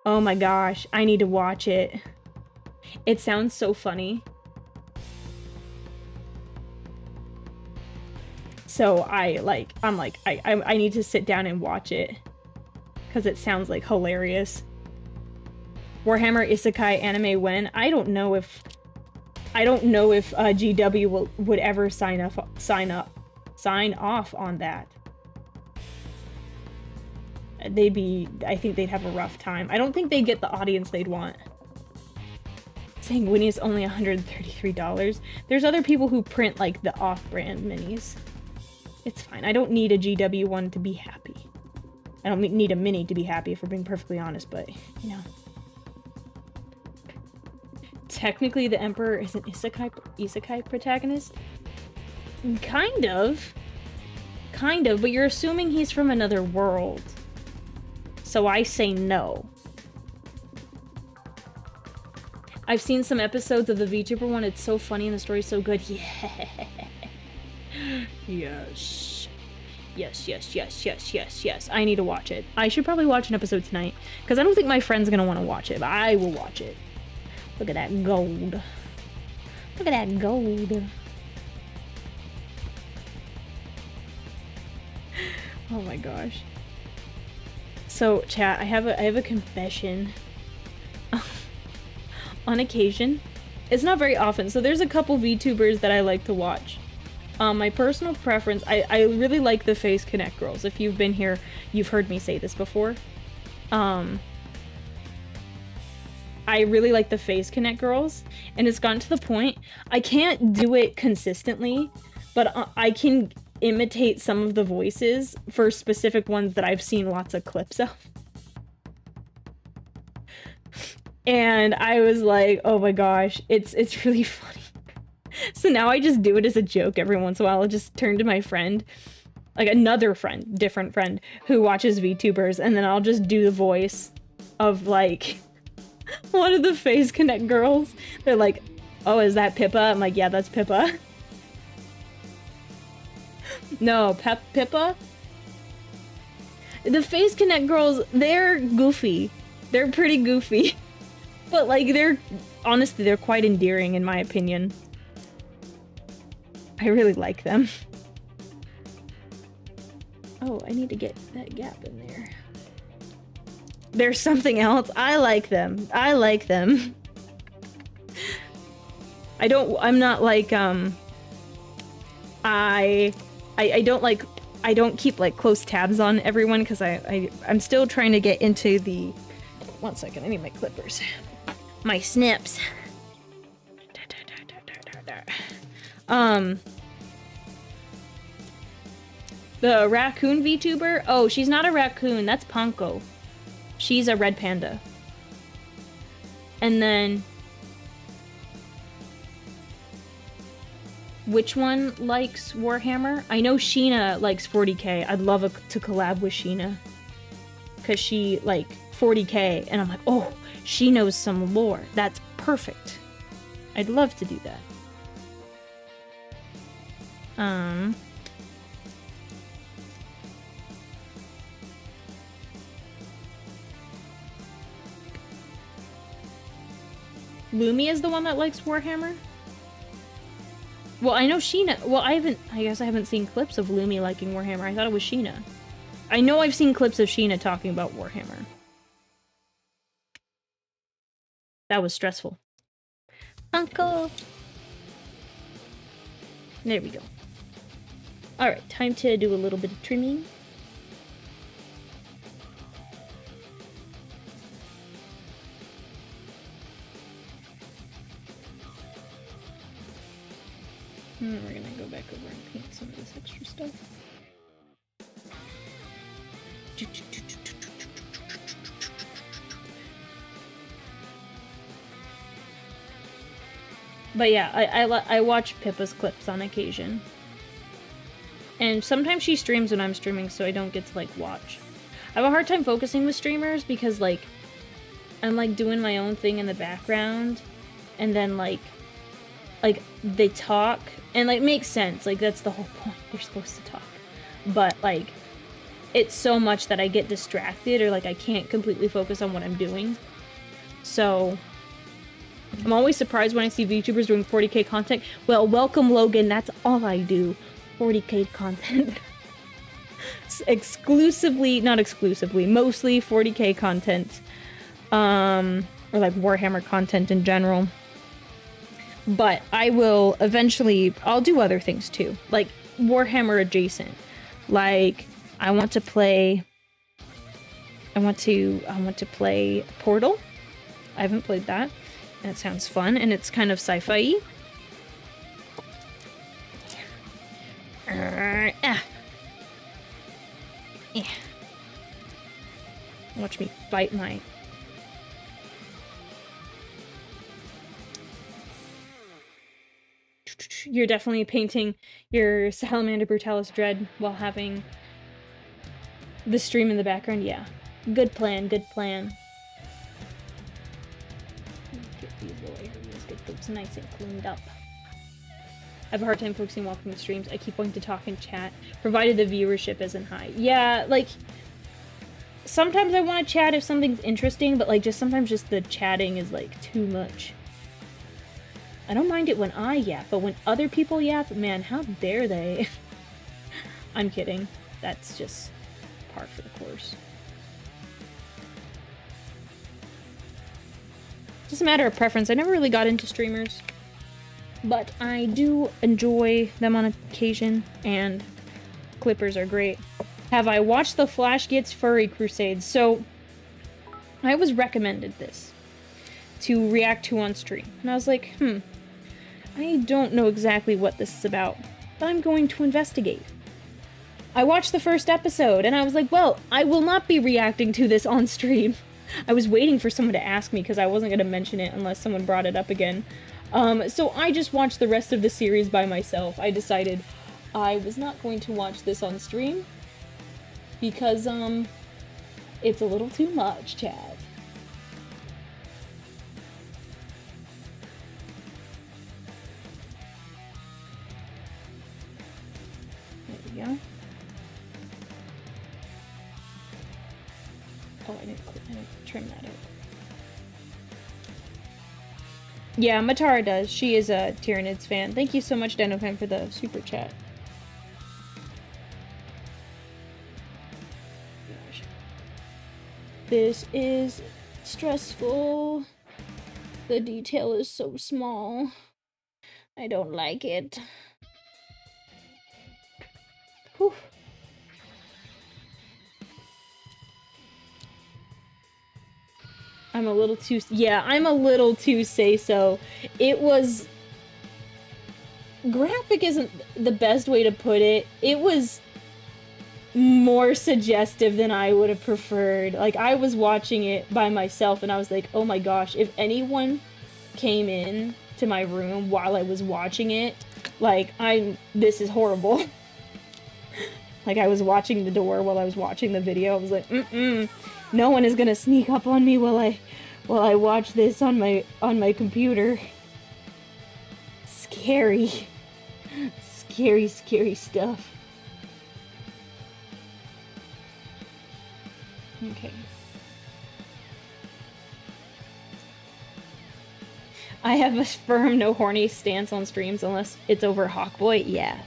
Oh my gosh, I need to watch it. It sounds so funny. So I need to sit down and watch it because it sounds like hilarious. Warhammer Isekai anime when? I don't know if GW would ever sign off on that. I think they'd have a rough time. I don't think they'd get the audience they'd want. Sanguineous is only $133. There's other people who print, like, the off-brand minis. It's fine. I don't need a GW one to be happy. I don't need a mini to be happy, if we're being perfectly honest, but, you know. Technically, the Emperor is an isekai protagonist? Kind of, but you're assuming he's from another world. So I say no. I've seen some episodes of the VTuber one. It's so funny and the story's so good. Yeah. Yes. Yes. I need to watch it. I should probably watch an episode tonight. Because I don't think my friend's going to want to watch it. But I will watch it. Look at that gold. Look at that gold. Oh my gosh. So, chat, I have a confession. On occasion. It's not very often. So there's a couple VTubers that I like to watch. My personal preference, I really like the Face Connect girls. If you've been here, you've heard me say this before. I really like the Face Connect girls, and it's gotten to the point, I can't do it consistently, but I can imitate some of the voices for specific ones that I've seen lots of clips of. And I was like, oh my gosh, it's really funny. So now I just do it as a joke every once in a while. I'll just turn to my friend, like another friend, different friend, who watches VTubers, and then I'll just do the voice of, like, one of the Face Connect girls. They're like, oh, is that Pippa? I'm like, yeah, that's Pippa. No, Pippa? The Face Connect girls, they're goofy. They're pretty goofy. But, like, honestly, they're quite endearing, in my opinion. I really like them. Oh, I need to get that gap in there. There's something else. I like them. I like them. I'm not like, I don't keep, like, close tabs on everyone, because I'm still trying to get into the... One second, I need my clippers. My snips. The raccoon VTuber? Oh, she's not a raccoon. That's Ponko. She's a red panda. And then... Which one likes Warhammer? I know Sheena likes 40k. I'd love to collab with Sheena. Because she, like, 40k. And I'm like, oh, she knows some lore. That's perfect. I'd love to do that. Lumi is the one that likes Warhammer? Well, I know Sheena. Well, I guess I haven't seen clips of Lumi liking Warhammer. I thought it was Sheena. I know I've seen clips of Sheena talking about Warhammer. That was stressful. Uncle! There we go. Alright, time to do a little bit of trimming. We're gonna go back over and paint some of this extra stuff. But yeah, I watch Pippa's clips on occasion. And sometimes she streams when I'm streaming, so I don't get to, like, watch. I have a hard time focusing with streamers because, like, I'm, like, doing my own thing in the background. And then, like, they talk. And, like, makes sense. Like, that's the whole point. They're supposed to talk. But, like, it's so much that I get distracted or, like, I can't completely focus on what I'm doing. So I'm always surprised when I see VTubers doing 40k content. Well, welcome, Logan. That's all I do. 40k content. Exclusively, not exclusively, mostly 40k content. Or like Warhammer content in general. But I will eventually, I'll do other things too. Like Warhammer adjacent. Like I want to play Portal. I haven't played that. And it sounds fun, and it's kind of sci-fi-y. Watch me bite my... You're definitely painting your Salamander Brutalis Dread while having the stream in the background. Yeah. Good plan, good plan. Get those nice and cleaned up. I have a hard time focusing while watching streams. I keep wanting to talk and chat, provided the viewership isn't high. Yeah, like, sometimes I want to chat if something's interesting, but, like, just sometimes just the chatting is, like, too much. I don't mind it when I yap, but when other people yap, man, how dare they? I'm kidding. That's just par for the course. Just a matter of preference. I never really got into streamers, but I do enjoy them on occasion, and clippers are great. Have I watched the Flash Gets Furry Crusade? So, I was recommended this to react to on stream, and I was like, I don't know exactly what this is about, but I'm going to investigate. I watched the first episode, and I was like, well, I will not be reacting to this on stream. I was waiting for someone to ask me because I wasn't going to mention it unless someone brought it up again. So I just watched the rest of the series by myself. I decided I was not going to watch this on stream because, it's a little too much, Chad. There we go. Oh, I didn't trim that out. Yeah, Matara does. She is a Tyranids fan. Thank you so much, Denofan, for the super chat. Gosh. This is stressful. The detail is so small. I don't like it. Whew. I'm a little too say so. It was... Graphic isn't the best way to put it. It was more suggestive than I would have preferred. Like, I was watching it by myself and I was like, oh my gosh, if anyone came in to my room while I was watching it, like, this is horrible. Like, I was watching the door while I was watching the video. I was like, no one is gonna sneak up on me while I watch this on my computer. Scary. Scary, scary stuff. Okay. I have a firm no horny stance on streams unless it's over Hawkboy. Yeah,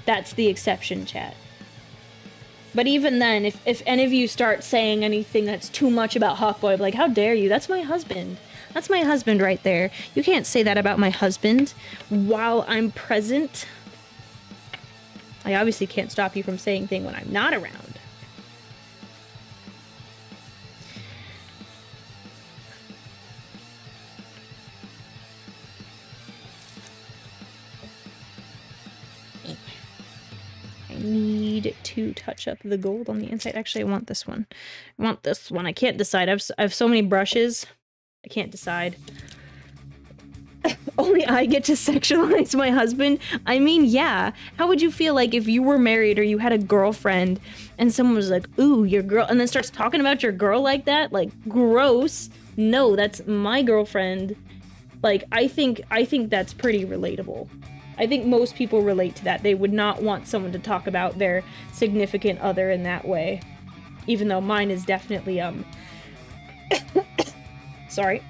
that's the exception, chat. But even then, if any of you start saying anything that's too much about Hawkboy, I'm like, how dare you? That's my husband. That's my husband right there. You can't say that about my husband while I'm present. I obviously can't stop you from saying things when I'm not around. I need to touch up the gold on the inside. Actually, I want this one. I want this one. I can't decide. I have so many brushes. I can't decide. Only I get to sexualize my husband? I mean, yeah. How would you feel like if you were married or you had a girlfriend and someone was like, ooh, your girl, and then starts talking about your girl like that? Like, gross. No, that's my girlfriend. Like, I think that's pretty relatable. I think most people relate to that. They would not want someone to talk about their significant other in that way. Even though mine is definitely, sorry.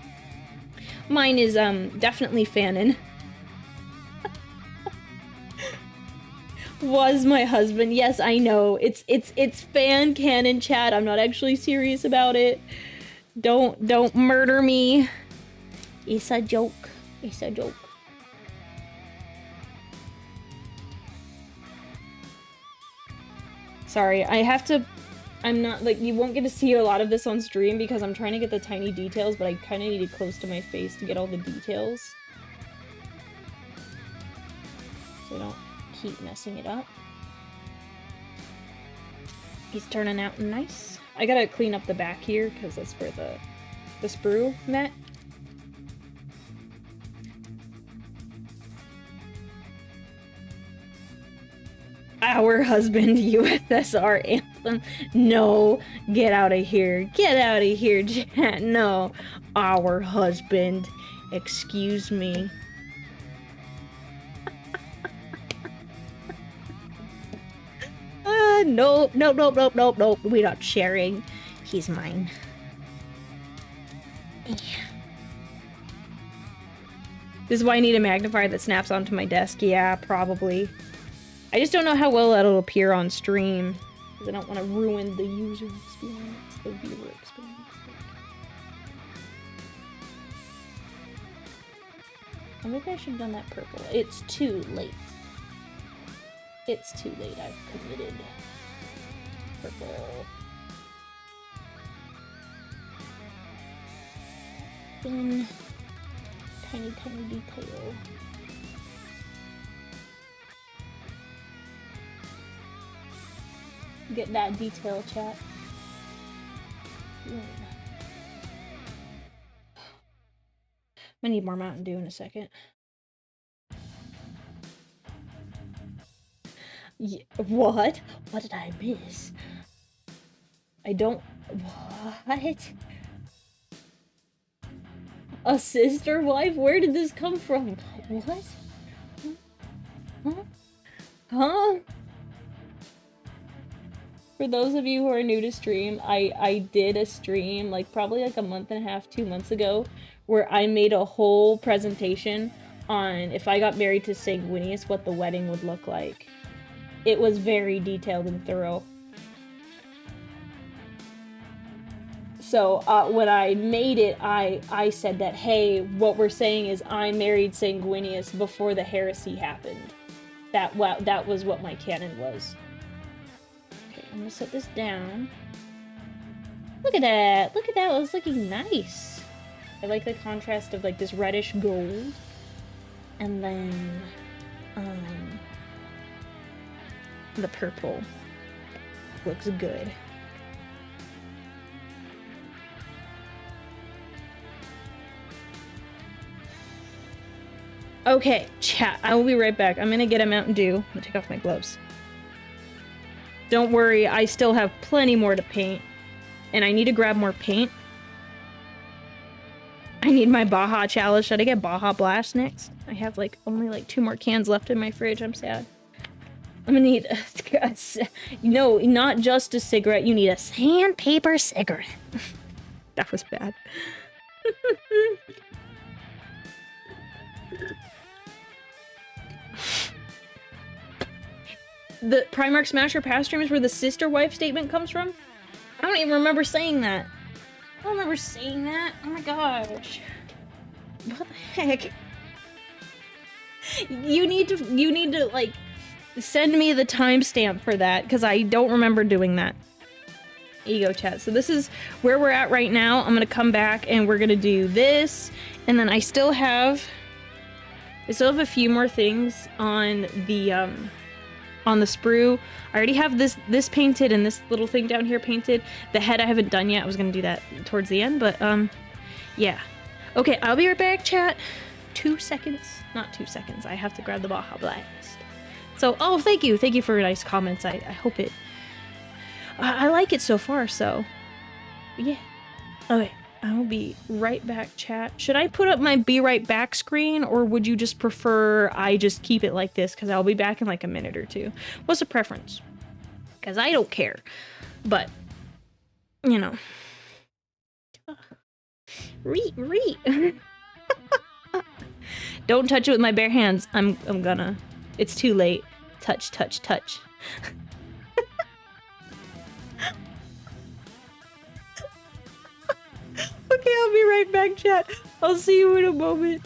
Mine is, definitely fanon. Was my husband. Yes, I know. It's fan canon, chat. I'm not actually serious about it. Don't murder me. It's a joke. It's a joke. Sorry, I have to... I'm not, like, you won't get to see a lot of this on stream because I'm trying to get the tiny details, but I kind of need it close to my face to get all the details. So I don't keep messing it up. He's turning out nice. I gotta clean up the back here because that's where the sprue met. Our husband USSR anthem. No, get out of here. Get out of here, chat. No, our husband. Excuse me. Nope. We're not sharing. He's mine. This is why I need a magnifier that snaps onto my desk. Yeah, probably. I just don't know how well that'll appear on stream, because I don't want to ruin the user experience, the viewer experience. I maybe I should have done that purple. It's too late. It's too late. I've committed. Purple. Thin, tiny detail. Get that detail, chat. I need more Mountain Dew in a second. Yeah, what? What did I miss? I don't... What? A sister wife? Where did this come from? What? Huh? Huh? For those of you who are new to stream, I did a stream, like, probably like a month and a half, 2 months ago, where I made a whole presentation on if I got married to Sanguinius, what the wedding would look like. It was very detailed and thorough. So, when I made it, I said that, hey, what we're saying is I married Sanguinius before the heresy happened. That was what my canon was. I'm gonna set this down. Look at that! Look at that! It's looking nice! I like the contrast of like this reddish gold. And then the purple looks good. Okay, chat, I will be right back. I'm gonna get a Mountain Dew. I'm gonna take off my gloves. Don't worry, I still have plenty more to paint. And I need to grab more paint. I need my Baja Chalice. Should I get Baja Blast next? I have like only like 2 more cans left in my fridge. I'm sad. I'm gonna need no, not just a cigarette. You need a sandpaper cigarette. That was bad. The Primarch Smasher past stream is where the sister wife statement comes from? I don't even remember saying that. I don't remember saying that. Oh my gosh. What the heck? You need to like send me the timestamp for that because I don't remember doing that. Ego chat. So this is where we're at right now. I'm gonna come back and we're gonna do this, and then I still have a few more things on the sprue. I already have this painted and this little thing down here painted. The head I haven't done yet. I was gonna do that towards the end, but yeah. Okay, I'll be right back, chat. 2 seconds. Not 2 seconds. I have to grab the Baja Blast. So, oh, thank you. Thank you for your nice comments. I hope it... I like it so far, so... yeah. Okay, I'll be right back, chat. Should I put up my be right back screen, or would you just prefer I just keep it like this? Because I'll be back in like a minute or two. What's the preference? Because I don't care. But, you know... Don't touch it with my bare hands. I'm gonna. It's too late. Touch, touch, touch. Okay, I'll be right back, chat. I'll see you in a moment.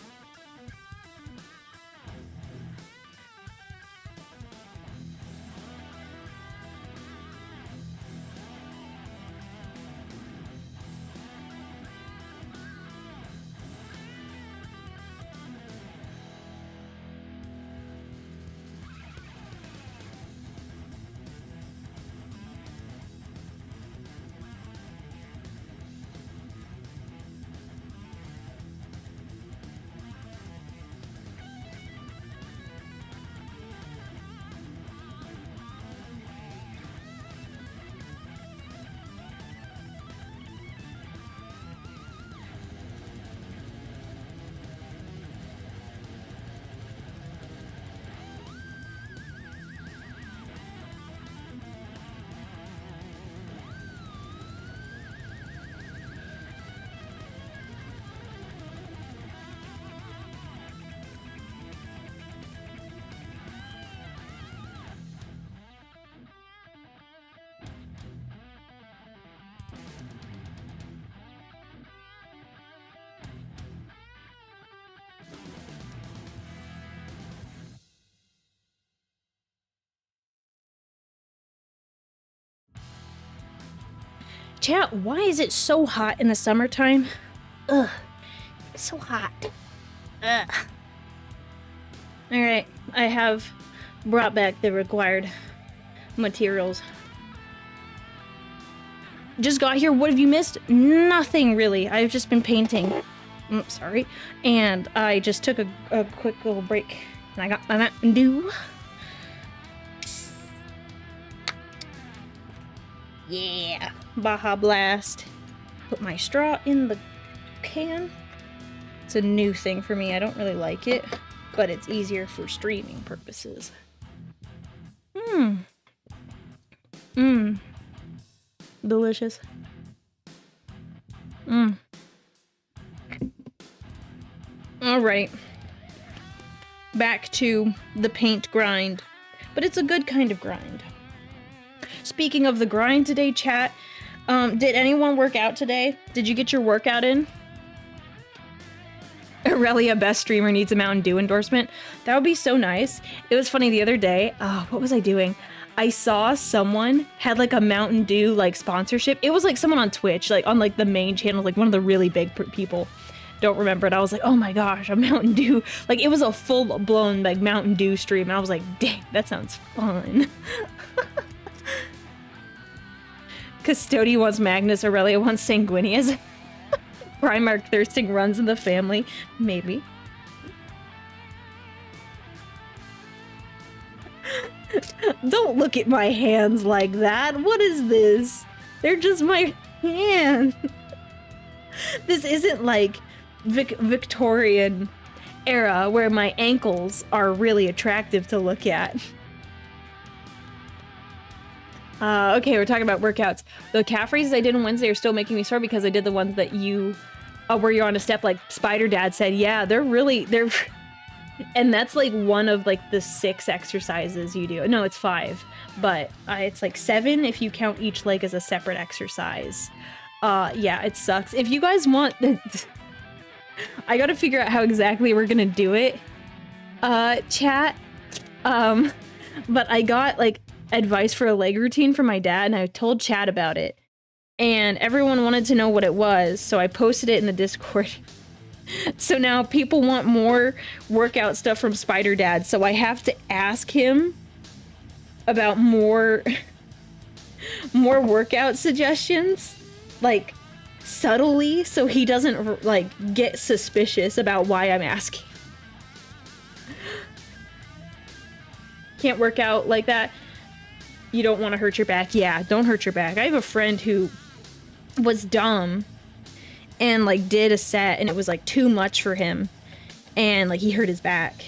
Chat, why is it so hot in the summertime? Ugh, it's so hot. Ugh. Alright, I have brought back the required materials. Just got here, what have you missed? Nothing really, I've just been painting. Sorry. And I just took a quick little break. And I got my Mountain Dew. Yeah. Baja Blast. Put my straw in the can. It's a new thing for me. I don't really like it, but it's easier for streaming purposes. Delicious. Alright. Back to the paint grind. But it's a good kind of grind. Speaking of the grind today, chat, did anyone work out today? Did you get your workout in? Aurelia, best streamer, needs a Mountain Dew endorsement. That would be so nice. It was funny the other day. What was I doing? I saw someone had like a Mountain Dew like sponsorship. It was like someone on Twitch, like on like the main channel, like one of the really big people. Don't remember it. I was like, oh my gosh, a Mountain Dew. Like it was a full blown like Mountain Dew stream. And I was like, dang, that sounds fun. Custodian wants Magnus, Aurelia wants Sanguinius. Primarch thirsting runs in the family. Maybe. Don't look at my hands like that. What is this? They're just my hands. This isn't like Victorian era where my ankles are really attractive to look at. Okay, we're talking about workouts. The calf raises I did on Wednesday are still making me sore because I did the ones that you, where you're on a step like Spider Dad said. Yeah, they're And that's like one of like the 6 exercises you do. No, it's 5, but it's like 7 if you count each leg as a separate exercise. Yeah, it sucks. If you guys want, I gotta figure out how exactly we're gonna do it, chat. But I got like advice for a leg routine from my dad, and I told Chad about it, and everyone wanted to know what it was, so I posted it in the Discord. So now people want more workout stuff from Spider Dad, so I have to ask him about more workout suggestions, like subtly, so he doesn't like get suspicious about why I'm asking. Can't work out like that. You don't want to hurt your back. Yeah, don't hurt your back. I have a friend who was dumb and like did a set and it was like too much for him, and like he hurt his back,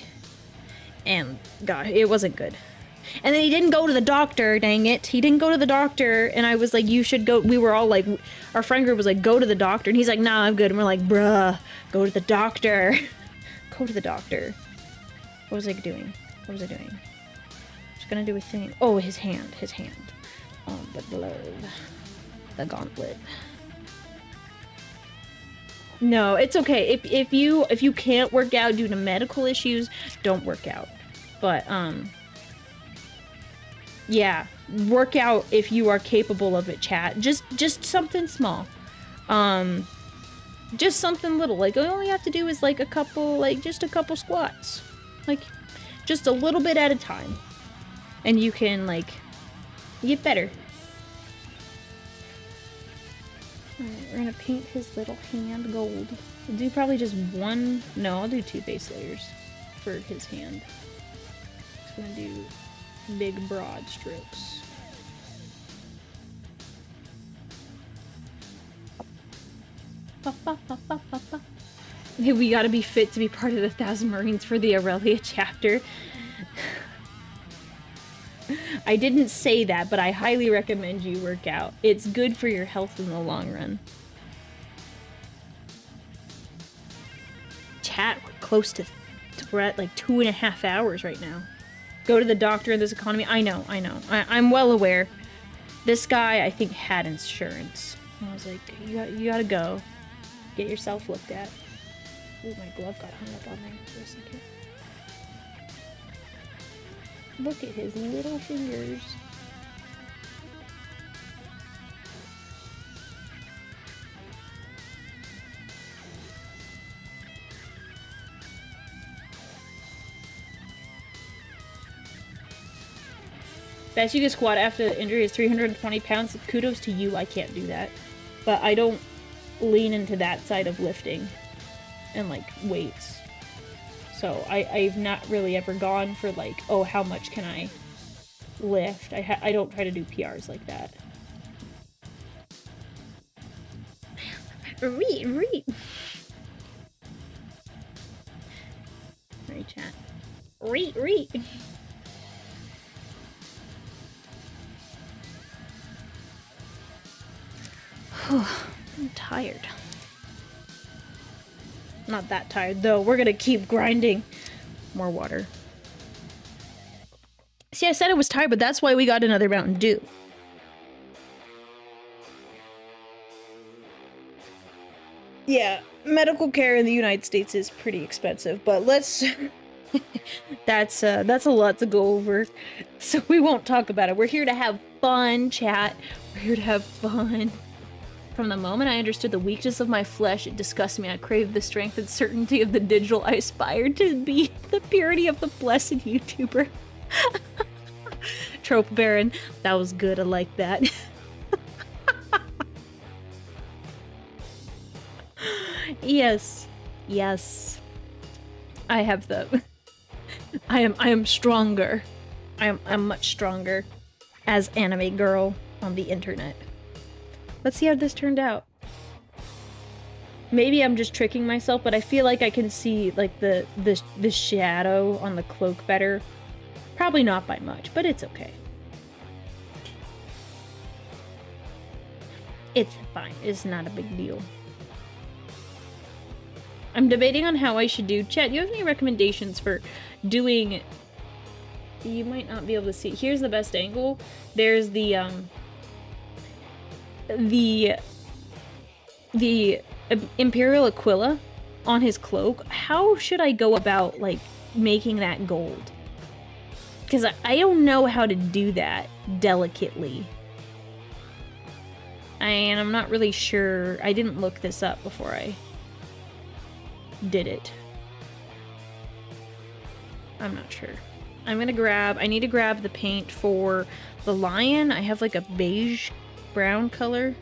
and God, it wasn't good. And then he didn't go to the doctor, dang it. He didn't go to the doctor, and I was like, you should go. We were all like, our friend group was like, go to the doctor, and he's like, nah, I'm good. And we're like, bruh, go to the doctor. Go to the doctor. What was I doing? What was I doing? Just gonna do a thing. Oh, his hand. The glove. The gauntlet. No, it's okay. If you can't work out due to medical issues, don't work out. But yeah, work out if you are capable of it, chat. Just something small. Just something little. Like all you have to do is like just a couple squats. Like just a little bit at a time. And you can like get better. Alright, we're gonna paint his little hand gold. I'll do probably just one. No, I'll do 2 base layers for his hand. Just gonna do big broad strokes. Hey, we gotta be fit to be part of the 1,000 Marines for the Aurelia chapter. I didn't say that, but I highly recommend you work out. It's good for your health in the long run. Chat, we're close to... We're at like 2.5 hours right now. Go to the doctor in this economy. I know. I'm well aware. This guy, I think, had insurance. I was like, you gotta go. Get yourself looked at. Ooh, my glove got hung up on there for a second. Look at his little fingers. Best you can squat after the injury is 320 pounds. Kudos to you, I can't do that. But I don't lean into that side of lifting and like weights. So I've not really ever gone for like, oh, how much can I lift? I don't try to do PRs like that. Read. Sorry, chat. Read. I'm tired. Not that tired, though. We're gonna keep grinding. More water. See, I said I was tired, but that's why we got another Mountain Dew. Yeah, medical care in the United States is pretty expensive, but let's... that's a lot to go over, so we won't talk about it. We're here to have fun, chat. We're here to have fun. From the moment I understood the weakness of my flesh, it disgusted me. I craved the strength and certainty of the digital. I aspired to be the purity of the blessed YouTuber. Trope Baron. That was good. I like that. Yes. I have the... I am stronger. I'm much stronger as anime girl on the internet. Let's see how this turned out. Maybe I'm just tricking myself, but I feel like I can see like the shadow on the cloak better. Probably not by much, but it's okay. It's fine. It's not a big deal. I'm debating on how I should do. Chat, do you have any recommendations for doing... You might not be able to see. Here's the best angle. There's the Imperial Aquila on his cloak. How should I go about, like, making that gold? Because I don't know how to do that delicately. And I'm not really sure. I didn't look this up before I did it. I'm not sure. I'm gonna grab, I need to grab the paint for the lion. I have like a beige brown color.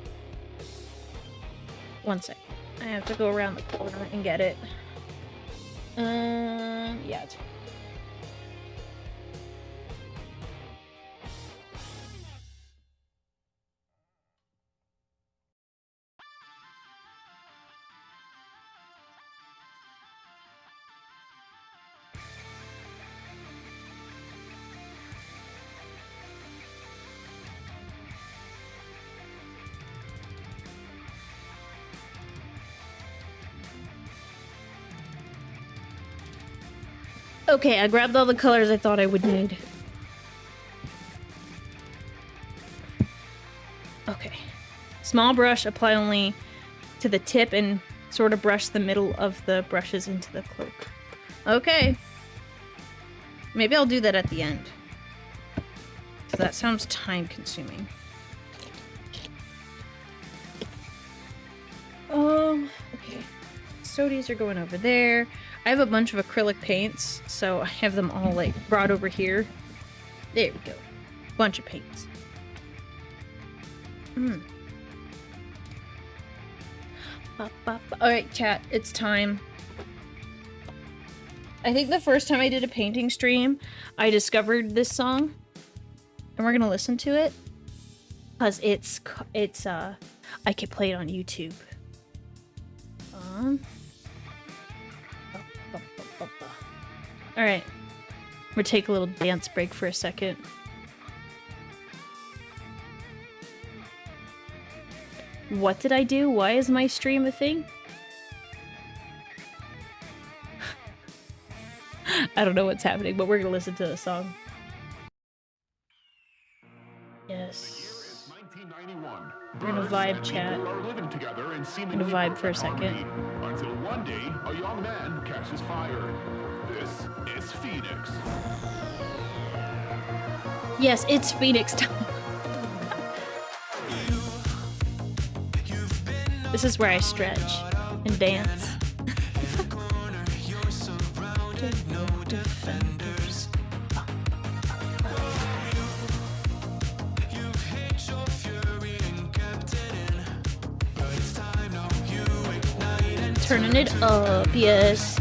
One sec. I have to go around the corner and get it. Yeah, it's fine. Okay, I grabbed all the colors I thought I would need. Okay. Small brush, apply only to the tip and sort of brush the middle of the brushes into the cloak. Okay. Maybe I'll do that at the end. So that sounds time consuming. Okay. Custodians are going over there. I have a bunch of acrylic paints, so I have them all, like, brought over here. There we go. Bunch of paints. Alright, chat, it's time. I think the first time I did a painting stream, I discovered this song. And we're gonna listen to it. Because I could play it on YouTube. Alright. We'll take a little dance break for a second. What did I do? Why is my stream a thing? I don't know what's happening, but we're gonna listen to the song. Yes. We're gonna vibe, chat. We're gonna vibe for a second. Until one day, a young man catches fire. This is Phoenix. Yes, it's Phoenix time. This is where I stretch and dance. Turning it up, yes.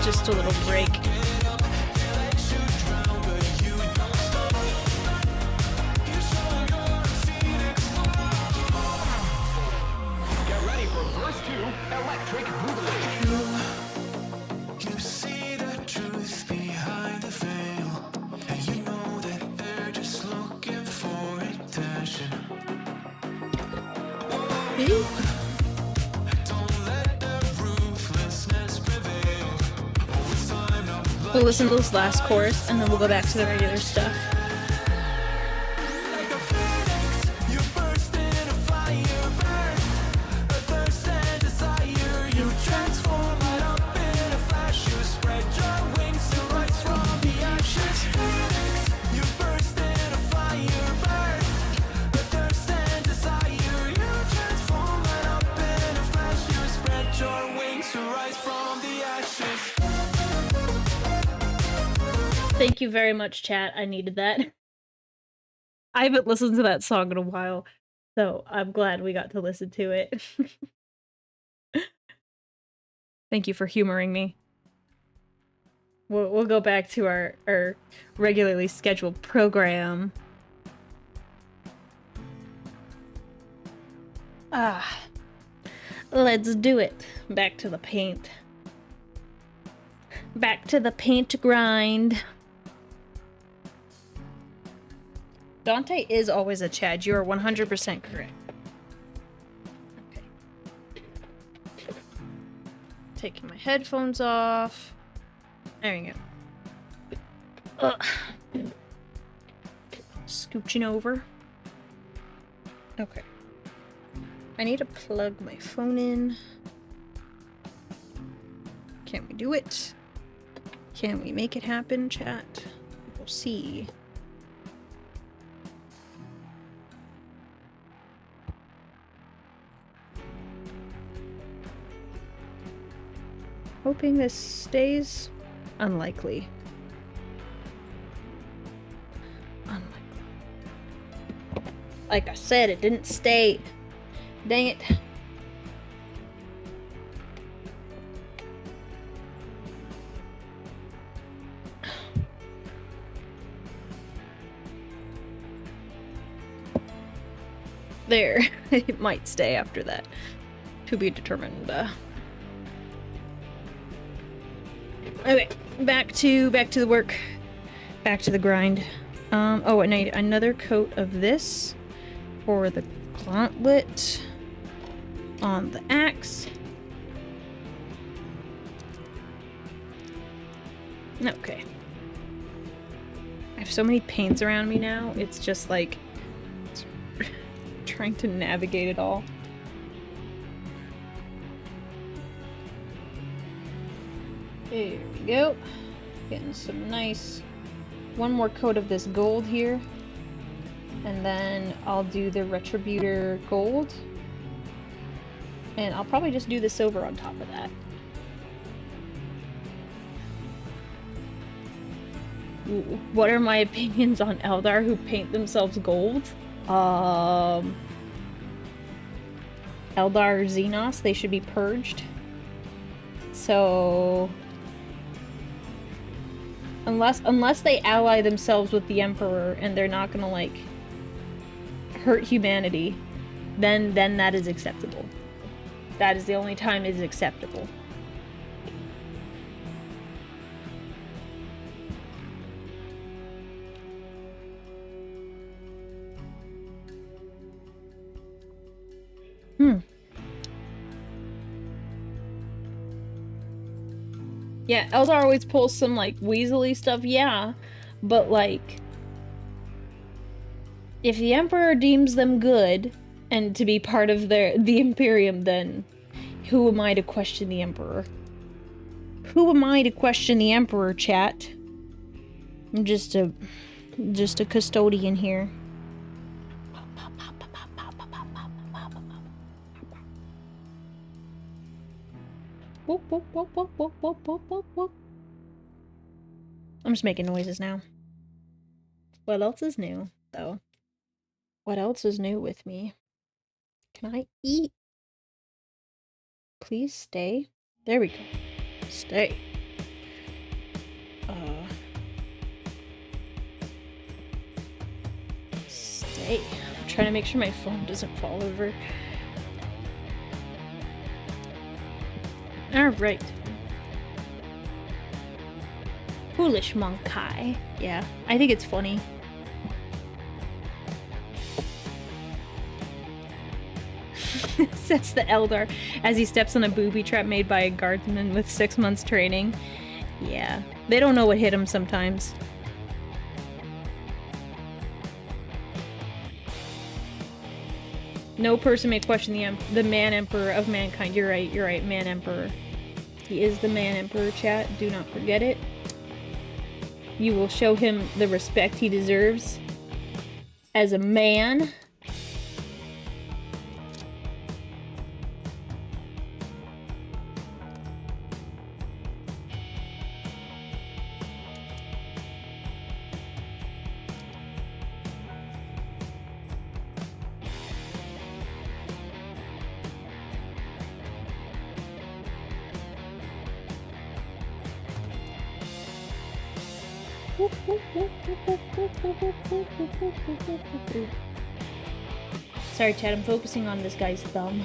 Just a little break. Get ready for verse 2, Electric Boogaloo. You see the truth behind the veil, and you know that they're just looking for attention. We'll listen to this last chorus, and then we'll go back to the regular stuff. Thank you very much, chat. I needed that. I haven't listened to that song in a while, so I'm glad we got to listen to it. Thank you for humoring me. We'll go back to our regularly scheduled program. Let's do it. Back to the paint. Back to the paint grind. Dante is always a Chad. You are 100% correct. Okay. Taking my headphones off. There we go. Scooching over. Okay. I need to plug my phone in. Can we do it? Can we make it happen, chat? We'll see. Hoping this stays. Unlikely. Unlikely. Like I said, it didn't stay. Dang it. There. It might stay after that. To be determined. Okay, back to the work. Back to the grind. Oh, I need another coat of this for the gauntlet on the axe. Okay. I have so many paints around me now, it's just like trying to navigate it all. There we go. Getting some nice... One more coat of this gold here. And then I'll do the Retributor gold. And I'll probably just do the silver on top of that. What are my opinions on Eldar who paint themselves gold? Eldar Xenos, they should be purged. So... Unless they ally themselves with the Emperor and they're not gonna, like, hurt humanity, then that is acceptable. That is the only time it is acceptable. Yeah, Eldar always pulls some, like, weaselly stuff, yeah. But, like, if the Emperor deems them good and to be part of the Imperium, then who am I to question the Emperor? Who am I to question the Emperor, chat? I'm just a custodian here. Whoop, whoop, whoop, whoop, whoop, whoop, whoop, whoop, whoop. I'm just making noises now. What else is new, though? What else is new with me? Can I eat? Please stay. There we go. Stay. Stay. I'm trying to make sure my phone doesn't fall over. Alright. Foolish monkey. Yeah, I think it's funny. Says the Eldar as he steps on a booby trap made by a guardsman with 6 months training. Yeah, they don't know what hit them sometimes. No person may question the man emperor of mankind. You're right, man emperor. He is the man emperor, chat. Do not forget it. You will show him the respect he deserves as a man. Sorry, Chad, I'm focusing on this guy's thumb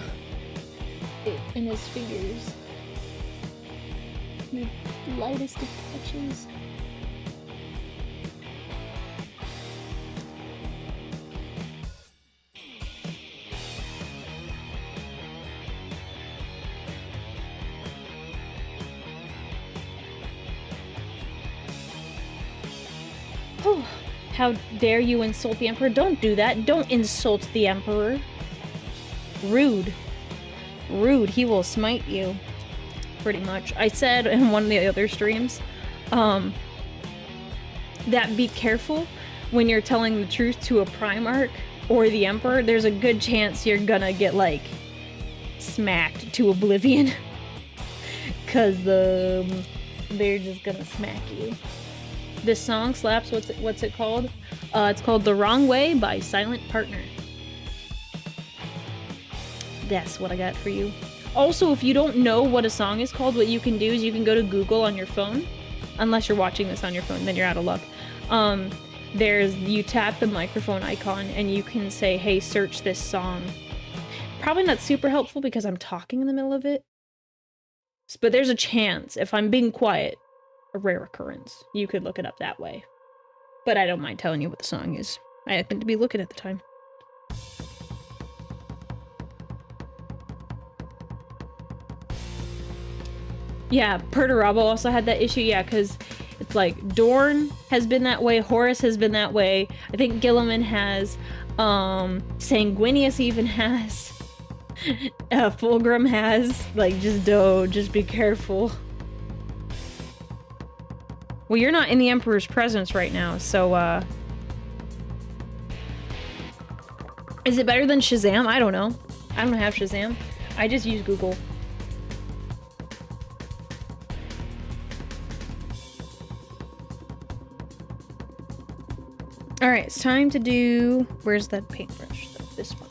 and his fingers. The lightest of touches. Oh, how dare you insult the Emperor? Don't do that. Don't insult the Emperor. Rude. Rude. He will smite you. Pretty much. I said in one of the other streams, that be careful when you're telling the truth to a Primarch or the Emperor. There's a good chance you're gonna get, like, smacked to oblivion. Cause, they're just gonna smack you. This song slaps. What's it called? It's called The Wrong Way by Silent Partner. That's what I got for you. Also, if you don't know what a song is called, what you can do is you can go to Google on your phone. Unless you're watching this on your phone, then you're out of luck. You tap the microphone icon and you can say, hey, search this song. Probably not super helpful because I'm talking in the middle of it. But there's a chance, if I'm being quiet, a rare occurrence, you could look it up that way. But I don't mind telling you what the song is. I happened to be looking at the time. Yeah, Perturabo also had that issue, yeah, because it's like Dorn has been that way, Horus has been that way, I think Gilliman has, Sanguinius even has, Fulgrim has, like, just be careful. Well, you're not in the Emperor's presence right now, so, is it better than Shazam? I don't know. I don't have Shazam. I just use Google. Alright, it's time to do... Where's that paintbrush? This one.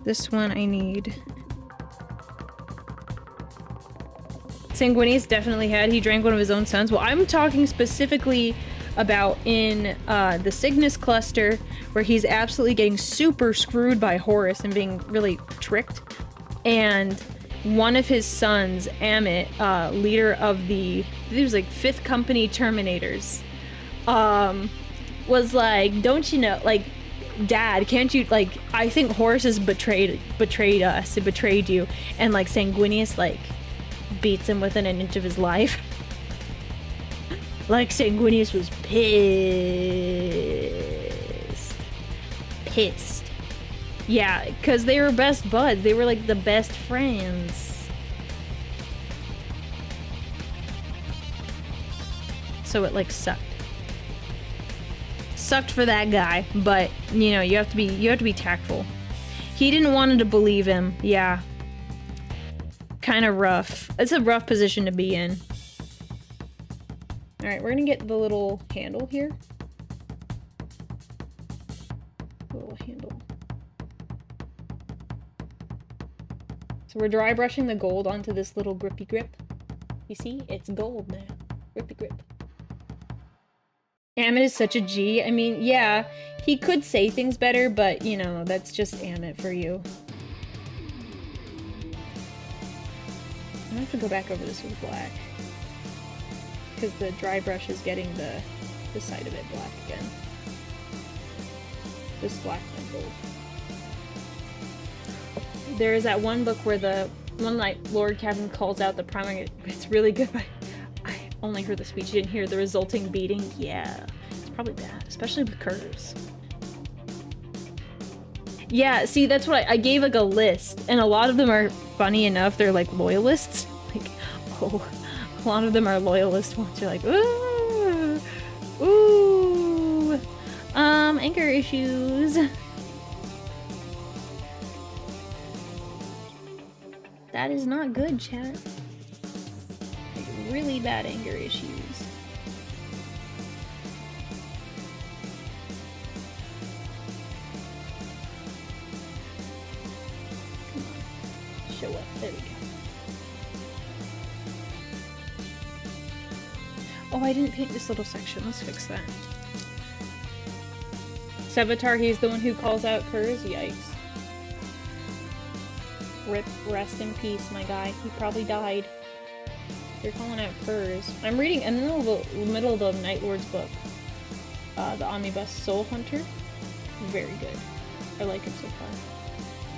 This one I need... Sanguinius definitely had. He drank one of his own sons. Well, I'm talking specifically about in the Cygnus cluster, where he's absolutely getting super screwed by Horus and being really tricked. And one of his sons, Amit, leader of the... It was like 5th Company Terminators. Was like, don't you know, like, Dad, can't you, like, I think Horus has betrayed us, it betrayed you, and, like, Sanguinius, like, beats him within an inch of his life. Like, Sanguinius was pissed. Yeah, because they were best buds, they were, like, the best friends. So it, like, sucked. Sucked for that guy, but you know, you have to be tactful. He didn't want to believe him. Yeah, kind of rough. It's a rough position to be in. All right, we're gonna get the little handle here. Little handle. So we're dry brushing the gold onto this little grippy grip. You see, it's gold now. Grippy grip. Amit is such a G. I mean, yeah, he could say things better, but, you know, that's just Amit for you. I have to go back over this with black. Because the dry brush is getting the side of it black again. This black and gold. There is that one book where the one night Lord Kevin calls out the primary. It's really good, but I only heard the speech. You didn't hear the resulting beating. Yeah, it's probably bad, especially with curves. Yeah, see, that's what I gave like a list, and a lot of them are funny enough. They're like loyalists. Like, oh, a lot of them are loyalist ones. You're like, ooh, ooh, anger issues. That is not good, chat. Like, really bad anger issues. Come on. Show up. There we go. Oh, I didn't paint this little section. Let's fix that. Sevatar, he's the one who calls out curs? Yikes. Rip, rest in peace, my guy. He probably died. You're calling out curs. I'm reading in the middle of the Night Lord's book. The Omnibus Soul Hunter. Very good. I like it so far.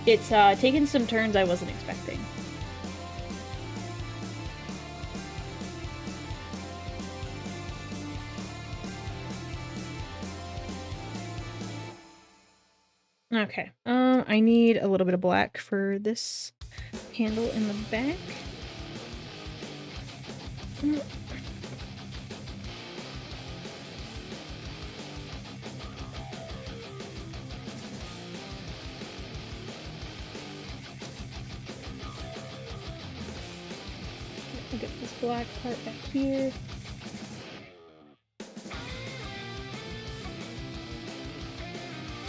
It's taken some turns I wasn't expecting. Okay, I need a little bit of black for this handle in the back. Get this black part back here.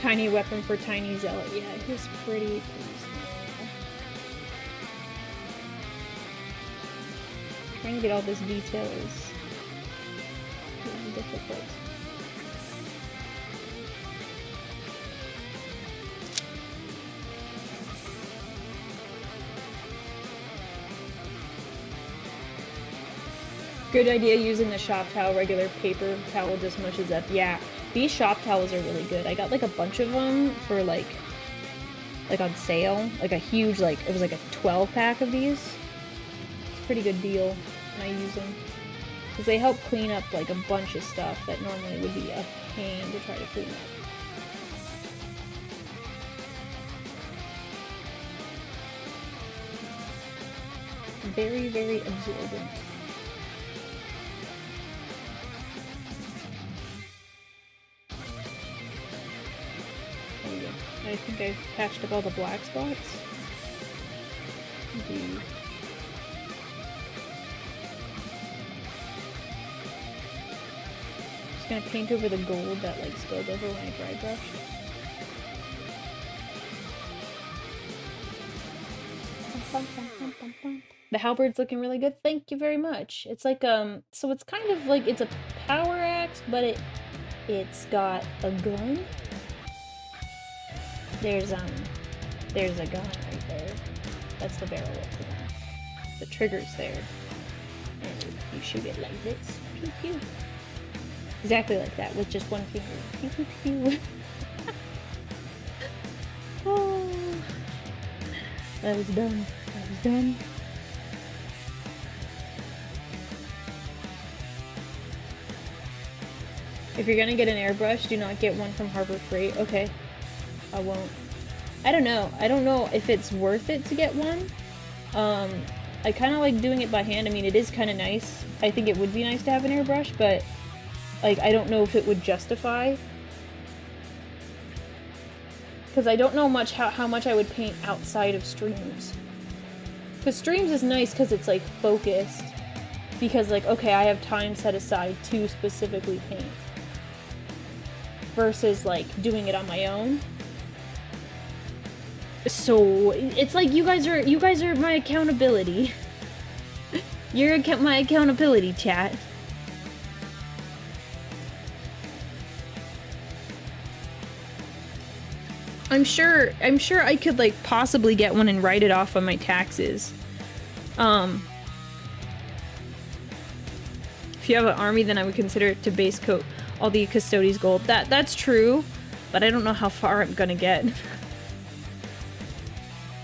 Tiny weapon for tiny zealot. Yeah, he's pretty small. Trying to get all this detail is really difficult. Good idea using the shop towel. Regular paper towel just mushes up. Yeah, these shop towels are really good. I got like a bunch of them for like on sale. Like a huge, like it was like a 12 pack of these. It's a pretty good deal when I use them. Because they help clean up like a bunch of stuff that normally would be a pain to try to clean up. Very, very absorbent. I think I patched up all the black spots. Just gonna paint over the gold that like spilled over when I dry brushed. The halberd's looking really good. Thank you very much. It's like so it's kind of like it's a power axe, but it's got a gun. There's a gun right there. That's the barrel of the gun. The trigger's there. And you shoot it like this. Pew pew. Exactly like that, with just one finger. Pew pew pew. Oh. That was done. That was done. If you're gonna get an airbrush, do not get one from Harbor Freight. Okay. I won't. I don't know. I don't know if it's worth it to get one. I kind of like doing it by hand. I mean, it is kind of nice. I think it would be nice to have an airbrush, but like, I don't know if it would justify. Because I don't know much how much I would paint outside of streams. Because streams is nice because it's like focused. Because like, okay, I have time set aside to specifically paint. Versus like doing it on my own. So it's like you guys are my accountability. You're my accountability, chat. I'm sure I could like possibly get one and write it off on my taxes. If you have an army, then I would consider it to base coat all the Custodians gold. That's true, but I don't know how far I'm gonna get.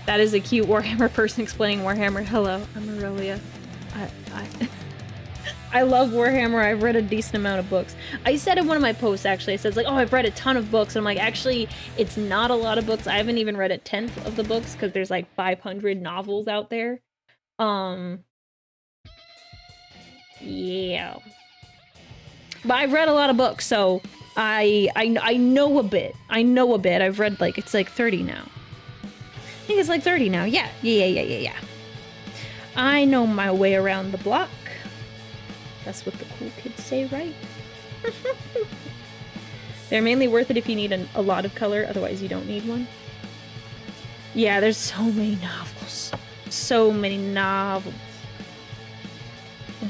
That is a cute Warhammer person explaining Warhammer. Hello, I'm Aurelia. I love Warhammer. I've read a decent amount of books. I said in one of my posts, actually, I said, like, oh, I've read a ton of books. And I'm like, actually, it's not a lot of books. I haven't even read a 10th of the books because there's like 500 novels out there. Yeah. But I've read a lot of books, so I know a bit. I know a bit. I've read like, it's like 30 now. I think it's like 30 now. Yeah. I know my way around the block. That's what the cool kids say, right? They're mainly worth it if you need a lot of color, otherwise you don't need one. Yeah, there's so many novels. So many novels. Yeah.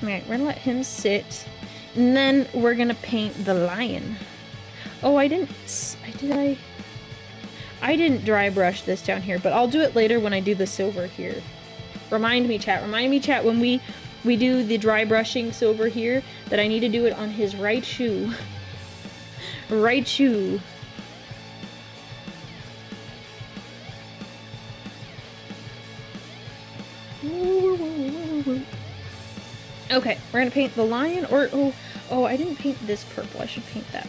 Alright, we're gonna let him sit. And then we're gonna paint the lion. Oh, I didn't dry brush this down here, but I'll do it later when I do the silver here. Remind me, chat, when we do the dry brushing silver here, that I need to do it on his right shoe. Right shoe. Okay, we're gonna paint the lion, or oh, I didn't paint this purple. I should paint that.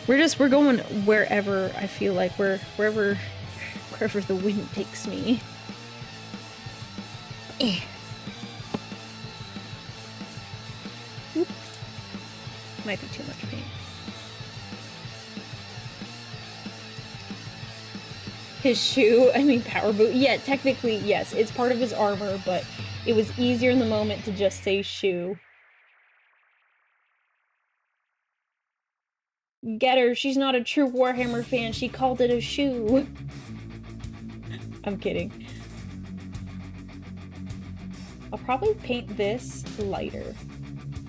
We're going wherever I feel like, wherever the wind takes me. Oop. Might be too much paint. His shoe, I mean power boot. Yeah, technically, yes, it's part of his armor, but it was easier in the moment to just say shoe. Get her, she's not a true Warhammer fan, she called it a shoe. I'm kidding. I'll probably paint this lighter,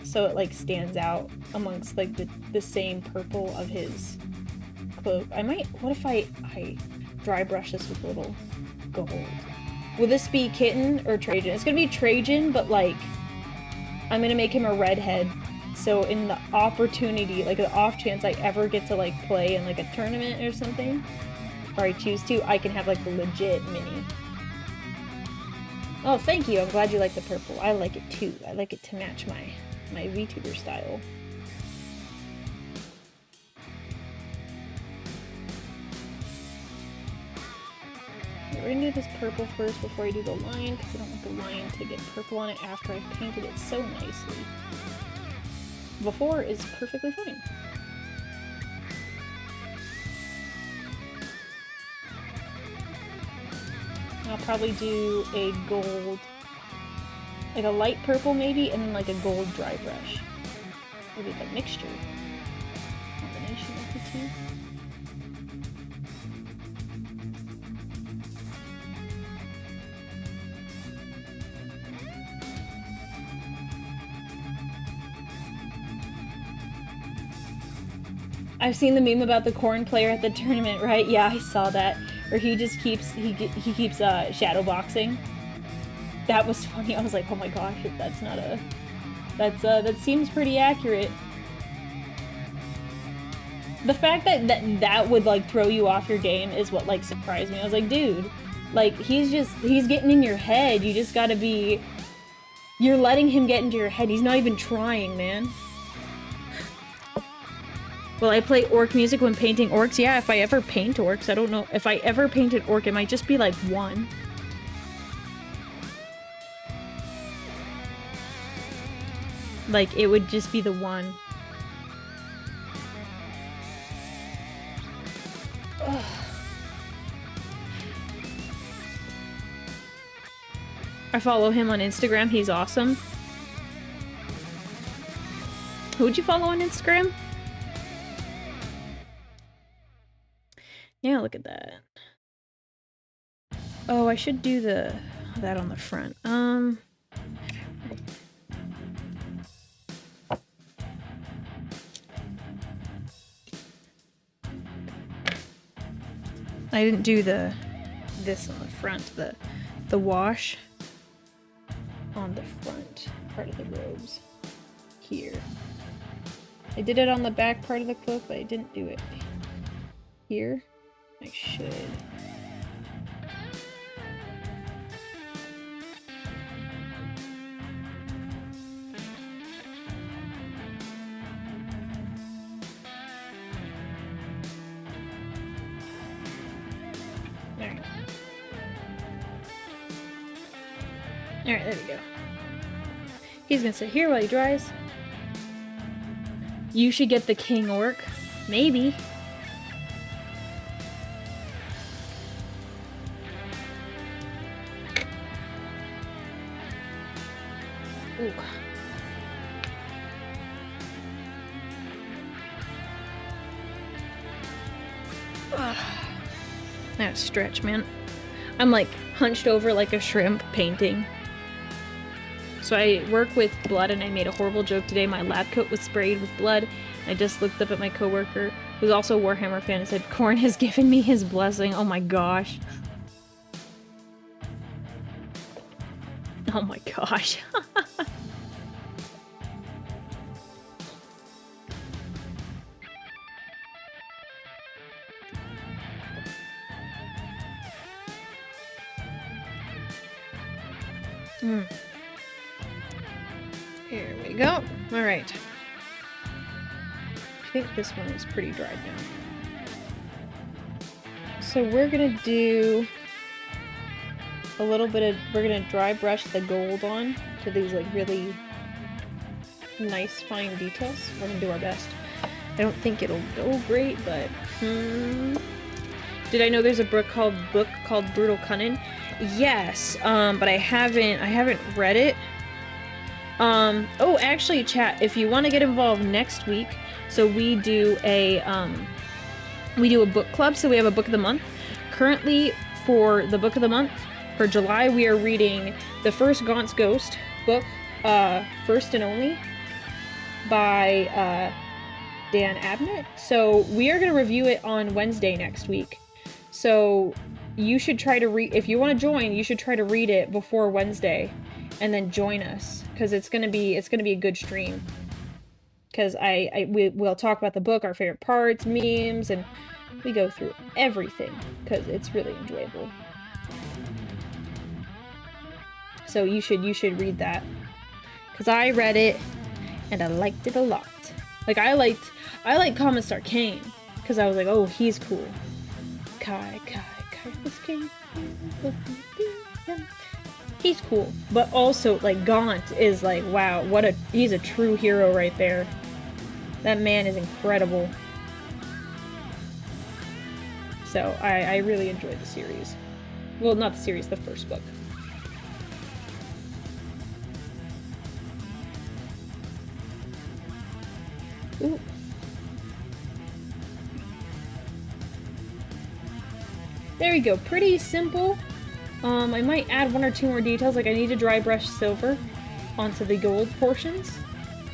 so it like stands out amongst like the same purple of his cloak. I might, what if I dry brush this with a little gold? Will this be Kitten or Trajann? It's gonna be Trajann, but like, I'm gonna make him a redhead. So in the opportunity, like the off chance I ever get to like play in like a tournament or something, or I choose to, I can have like the legit mini. Oh, thank you. I'm glad you like the purple. I like it too. I like it to match my VTuber style. We're gonna do this purple first before I do the lion, because I don't want the lion to get purple on it after I've painted it so nicely. Before is perfectly fine. I'll probably do a gold, like a light purple maybe, and then like a gold dry brush. Maybe like a mixture. Combination of the two. I've seen the meme about the corn player at the tournament, right? Yeah, I saw that. Where he just keeps, he keeps shadow boxing. That was funny. I was like, oh my gosh, that's not a, that seems pretty accurate. The fact that would like throw you off your game is what like surprised me. I was like, dude, like he's getting in your head. You just gotta be, you're letting him get into your head. He's not even trying, man. Will I play orc music when painting orcs? Yeah, if I ever paint orcs. I don't know. If I ever paint an orc, it might just be like one. Like, it would just be the one. Ugh. I follow him on Instagram. He's awesome. Who'd you follow on Instagram? Yeah, look at that. Oh, I should do that on the front. I didn't do this on the front, the wash on the front part of the robes here. I did it on the back part of the cloak, but I didn't do it here. I should. Alright, there we go. He's gonna sit here while he dries. You should get the king orc. Maybe. Ooh. That stretch, man. I'm like hunched over like a shrimp painting. So I work with blood, and I made a horrible joke today. My lab coat was sprayed with blood. I just looked up at my coworker, who's also a Warhammer fan, and said, Corn has given me his blessing. Oh my gosh. Oh my gosh. Here we go. All right. I think this one is pretty dried now. So we're gonna do a little bit of, we're gonna dry brush the gold on to these like really nice fine details. We're gonna do our best. I don't think it'll go great, but Did I know there's a book called Brutal Cunning? Yes, but I haven't read it. Oh, actually, chat, if you want to get involved next week, so we do a book club, so we have a book of the month. Currently, for the book of the month, for July, we are reading the first Gaunt's Ghost book, First and Only, by Dan Abnett. So we are going to review it on Wednesday next week. So you should try to read, if you want to join, you should try to read it before Wednesday and then join us, because it's going to be a good stream. Because we'll talk about the book, our favorite parts, memes, and we go through everything because it's really enjoyable. So you should read that, because I read it and I liked it a lot. Like I like Commissar Kane because I was like, oh, he's cool. Kai was Kane. He's cool, but also like Gaunt is like, wow, he's a true hero right there. That man is incredible. So I really enjoyed the series. Well, not the series, the first book. Ooh. There we go. Pretty simple. I might add one or two more details, like I need to dry brush silver onto the gold portions.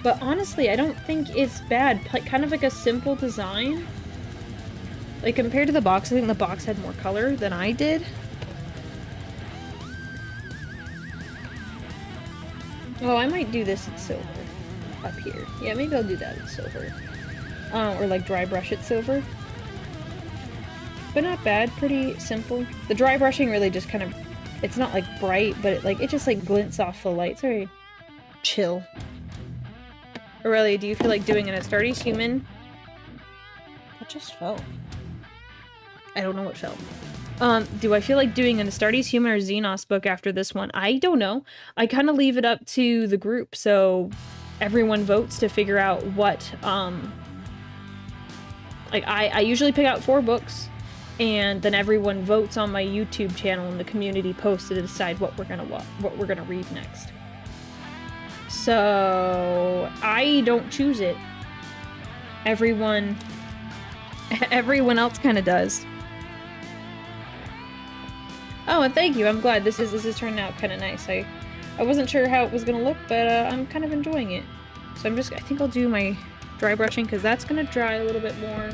But honestly, I don't think it's bad. Kind of like a simple design. Like compared to the box, I think the box had more color than I did. Oh, I might do this in silver up here. Yeah, maybe I'll do that in silver. Or like dry brush it silver. But not bad, pretty simple. The dry brushing really just kind of, it's not like bright, but it just like glints off the light. It's very chill. Aurelia, do you feel like doing an Astartes human? What just fell? I don't know what fell. Do I feel like doing an Astartes human or Xenos book after this one? I don't know. I kind of leave it up to the group, so everyone votes to figure out what, like I usually pick out 4 books, and then everyone votes on my YouTube channel and the community post to decide what we're gonna read next. So I don't choose it. Everyone else kind of does. Oh, and thank you. I'm glad this is turning out kind of nice. I wasn't sure how it was gonna look, but I'm kind of enjoying it. So I think I'll do my dry brushing because that's gonna dry a little bit more.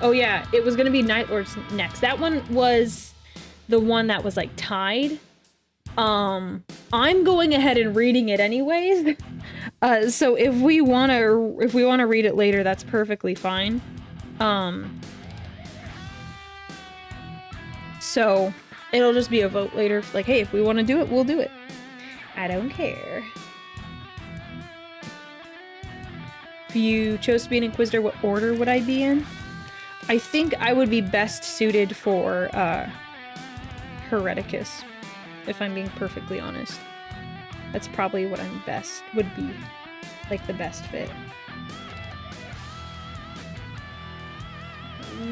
Oh yeah, it was gonna be Night Lords next. That one was the one that was like tied. I'm going ahead and reading it anyways. So if we wanna read it later, that's perfectly fine. So it'll just be a vote later. Like, hey, if we want to do it, we'll do it. I don't care. If you chose to be an Inquisitor, what order would I be in? I think I would be best suited for Hereticus, if I'm being perfectly honest. That's probably what I'm best, would be like the best fit.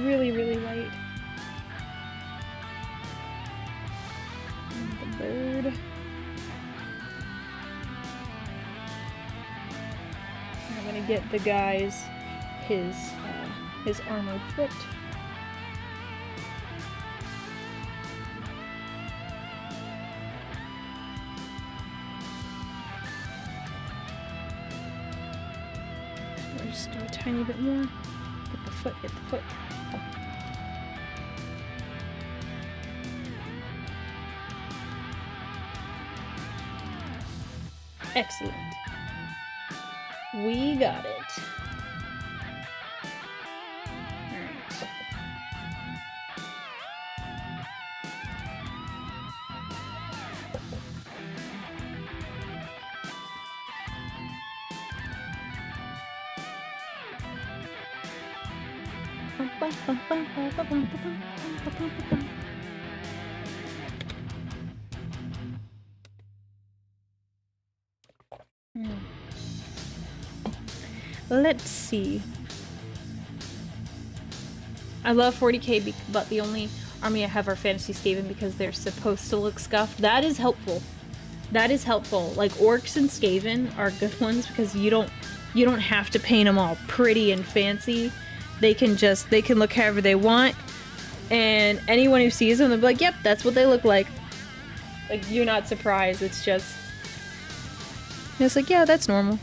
Really, really light. And the bird. I'm gonna get the guy's his armored foot. tiny bit more. Hit the foot, hit the foot. Excellent. We got it. Alright. Let's see. I love 40k, but the only army I have are Fantasy Skaven because they're supposed to look scuffed. That is helpful. That is helpful. Like, Orcs and Skaven are good ones because you don't have to paint them all pretty and fancy. They can look however they want, and anyone who sees them, they'll be like, yep, that's what they look like. Like, you're not surprised. It's like, yeah, that's normal.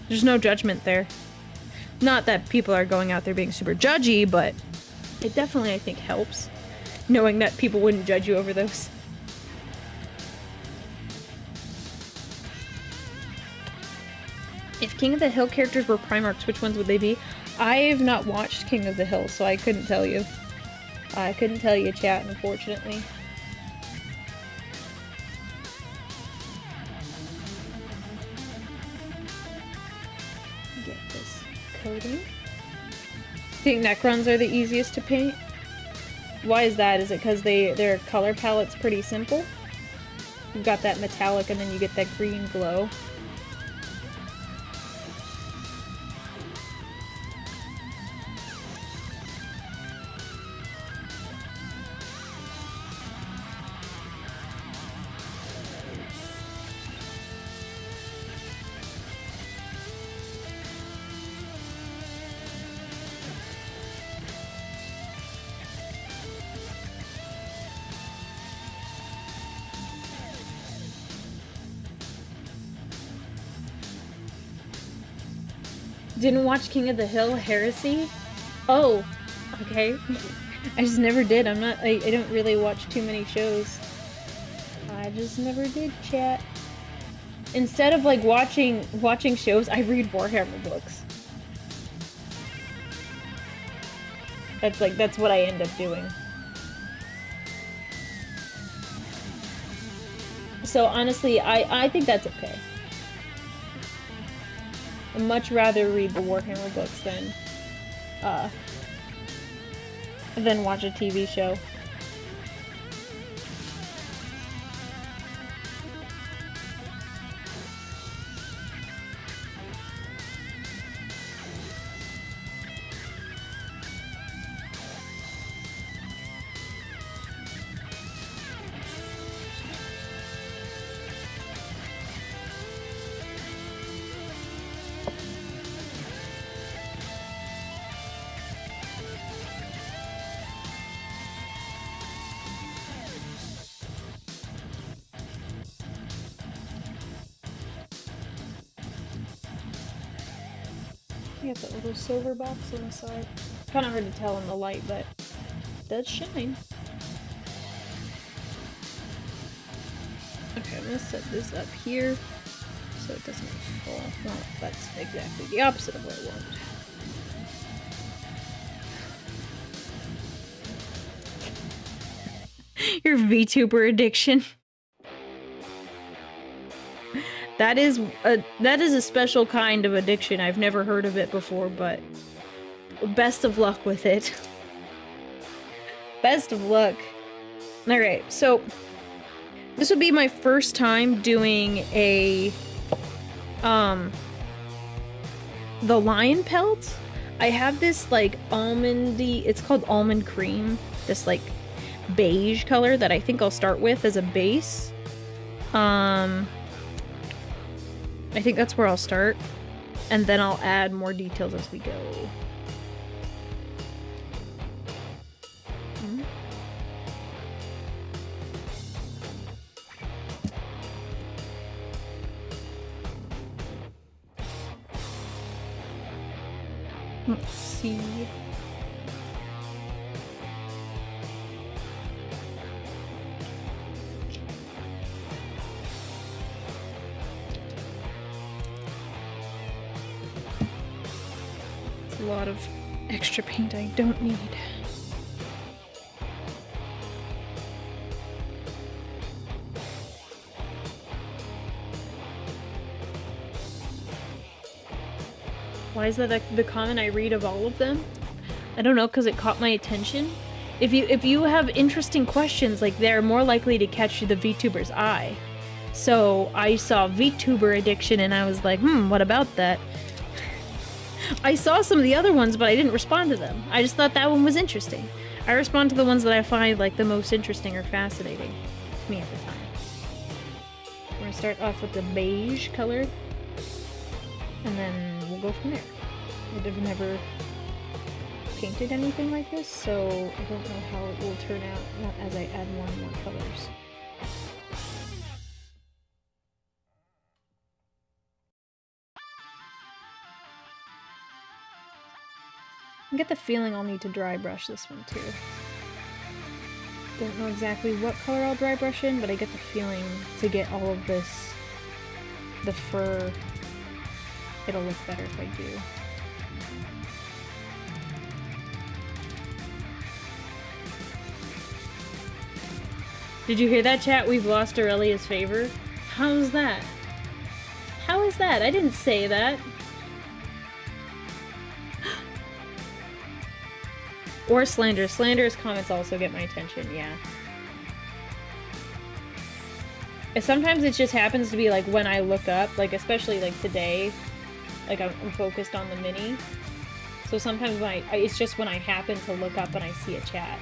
There's no judgment there. Not that people are going out there being super judgy, but it definitely, I think, helps knowing that people wouldn't judge you over those. If King of the Hill characters were Primarchs, which ones would they be? I've not watched King of the Hill, so I couldn't tell you. I couldn't tell you, chat, unfortunately. Get this coating. Think Necrons are the easiest to paint? Why is that? Is it because their color palette's pretty simple? You've got that metallic and then you get that green glow. Didn't watch King of the Hill, Heresy? Oh, okay. I just never did. I don't really watch too many shows. I just never did, chat. Instead of like watching shows, I read Warhammer books. That's what I end up doing. So honestly, I think that's okay. I'd much rather read the Warhammer books than watch a TV show. You got that little silver box on the side. Kind of hard to tell in the light, but it does shine. Okay, I'm gonna set this up here so it doesn't fall. Well, that's exactly the opposite of what I wanted. Your VTuber addiction. That is a special kind of addiction. I've never heard of it before, but best of luck with it. Best of luck. Alright, so this would be my first time doing a the lion pelt. I have this like almondy, it's called almond cream, this like beige color that I think I'll start with as a base. I think that's where I'll start, and then I'll add more details as we go. Let's see. It's a lot of extra paint I don't need. Why is that the comment I read of all of them? I don't know, because it caught my attention. If you have interesting questions, like, they're more likely to catch the VTuber's eye. So I saw VTuber addiction and I was like, what about that? I saw some of the other ones, but I didn't respond to them. I just thought that one was interesting. I respond to the ones that I find like the most interesting or fascinating to me at the time. We're gonna start off with the beige color, and then we'll go from there. I've never painted anything like this, so I don't know how it will turn out as I add more and more colors. I get the feeling I'll need to dry brush this one too. Don't know exactly what color I'll dry brush in, but I get the feeling to get all of this, the fur, it'll look better if I do. Did you hear that, chat? We've lost Aurelia's favor? How's that? How is that? I didn't say that. Or slander. Slanderous comments also get my attention, yeah. And sometimes it just happens to be like when I look up, like especially like today, like I'm focused on the mini. So sometimes when it's just when I happen to look up and I see a chat.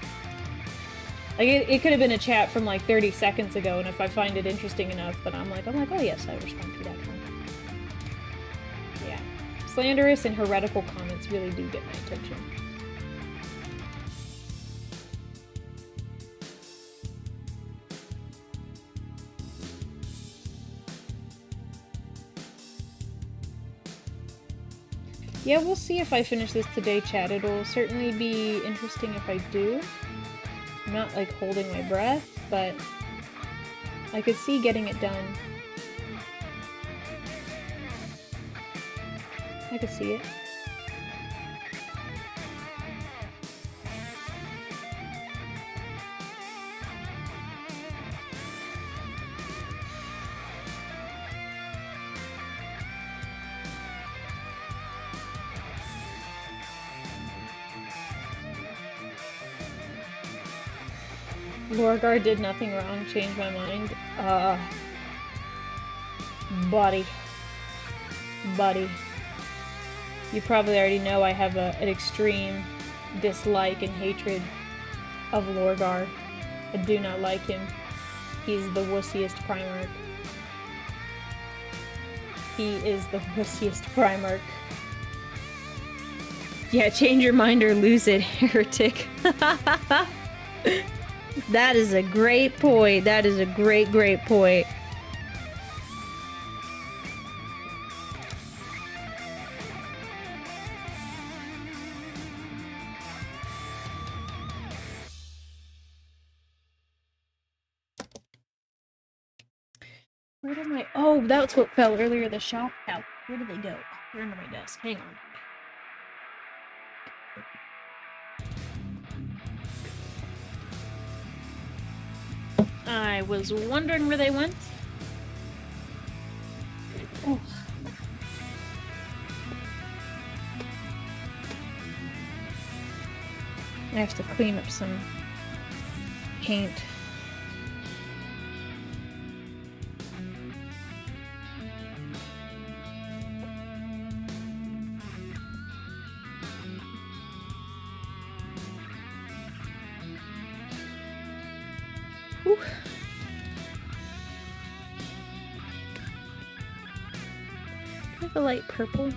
Like it could have been a chat from like 30 seconds ago, and if I find it interesting enough, but I'm like, oh yes, I respond to that comment. Yeah. Slanderous and heretical comments really do get my attention. Yeah, we'll see if I finish this today, chat. It'll certainly be interesting if I do. I'm not, like, holding my breath, but I could see getting it done. I could see it. Lorgar did nothing wrong, changed my mind. Buddy. You probably already know I have an extreme dislike and hatred of Lorgar. I do not like him. He's the wussiest Primarch. He is the wussiest Primarch. Yeah, change your mind or lose it, heretic. That is a great point. That is a great point. Where did my... Oh, that's what fell earlier, the shop out. Where did they go? They're under my desk. Hang on. I was wondering where they went. Oh. I have to clean up some paint. Whew. Do I have a light purple?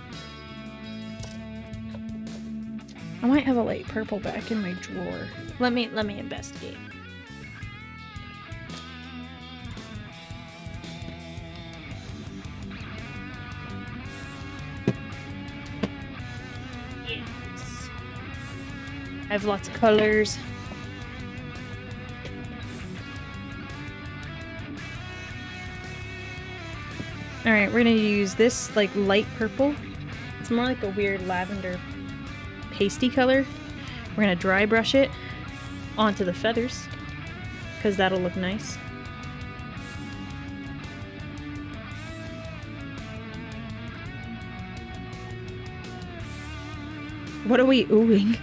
I might have a light purple back in my drawer. Let me investigate. Yeah. I have lots of colors. Alright, we're gonna use this like light purple. It's more like a weird lavender pasty color. We're gonna dry brush it onto the feathers because that'll look nice. What are we oohing?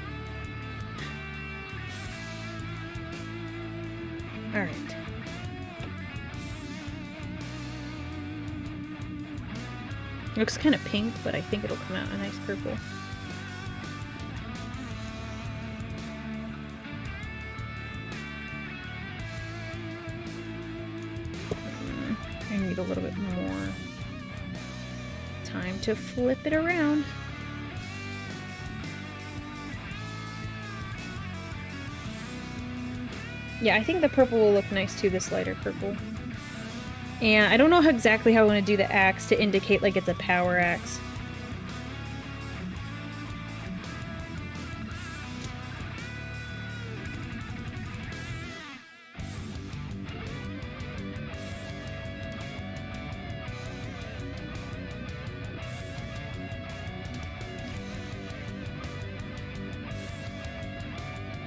Alright. Looks kind of pink, but I think it'll come out a nice purple. I need a little bit more time to flip it around. Yeah, I think the purple will look nice too, this lighter purple. And I don't know exactly how I want to do the axe to indicate like it's a power axe.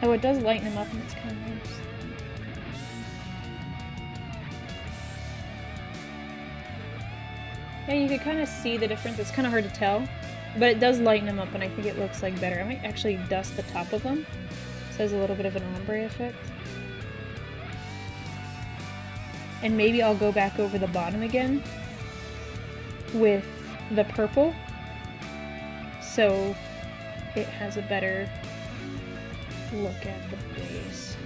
Oh, it does lighten them up and it's kind of nice. Yeah, you can kind of see the difference. It's kind of hard to tell, but it does lighten them up and I think it looks like better. I might actually dust the top of them so there's a little bit of an ombre effect. And maybe I'll go back over the bottom again with the purple so it has a better look at the base.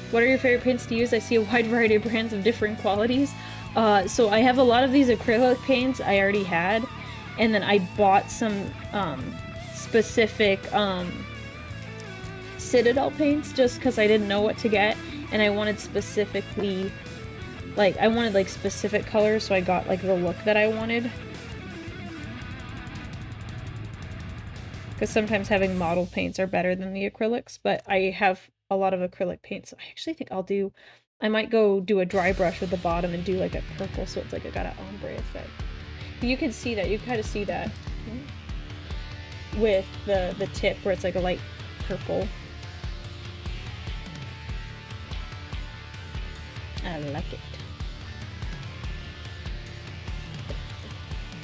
What are your favorite paints to use? I see a wide variety of brands of different qualities. So I have a lot of these acrylic paints I already had, and then I bought some specific Citadel paints just because I didn't know what to get, and I wanted specifically, like, I wanted like specific colors, so I got like the look that I wanted. Because sometimes having model paints are better than the acrylics, but I have a lot of acrylic paints, so I actually think I might go do a dry brush with the bottom and do like a purple so it's like it got an ombre effect. But you can see that, you kind of see that with the tip where it's like a light purple. I like it.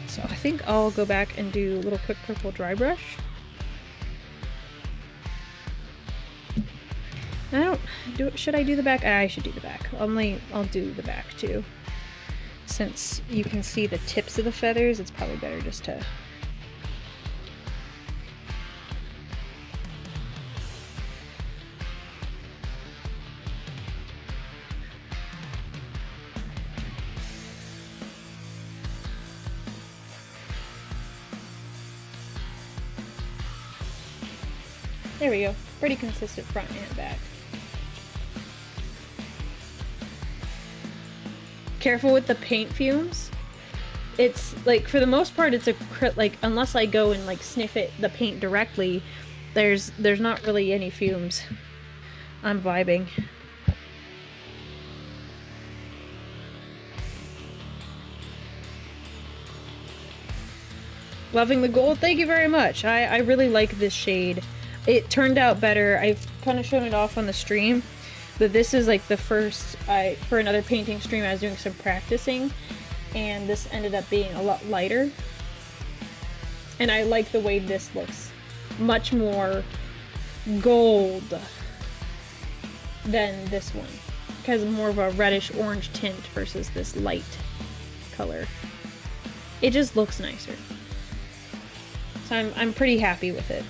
So I think I'll go back and do a little quick purple dry brush. Should I do the back? I should do the back. I'll do the back too. Since you can see the tips of the feathers, it's probably better just to... There we go. Pretty consistent front and back. Careful with the paint fumes. It's like, for the most part, it's like, unless I go and like sniff the paint directly, there's not really any fumes. I'm vibing. Loving the gold. Thank you very much. I really like this shade. It turned out better. I've kind of shown it off on the stream, but this is like the first, for another painting stream I was doing some practicing, and this ended up being a lot lighter. And I like the way this looks. Much more gold than this one. It has more of a reddish orange tint versus this light color. It just looks nicer. So I'm pretty happy with it.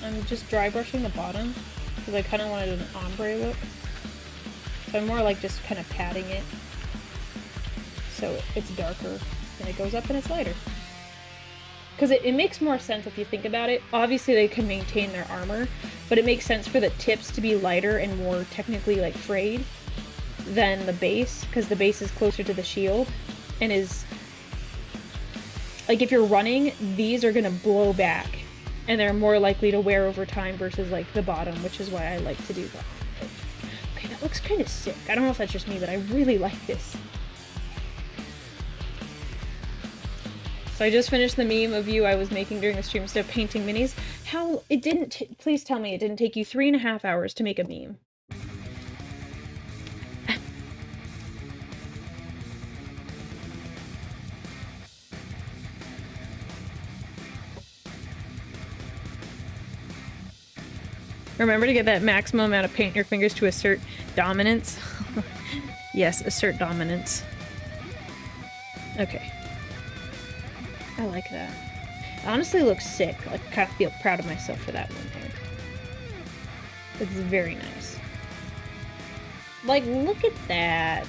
I'm just dry brushing the bottom because I kind of wanted an ombre look. So I'm more like just kind of patting it so it's darker and it goes up and it's lighter. because it makes more sense if you think about it. Obviously they can maintain their armor, but it makes sense for the tips to be lighter and more technically like frayed than the base, because the base is closer to the shield and is like, if you're running, these are gonna blow back and they're more likely to wear over time versus like the bottom, which is why I like to do that. Okay, that looks kind of sick. I don't know if that's just me, but I really like this. So I just finished the meme of you I was making during the stream instead of painting minis. How, it didn't, please tell me it didn't take you 3.5 hours to make a meme. Remember to get that maximum amount of paint in your fingers to assert dominance. Yes, assert dominance. Okay. I like that. It honestly looks sick. Like, I kind of feel proud of myself for that one there. It's very nice. Like, look at that.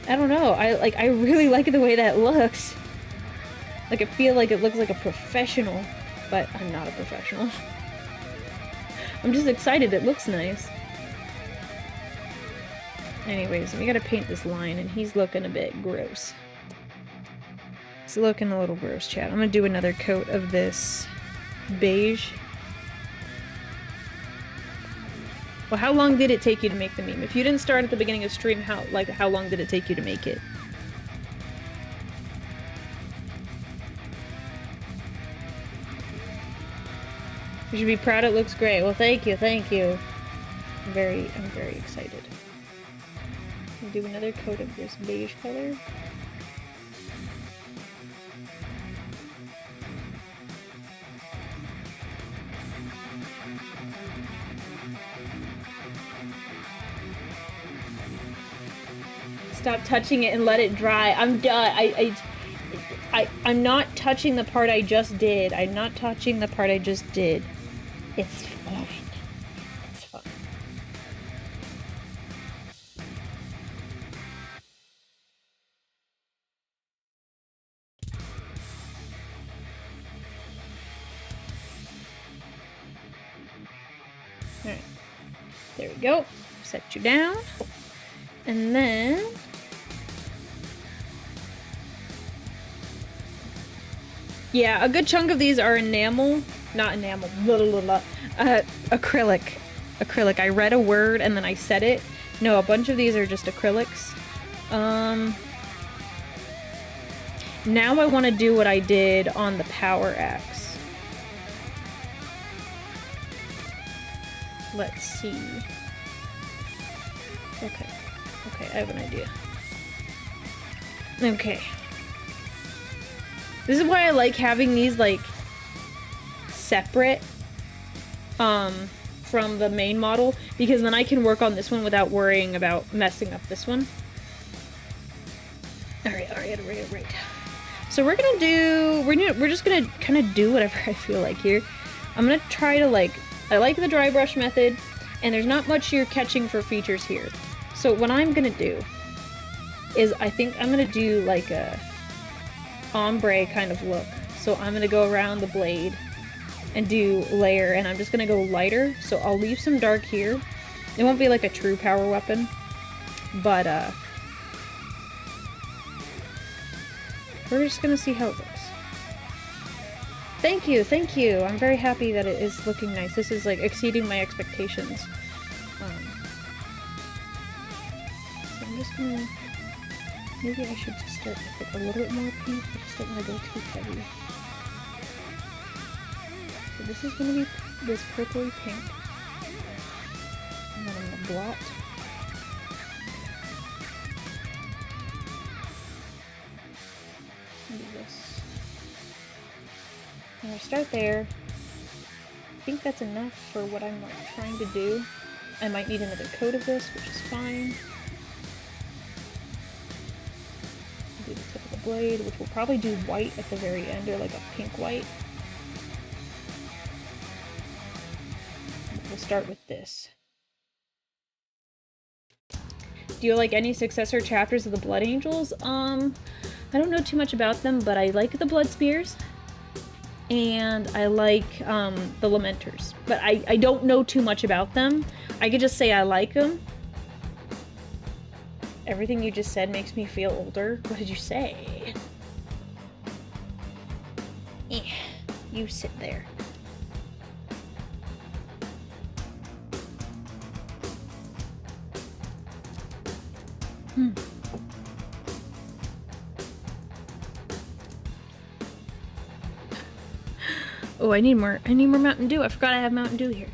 I don't know. I really like the way that looks. Like, I feel like it looks like a professional, but I'm not a professional. I'm just excited. It looks nice. Anyways, we gotta paint this line, and he's looking a bit gross. It's looking a little gross, chat. I'm gonna do another coat of this beige. Well, how long did it take you to make the meme? If you didn't start at the beginning of stream, how long did it take you to make it? You should be proud. It looks great. Well, thank you, thank you. I'm very excited. I'll do another coat of this beige color. Stop touching it and let it dry. I'm done. I'm not touching the part I just did. I'm not touching the part I just did. It's fine. It's fine. Alright. There we go. Set you down. And then... yeah, a good chunk of these are enamel. Not enamel. Acrylic. Acrylic. I read a word and then I said it. No, a bunch of these are just acrylics. Now I want to do what I did on the power axe. Let's see. Okay. Okay, I have an idea. Okay. This is why I like having these, like, separate from the main model, because then I can work on this one without worrying about messing up this one. Alright. So we're gonna do... We're just gonna kind of do whatever I feel like here. I'm gonna try to, like... I like the dry brush method, and there's not much you're catching for features here. So what I'm gonna do is I think I'm gonna do, like, a ombre kind of look. So I'm gonna go around the blade and do layer, and I'm just gonna go lighter. So I'll leave some dark here. It won't be like a true power weapon, but we're just gonna see how it looks. Thank you, thank you. I'm very happy that it is looking nice. This is like exceeding my expectations. So I'm just gonna... maybe I should just start with like a little bit more pink. I just don't want to go too heavy. So this is going to be this purpley pink. And then I'm going to blot. Do this. I'm going to start there. I think that's enough for what I'm like trying to do. I might need another coat of this, which is fine. Do the tip of the blade, which will probably do white at the very end, or like a pink white. We'll start with this. Do you like any successor chapters of the Blood Angels? I don't know too much about them, but I like the blood spears. And I like the lamenters. But I don't know too much about them. I could just say I like them. Everything you just said makes me feel older. What did you say? You sit there. Oh, I need more Mountain Dew. I forgot I have Mountain Dew here.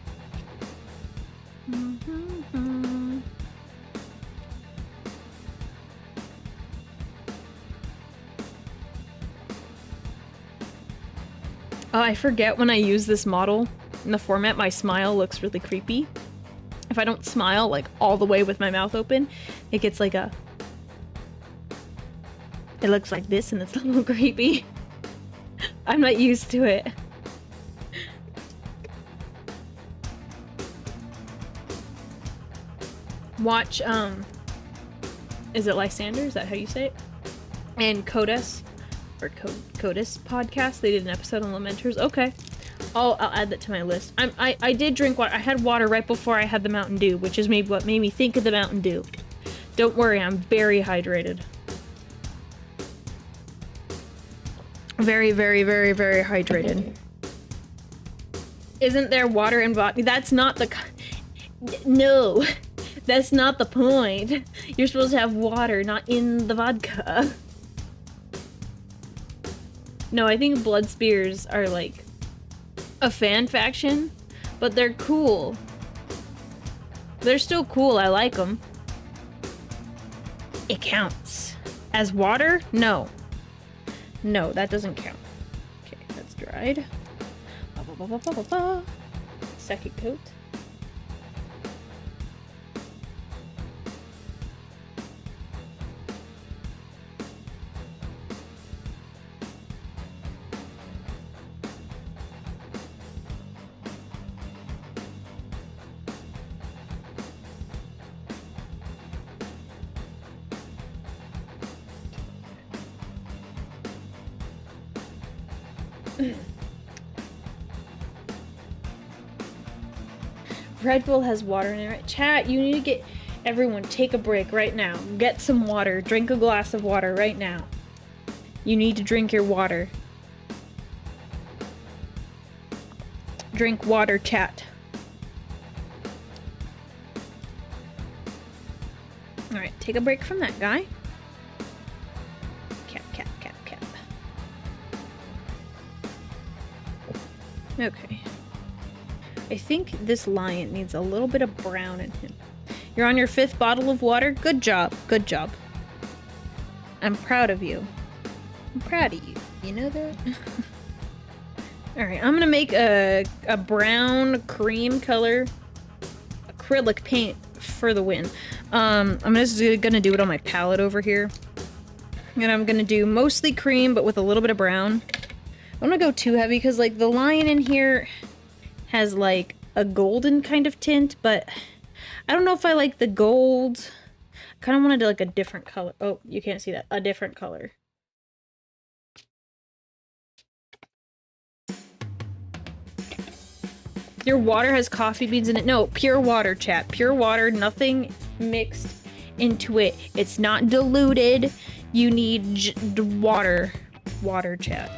Oh, I forget when I use this model in the format, my smile looks really creepy. If I don't smile like all the way with my mouth open, it gets like a... It looks like this and it's a little creepy. I'm not used to it. Watch, is it Lysander? Is that how you say it? And Codus, or Codus podcast. They did an episode on Lamenters. Okay. I'll add that to my list. I did drink water. I had water right before I had the Mountain Dew, which is maybe what made me think of the Mountain Dew. Don't worry, I'm very hydrated. Very, very, very, very hydrated. Isn't there water in vodka? That's not the... No. That's not the point. You're supposed to have water, not in the vodka. No, I think blood spears are like a fan faction, but they're cool. They're still cool. I like them. It counts. As water? No. No, that doesn't count. Okay, that's dried. Second coat. Red Bull has water in it, right? Chat, you need to get... Everyone, take a break right now. Get some water. Drink a glass of water right now. You need to drink your water. Drink water, chat. Alright, take a break from that guy. Cap. Okay. I think this lion needs a little bit of brown in him. You're on your 5th bottle of water? Good job. Good job. I'm proud of you. I'm proud of you. You know that? Alright, I'm gonna make a brown cream color acrylic paint for the win. I'm just gonna do it on my palette over here. And I'm gonna do mostly cream, but with a little bit of brown. I don't wanna go too heavy, because like the lion in here has like a golden kind of tint, but I don't know if I like the gold. I kind of wanted like a different color. Oh, you can't see that. A different color. Your water has coffee beans in it. No, pure water, chat. Pure water, nothing mixed into it. It's not diluted. You need water. Water, chat.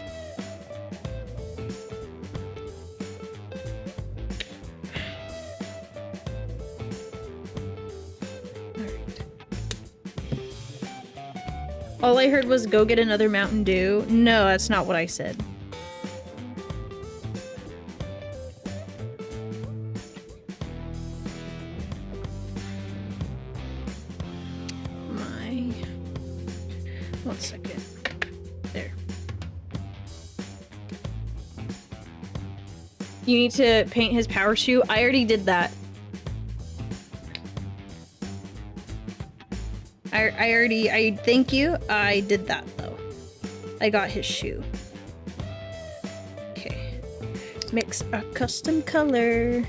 All I heard was go get another Mountain Dew. No, that's not what I said. One second. There. You need to paint his power shoe. I already did that. I thank you. I did that though. I got his shoe. Okay. Mix a custom color.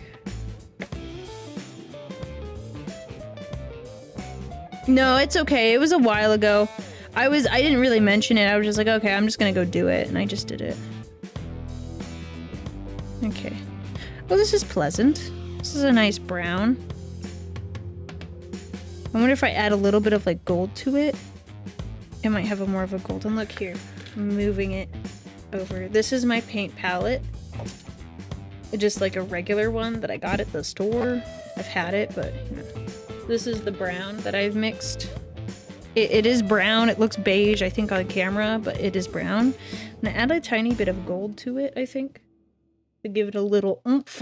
No, it's okay. It was a while ago. I didn't really mention it. I was just like, okay, I'm just gonna go do it, and I just did it. Okay. Well, this is pleasant. This is a nice brown. I wonder if I add a little bit of like gold to it, it might have a more of a golden look. Here. I'm moving it over. This is my paint palette. Just like a regular one that I got at the store. I've had it, but you know. This is the brown that I've mixed. It is brown. It looks beige, I think, on camera, but it is brown. And I add a tiny bit of gold to it, I think, to give it a little oomph.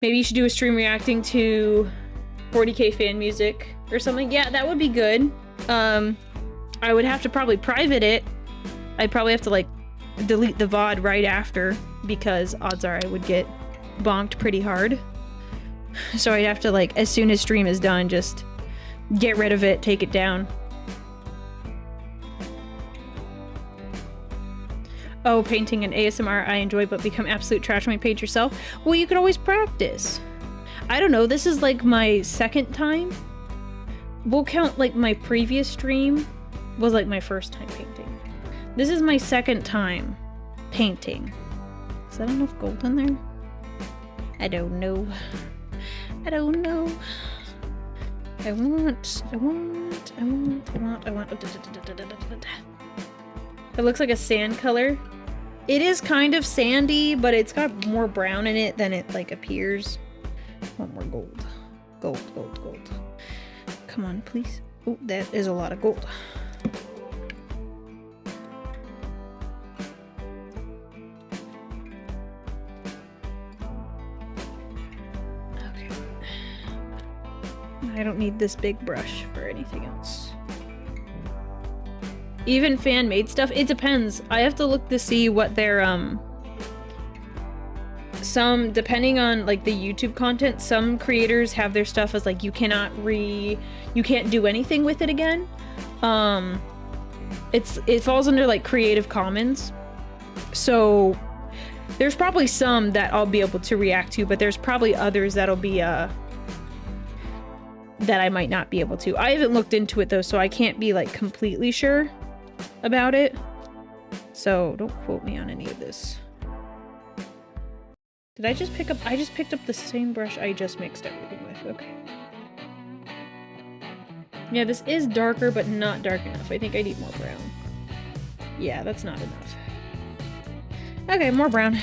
Maybe you should do a stream reacting to 40k fan music or something. Yeah, that would be good. I would have to probably private it. I'd probably have to like delete the VOD right after, because odds are I would get bonked pretty hard. So I'd have to, like, as soon as stream is done, just get rid of it, take it down. Oh, painting and ASMR I enjoy, but become absolute trash when you paint yourself. Well, you could always practice. I don't know, this is like my second time. We'll count like my previous stream was like my first time painting. This is my second time painting. Is that enough gold in there? I don't know. I don't know. I want. It looks like a sand color. It is kind of sandy, but it's got more brown in it than it like appears. Want more gold. Gold. Come on, please. Oh, that is a lot of gold. Okay. I don't need this big brush for anything else. Even fan-made stuff, it depends. I have to look to see what their, some, depending on, like, the YouTube content, some creators have their stuff as, like, you can't do anything with it again. It falls under, like, Creative Commons. So, there's probably some that I'll be able to react to, but there's probably others that'll be, that I might not be able to. I haven't looked into it, though, so I can't be, like, completely sure about it, so don't quote me on any of this. Did I just pick up? I just picked up the same brush I just mixed everything with. Okay. Yeah, this is darker, but not dark enough. I think I need more brown. Yeah, that's not enough. Okay, more brown.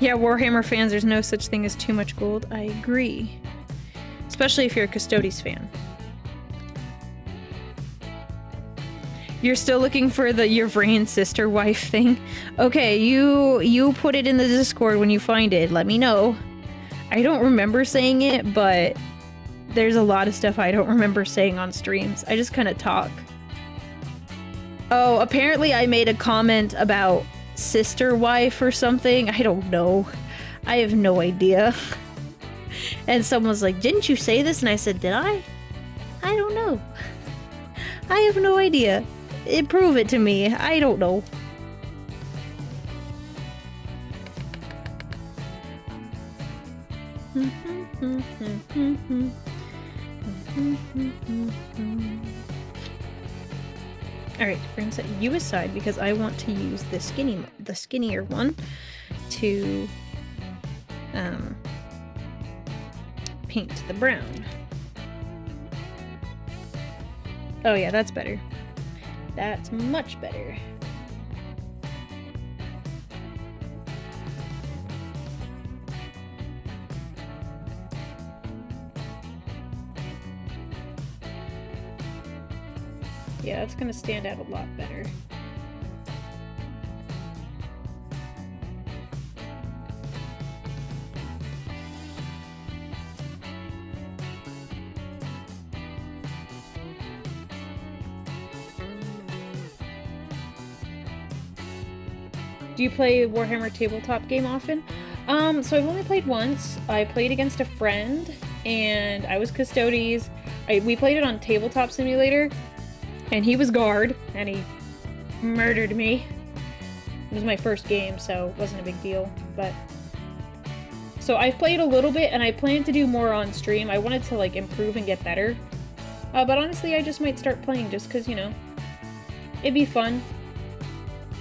Yeah, Warhammer fans, there's no such thing as too much gold. I agree. Especially if you're a Custodian fan. You're still looking for your Vrain sister wife thing? Okay, you put it in the Discord when you find it. Let me know. I don't remember saying it, but there's a lot of stuff I don't remember saying on streams. I just kind of talk. Oh, apparently I made a comment about sister wife or something. I don't know. I have no idea. And someone was like, didn't you say this? And I said, did I? I don't know. I have no idea. Prove it to me. I don't know. Alright, we're gonna set you aside because I want to use the skinnier one to paint the brown. Oh yeah, that's better. That's much better. Yeah, it's gonna stand out a lot better. Do you play Warhammer tabletop game often? So I've only played once. I played against a friend, and I was Custodies. We played it on Tabletop Simulator, and he was guard, and he murdered me. It was my first game, so it wasn't a big deal, but... So I've played a little bit, and I plan to do more on stream. I wanted to, like, improve and get better. But honestly, I just might start playing just because, you know, it'd be fun.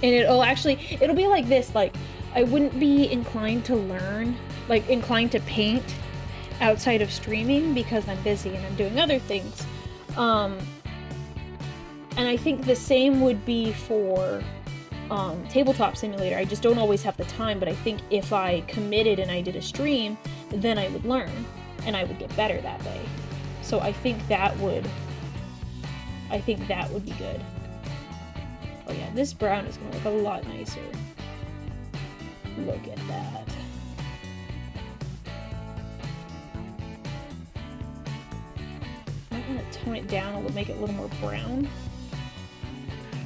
And it'll be like this, like, I wouldn't be inclined to learn, like, inclined to paint outside of streaming because I'm busy and I'm doing other things. And I think the same would be for Tabletop Simulator. I just don't always have the time, but I think if I committed and I did a stream, then I would learn and I would get better that way. So I think that would be good. Oh yeah, this brown is gonna look a lot nicer. Look at that. Might want to tone it down a little, make it a little more brown.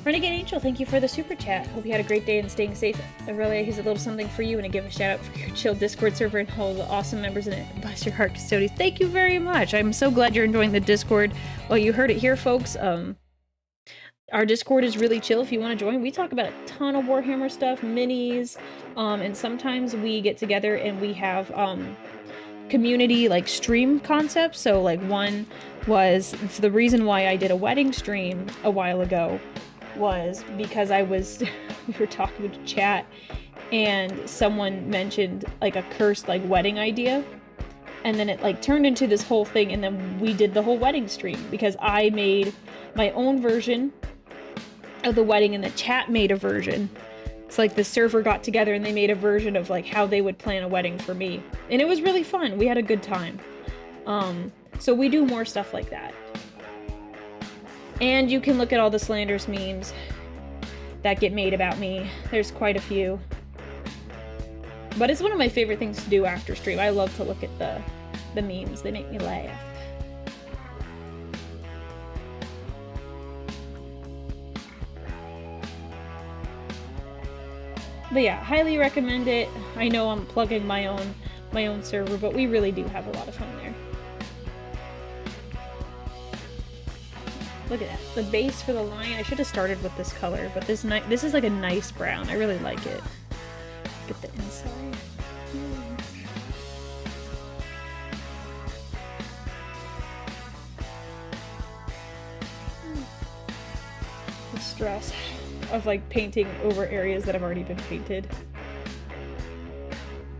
Renegade Angel, thank you for the super chat. Hope you had a great day and staying safe. Aurelia, here's a little something for you and to give a shout out for your chill Discord server and all the awesome members in it. Bless your heart, Custodians. Thank you very much. I'm so glad you're enjoying the Discord. Well, you heard it here, folks. Our Discord is really chill if you want to join. We talk about a ton of Warhammer stuff, minis, and sometimes we get together and we have community like stream concepts. So like one was the reason why I did a wedding stream a while ago was because we were talking to chat and someone mentioned like a cursed like wedding idea, and then it like turned into this whole thing, and then we did the whole wedding stream because I made my own version of the wedding and the chat made a version. It's like the server got together and they made a version of like how they would plan a wedding for me, and it was really fun. We had a good time. So we do more stuff like that. And you can look at all the slanderous memes that get made about me. There's quite a few. But it's one of my favorite things to do after stream. I love to look at the memes. They make me laugh. But yeah, highly recommend it. I know I'm plugging my own server, but we really do have a lot of fun there. Look at that. The base for the line, I should have started with this color, but this is like a nice brown. I really like it. Get the inside. The stress of like painting over areas that have already been painted.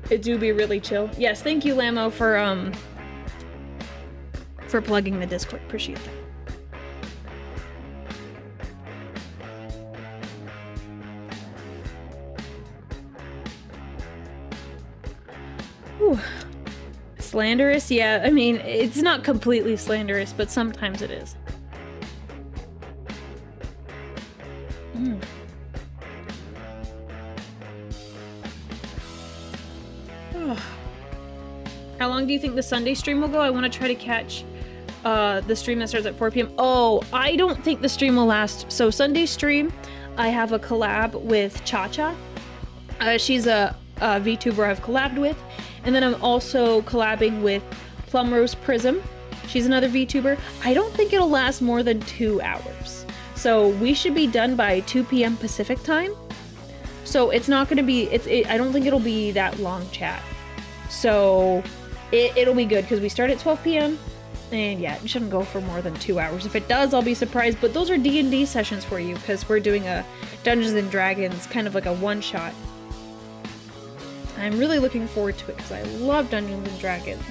It do be really chill. Yes, thank you, Lamo, for plugging the Discord. Appreciate that. Ooh. Slanderous? Yeah, I mean, it's not completely slanderous, but sometimes it is. How long do you think the Sunday stream will go? I want to try to catch the stream that starts at 4 p.m. Oh, I don't think the stream will last. So Sunday stream, I have a collab with Cha-Cha. She's a VTuber I've collabed with. And then I'm also collabing with Plumrose Prism. She's another VTuber. I don't think it'll last more than 2 hours. So we should be done by 2 p.m. Pacific time. So it's not going to be, I don't think it'll be that long chat. So it'll be good because we start at 12 p.m. And yeah, it shouldn't go for more than 2 hours. If it does, I'll be surprised. But those are D&D sessions for you because we're doing a Dungeons and Dragons, kind of like a one-shot. I'm really looking forward to it because I love Dungeons and Dragons.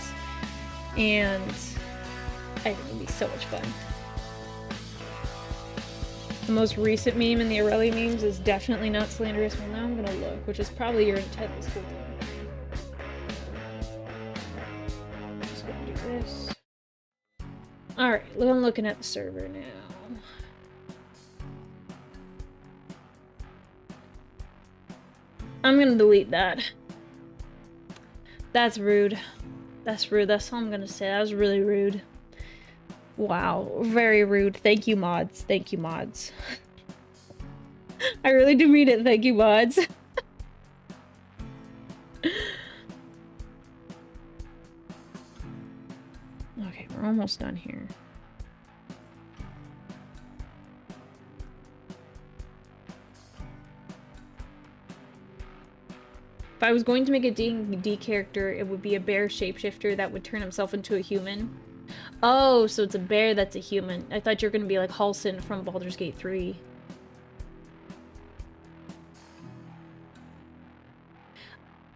And I think it'll be so much fun. The most recent meme in the Aurelia memes is definitely not slanderous. Well, now I'm gonna look, which is probably your intent this whole time. I'm just gonna do this. Alright, I'm looking at the server now. I'm gonna delete that. That's rude. That's rude. That's all I'm gonna say. That was really rude. Wow. Very rude. Thank you, mods. Thank you, mods. I really do mean it. Thank you, mods. Okay, we're almost done here. I was going to make a D&D character, it would be a bear shapeshifter that would turn himself into a human. Oh, so it's a bear that's a human. I thought you were going to be like Halsin from Baldur's Gate 3.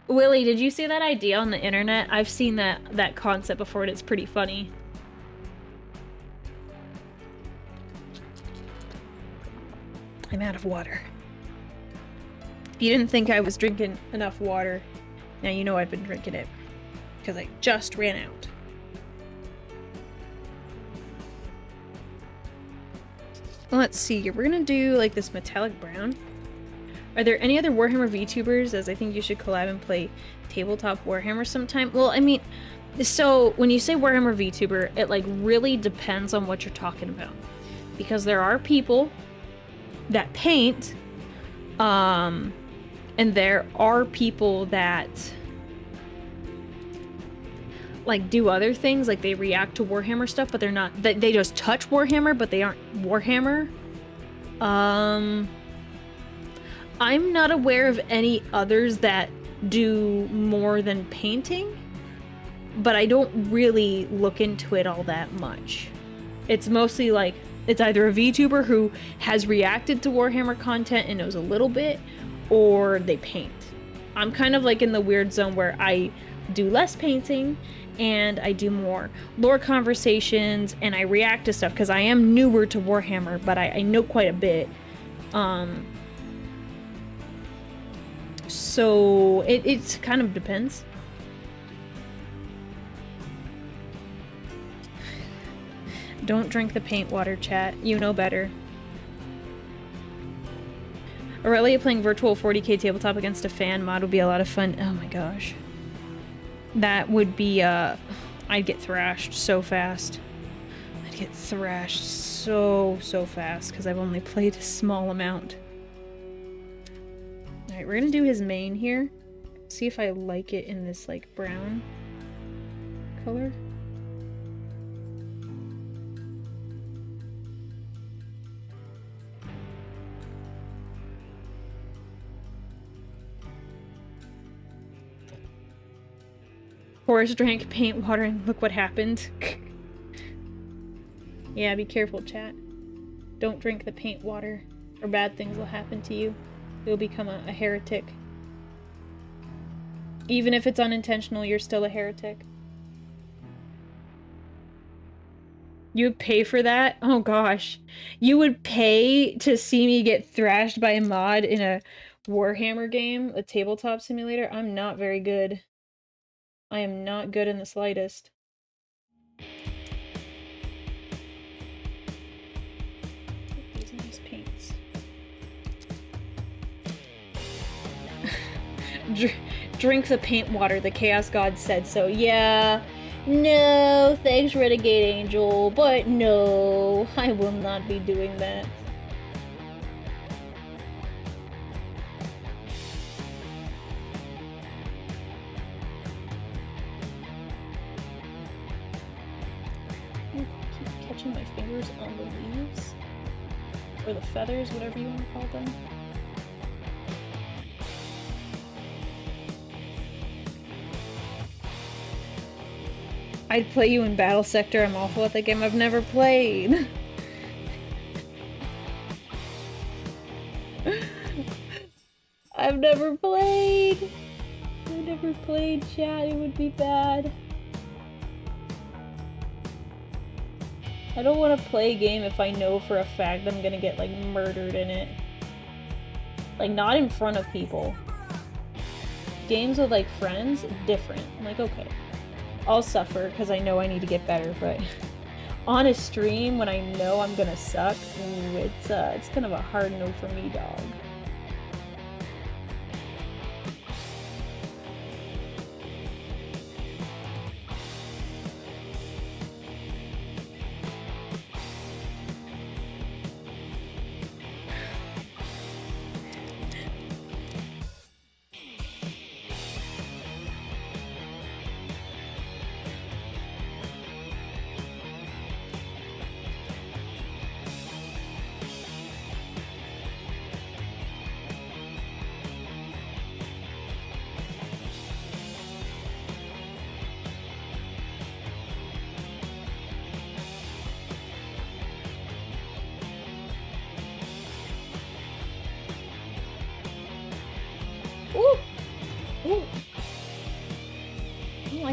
Willie, did you see that idea on the internet? I've seen that concept before and it's pretty funny. I'm out of water. If you didn't think I was drinking enough water, now you know I've been drinking it. Because I just ran out. Let's see, we're gonna do like this metallic brown. Are there any other Warhammer VTubers, as I think you should collab and play tabletop Warhammer sometime? Well, I mean, so when you say Warhammer VTuber, it like really depends on what you're talking about. Because there are people that paint, and there are people that like do other things, like they react to Warhammer stuff, but they're not, they just touch Warhammer, but they aren't Warhammer. I'm not aware of any others that do more than painting, but I don't really look into it all that much. It's mostly like, it's either a VTuber who has reacted to Warhammer content and knows a little bit, or they paint. I'm kind of like in the weird zone where I do less painting and I do more lore conversations and I react to stuff because I am newer to Warhammer, but I know quite a bit. So it kind of depends. Don't drink the paint water, chat. You know better. Aurelia playing virtual 40k tabletop against a fan mod would be a lot of fun. Oh my gosh. That would be, I'd get thrashed so fast. I'd get thrashed so fast because I've only played a small amount. Alright, we're gonna do his mane here. See if I like it in this, like, brown color. Horse drank paint water and look what happened. Yeah, be careful, chat. Don't drink the paint water or bad things will happen to you. You'll become a heretic. Even if it's unintentional, you're still a heretic. You would pay for that? Oh gosh. You would pay to see me get thrashed by a mod in a Warhammer game? A tabletop simulator? I'm not very good. I am not good in the slightest. These nice paints. Drink the paint water, the Chaos God said so. Yeah. No, thanks Renegade Angel, but no, I will not be doing that. Catching my fingers on the leaves or the feathers, whatever you want to call them. I'd play you in Battle Sector. I'm awful at that game. I've never played. I've never played. I've never played, chat. It would be bad. I don't want to play a game if I know for a fact I'm gonna get, like, murdered in it. Like, not in front of people. Games with, like, friends, different. I'm like, okay. I'll suffer because I know I need to get better, but on a stream when I know I'm gonna suck, it's kind of a hard no for me, dog.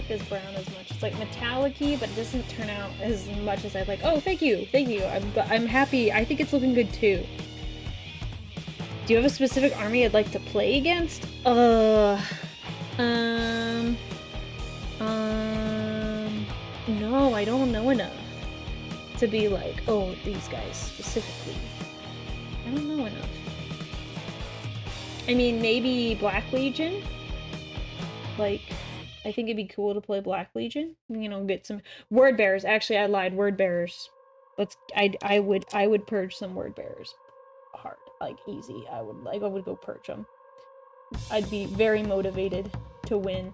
this brown as much. It's like metallic-y, but it doesn't turn out as much as I'd like. Oh, thank you, thank you. I'm happy. I think it's looking good too. Do you have a specific army I'd like to play against? No, I don't know enough to be like, oh, these guys specifically. I don't know enough. I mean, maybe Black Legion. Like, I think it'd be cool to play Black Legion. You know, get some word bearers. Actually, I lied. Word bearers. I would purge some word bearers. Hard, like easy. I would go purge them. I'd be very motivated to win.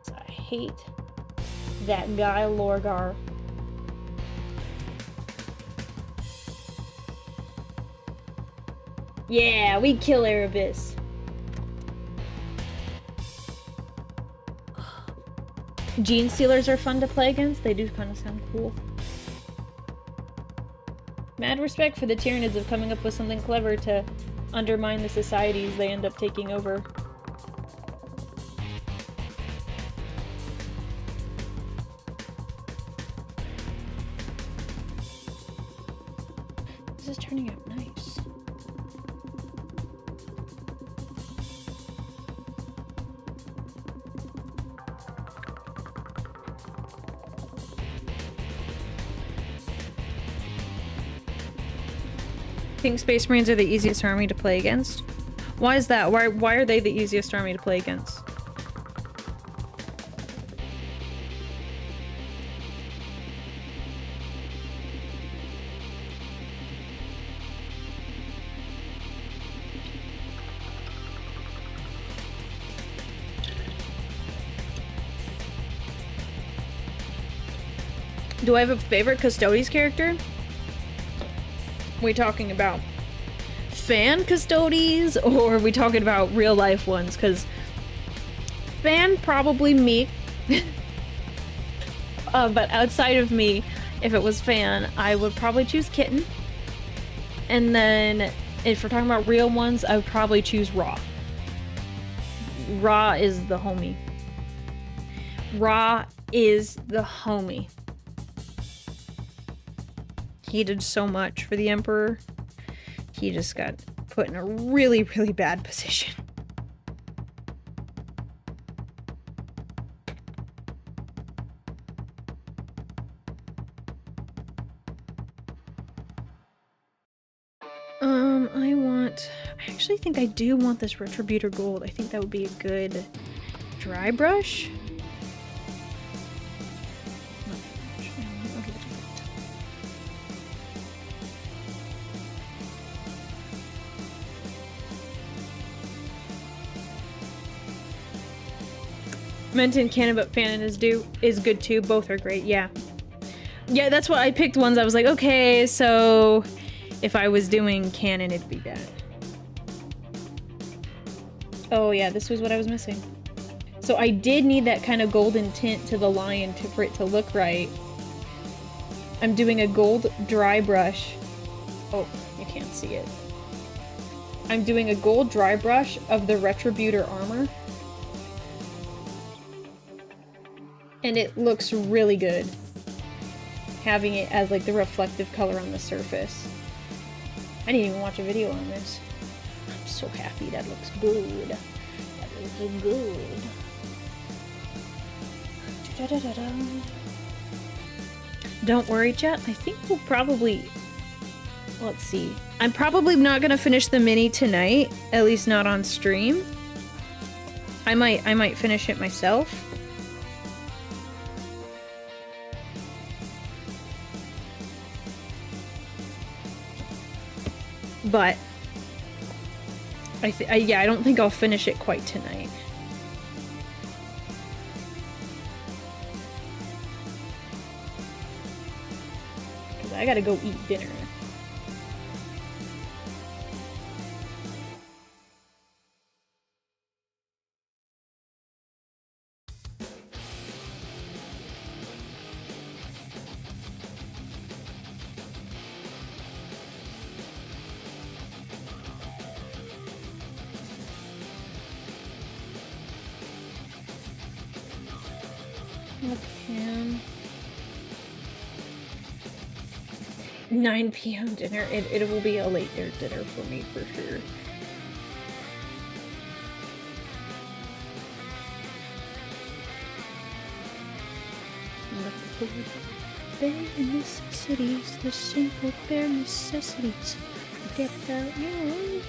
So I hate that guy Lorgar. Yeah, we kill Erebus. Gene Stealers are fun to play against. They do kind of sound cool. Mad respect for the Tyranids of coming up with something clever to undermine the societies they end up taking over. This is turning out nice. I think Space Marines are the easiest army to play against. Why is that? Why are they the easiest army to play against? Do I have a favorite Custodians character? Are we talking about fan Custodians, or are we talking about real life ones? Because fan, probably me. But outside of me, if it was fan, I would probably choose Kitten. And then if we're talking about real ones, I would probably choose Raw. Raw is the homie. Raw is the homie. He did so much for the Emperor. He just got put in a really, really bad position. I actually think I do want this Retributor Gold. I think that would be a good dry brush. Menton Cannon, but Fanon is good too. Both are great, yeah. Yeah, that's why I picked ones. I was like, okay, so if I was doing Cannon, it'd be bad. Oh yeah, this was what I was missing. So I did need that kind of golden tint to the lion for it to look right. I'm doing a gold dry brush. Oh, you can't see it. I'm doing a gold dry brush of the Retributor armor. And it looks really good, having it as like the reflective color on the surface. I didn't even watch a video on this. I'm so happy. That looks good. That looks good. Da-da-da-da. Don't worry, chat. I think we'll probably... Let's see. I'm probably not gonna finish the mini tonight, at least not on stream. I might finish it myself. But yeah, I don't think I'll finish it quite tonight. Because I gotta go eat dinner. PM. 9 p.m. dinner. It will be a late dinner for me for sure. Bare necessities, the simple bare necessities. Get out your own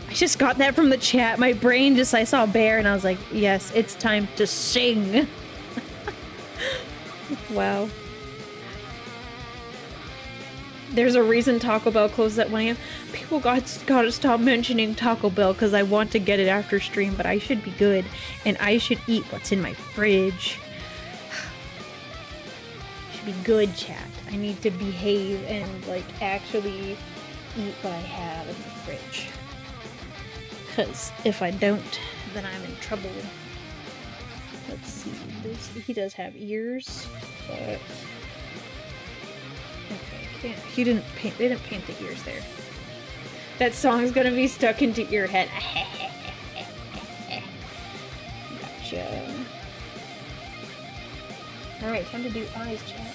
I just got that from the chat. My brain just, I saw bear and I was like, yes, it's time to sing. Wow. There's a reason Taco Bell closes at 1 a.m. People gotta stop mentioning Taco Bell because I want to get it after stream, but I should be good and I should eat what's in my fridge. Should be good, chat. I need to behave and like actually eat what I have in the fridge. Because if I don't, then I'm in trouble. Let's see. He does have ears, but okay, they didn't paint the ears there. That song's gonna be stuck into your head. Gotcha. Alright, time to do eyes, chat.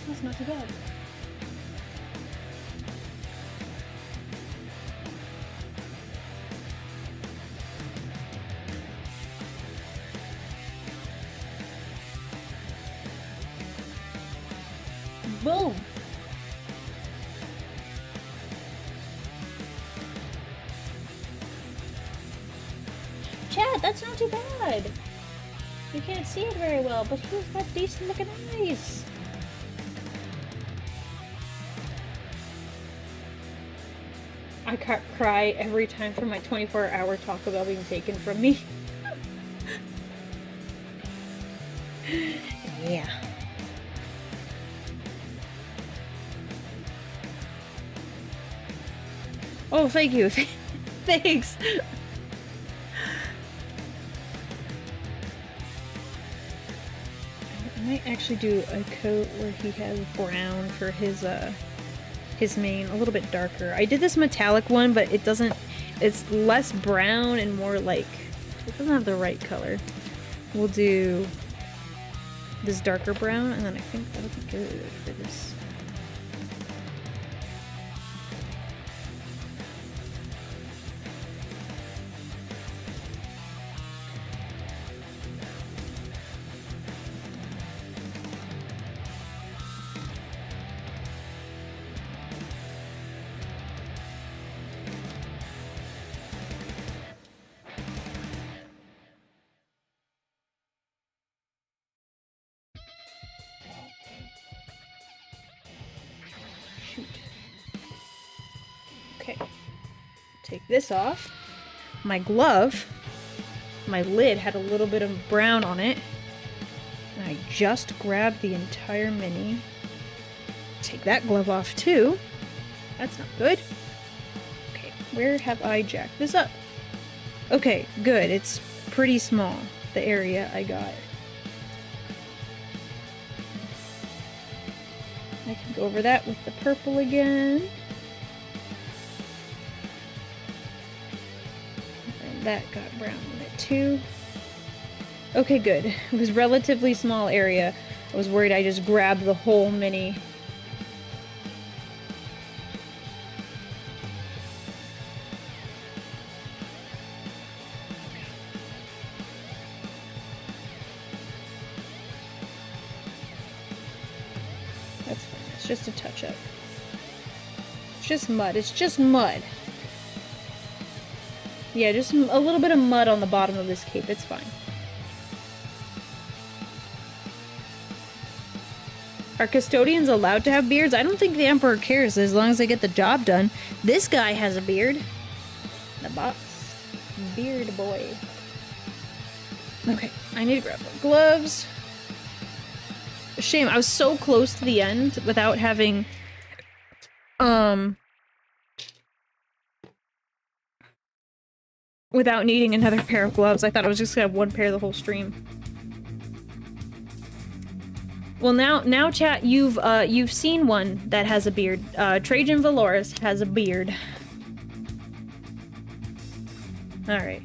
That's not too bad. Boom! Chad, that's not too bad. You can't see it very well, but he's got decent looking eyes. I cry every time for my 24-hour Taco Bell being taken from me. Yeah. Oh, thank you. Thanks. I might actually do a coat where he has brown for his mane, a little bit darker. I did this metallic one, but it doesn't, it's less brown and more like, it doesn't have the right color. We'll do this darker brown, and then I think that'll be good for this. Okay, take this off. My glove, my lid had a little bit of brown on it, and I just grabbed the entire mini. Take that glove off too. That's not good. Okay, where have I jacked this up? Okay, good. It's pretty small, the area I got. I can go over that with the purple again. That got brown on it too. Okay, good. It was a relatively small area. I was worried I just grabbed the whole mini. That's fine. It's just a touch-up. It's just mud. It's just mud. Yeah, just a little bit of mud on the bottom of this cape. It's fine. Are custodians allowed to have beards? I don't think the Emperor cares as long as they get the job done. This guy has a beard. The boss. Beard boy. Okay, I need to grab the gloves. Shame, I was so close to the end without having, without needing another pair of gloves. I thought I was just gonna have one pair the whole stream. Well, now, chat, you've seen one that has a beard. Trajann Valoris has a beard. All right.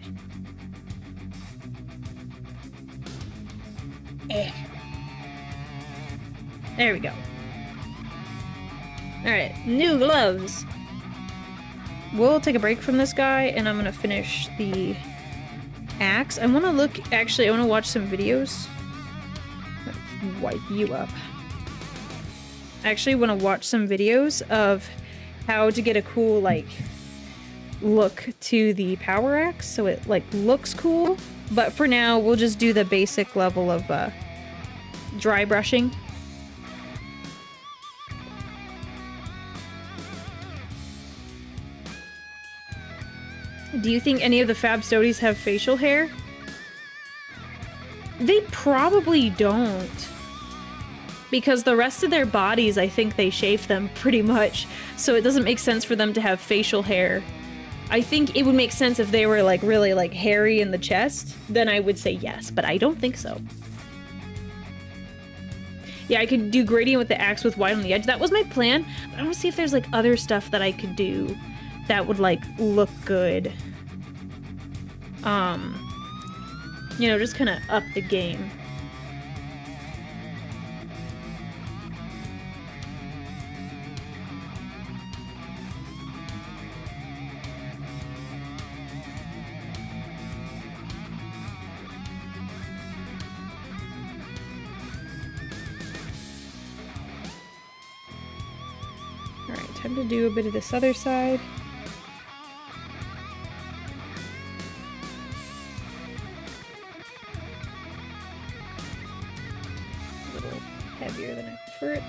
There we go. All right, new gloves. We'll take a break from this guy, and I'm gonna finish the axe. I want to look. Actually, I want to watch some videos. Wipe you up. I actually want to watch some videos of how to get a cool, like, look to the power axe so it, like, looks cool. But for now, we'll just do the basic level of dry brushing. Do you think any of the Femstodes have facial hair? They probably don't. Because the rest of their bodies, I think they shave them pretty much. So it doesn't make sense for them to have facial hair. I think it would make sense if they were like really like hairy in the chest. Then I would say yes, but I don't think so. Yeah, I could do gradient with the axe with white on the edge. That was my plan. But I want to see if there's like other stuff that I could do that would like look good. You know, just kind of up the game. Alright, time to do a bit of this other side. Heavier than I prefer it.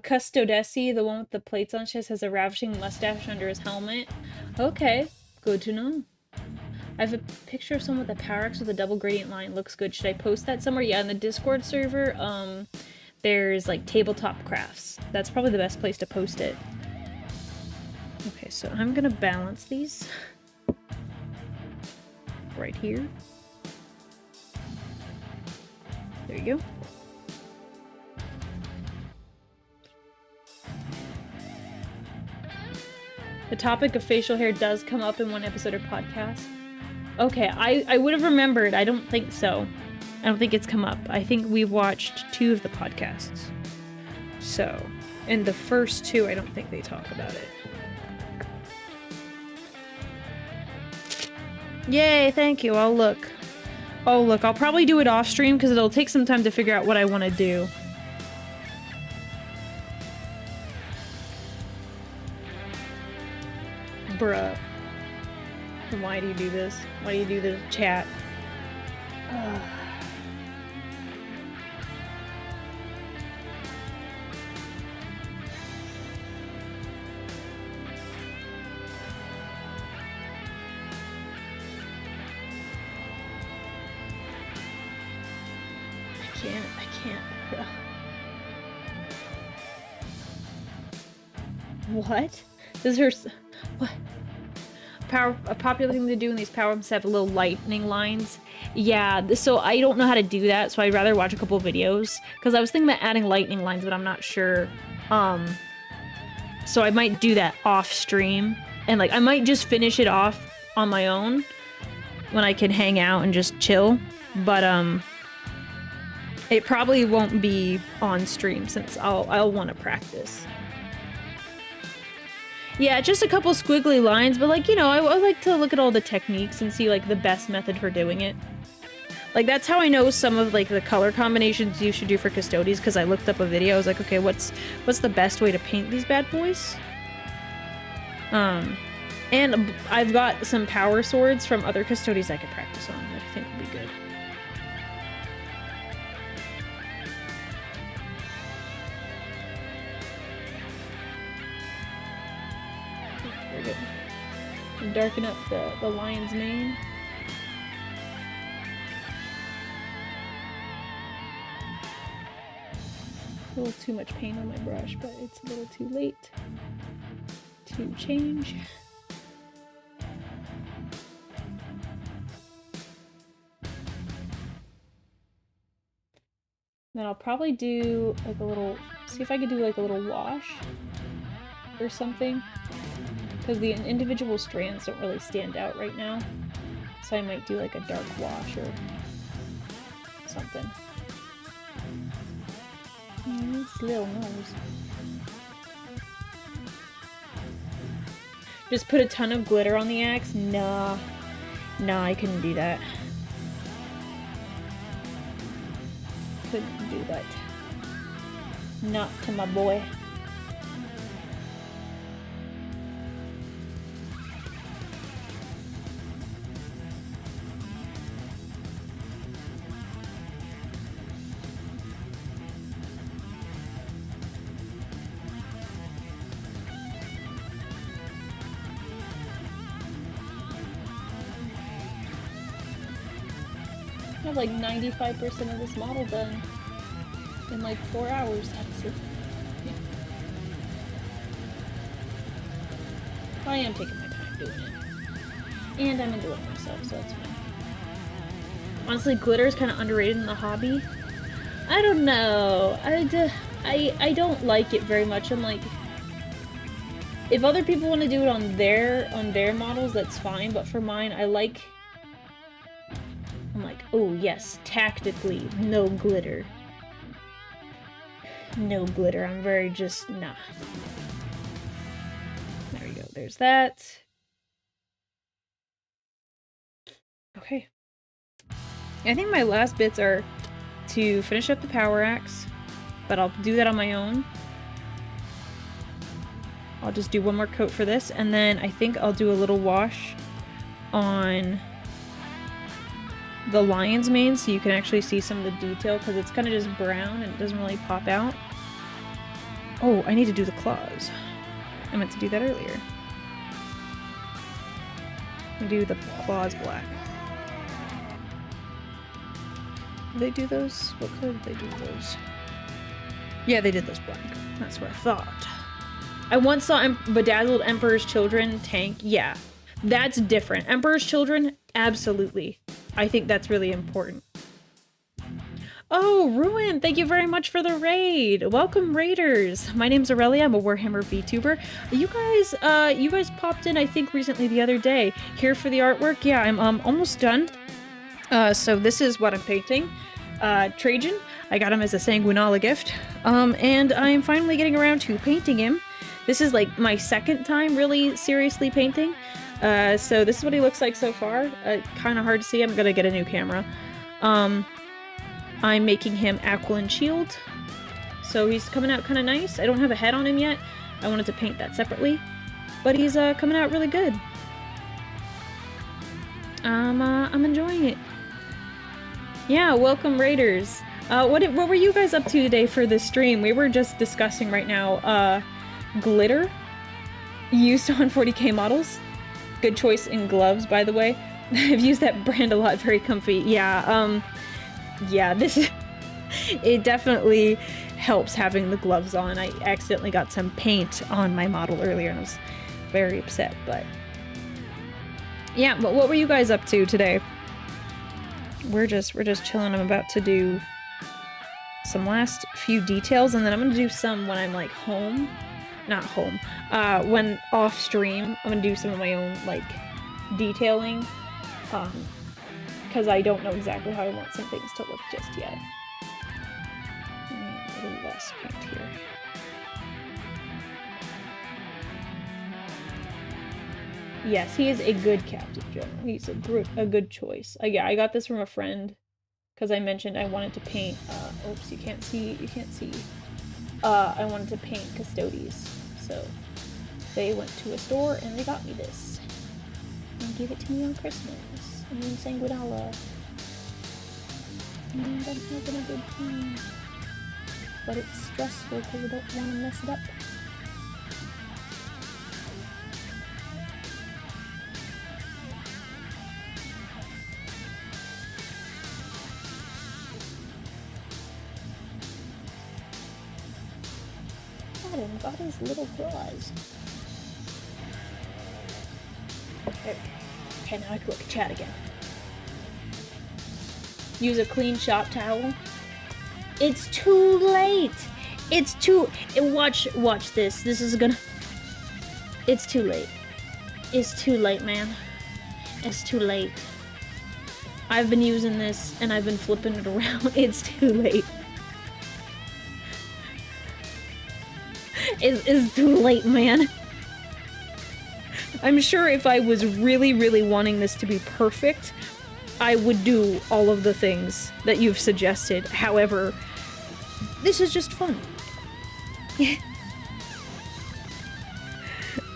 Custodian, the one with the plates on his chest, has a ravishing mustache under his helmet. Okay, good to know. I have a picture of someone with a power axe with a double gradient line. Looks good. Should I post that somewhere? Yeah, in the Discord server, there's like tabletop crafts. That's probably the best place to post it. Okay, so I'm gonna balance these right here. There you go. The topic of facial hair does come up in one episode of podcast. Okay, I would have remembered. I don't think so. I don't think it's come up. I think we've watched 2 of the podcasts. So, in the first 2, I don't think they talk about it. Yay, thank you. I'll look. Oh, look, I'll probably do it off stream because it'll take some time to figure out what I want to do. Bruh. Why do you do this? Why do you do this, chat? Ugh. I can't. Ugh. What? This is her... What? A popular thing to do in these power ups have little lightning lines. Yeah, so I don't know how to do that, so I'd rather watch a couple videos. Because I was thinking about adding lightning lines, but I'm not sure. So I might do that off stream. And like, I might just finish it off on my own when I can hang out and just chill. But it probably won't be on stream since I'll want to practice. Yeah, just a couple squiggly lines, but like, you know, I like to look at all the techniques and see like the best method for doing it. Like, that's how I know some of, like, the color combinations you should do for Custodians, because I looked up a video. I was like, okay, what's the best way to paint these bad boys? And I've got some power swords from other Custodians I could practice on that I think would be good. Very good. And darken up the lion's mane. A little too much paint on my brush, but it's a little too late to change. Then I'll probably do like a little, see if I could do like a little wash or something, because the individual strands don't really stand out right now, so I might do like a dark wash or something. This little nose. Just put a ton of glitter on the axe? Nah. Nah, I couldn't do that. Couldn't do that. Not to my boy. I have like 95% of this model done in like 4 hours. I am taking my time doing it. And I'm enjoying myself, so that's fine. Honestly, glitter is kind of underrated in the hobby. I don't know. I don't like it very much. I'm like, if other people want to do it on their models, that's fine. But for mine, I'm like, oh yes, tactically, no glitter. No glitter. I'm very just, nah. There we go. There's that. Okay. I think my last bits are to finish up the power axe, but I'll do that on my own. I'll just do one more coat for this, and then I think I'll do a little wash on the lion's mane so you can actually see some of the detail, because it's kind of just brown and it doesn't really pop out. Oh, I need to do the claws. I meant to do that earlier. I'll do the claws black. Did they do those? What color did they do those? Yeah, they did those black. That's what I thought. I once saw Bedazzled Emperor's Children tank. Yeah, that's different. Emperor's Children, absolutely. I think that's really important. Oh, Ruin, thank you very much for the raid. Welcome, raiders. My name's Aurelia. I'm a Warhammer Vtuber. You guys popped in, I think, recently the other day. Here for the artwork. Yeah, I'm almost done. So this is what I'm painting. Trajann. I got him as a Sanguinala gift. And I'm finally getting around to painting him. This is like my second time really seriously painting. So this is what he looks like so far. Kind of hard to see. I'm gonna get a new camera. I'm making him Aquiline Shield. So he's coming out kind of nice. I don't have a head on him yet. I wanted to paint that separately. But he's coming out really good. I'm enjoying it. Yeah, welcome raiders. What were you guys up to today for this stream? We were just discussing right now glitter used on 40k models. Good choice in gloves, by the way. I've used that brand a lot, very comfy. Yeah, yeah, this is... It definitely helps having the gloves on. I accidentally got some paint on my model earlier and I was very upset, but... Yeah, but what were you guys up to today? We're just chilling. I'm about to do some last few details, and then I'm gonna do some when I'm like home. Not home. When off stream, I'm gonna do some of my own like detailing. Because I don't know exactly how I want some things to look just yet. A little less paint here. Yes, he is a good Captain General. He's a good choice. Yeah, I got this from a friend because I mentioned I wanted to paint, oops, you can't see, I wanted to paint Custodians, so they went to a store and they got me this, and gave it to me on Christmas, in Sanguinala, and I'm having a good time, but it's stressful because I don't want to mess it up. Got his little claws. There. Okay, now I can look at chat again. Use a clean shop towel. It's too late. It's too. Watch this. This is gonna. It's too late. It's too late, man. It's too late. I've been using this and I've been flipping it around. It's too late. It's too late, man. I'm sure if I was really, really wanting this to be perfect, I would do all of the things that you've suggested. However, this is just fun.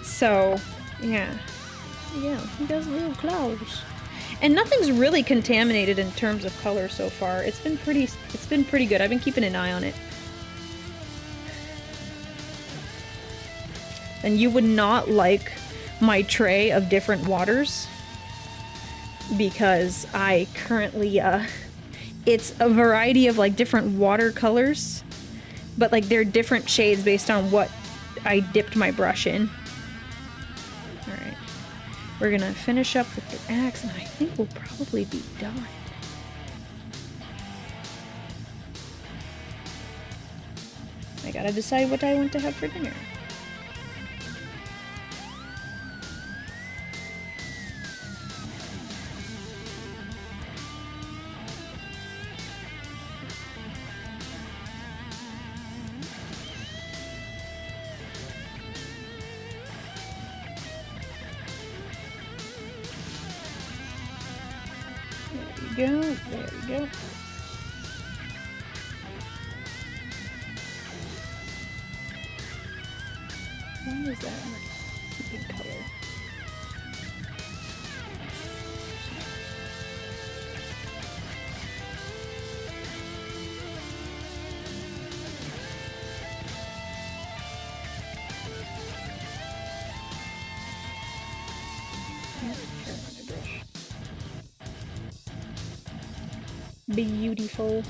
So, yeah. Yeah, he does little claws. And nothing's really contaminated in terms of color so far. It's been pretty good. I've been keeping an eye on it. And you would not like my tray of different waters, because I currently, it's a variety of like different water colors, but like they're different shades based on what I dipped my brush in. Alright, we're gonna finish up with the axe, and I think we'll probably be done. I gotta decide what I want to have for dinner. There we go. Why is that a pink color? Beautiful.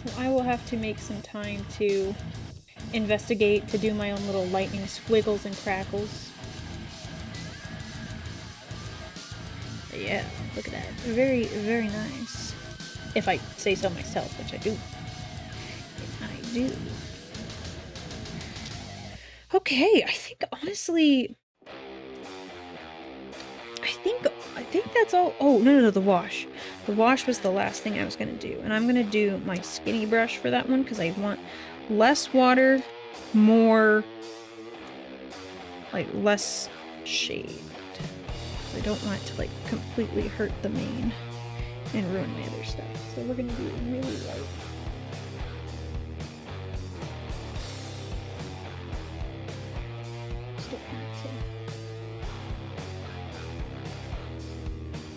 So I will have to make some time to investigate, to do my own little lightning squiggles and crackles. But yeah, look at that. Very, very nice. If I say so myself, which I do. I do. Okay, I think honestly... I think that's all. Oh, no, the wash. The wash was the last thing I was going to do. And I'm going to do my skinny brush for that one because I want less water, more, like, less shade. I don't want it to, like, completely hurt the mane and ruin my other stuff. So we're going to do it really light.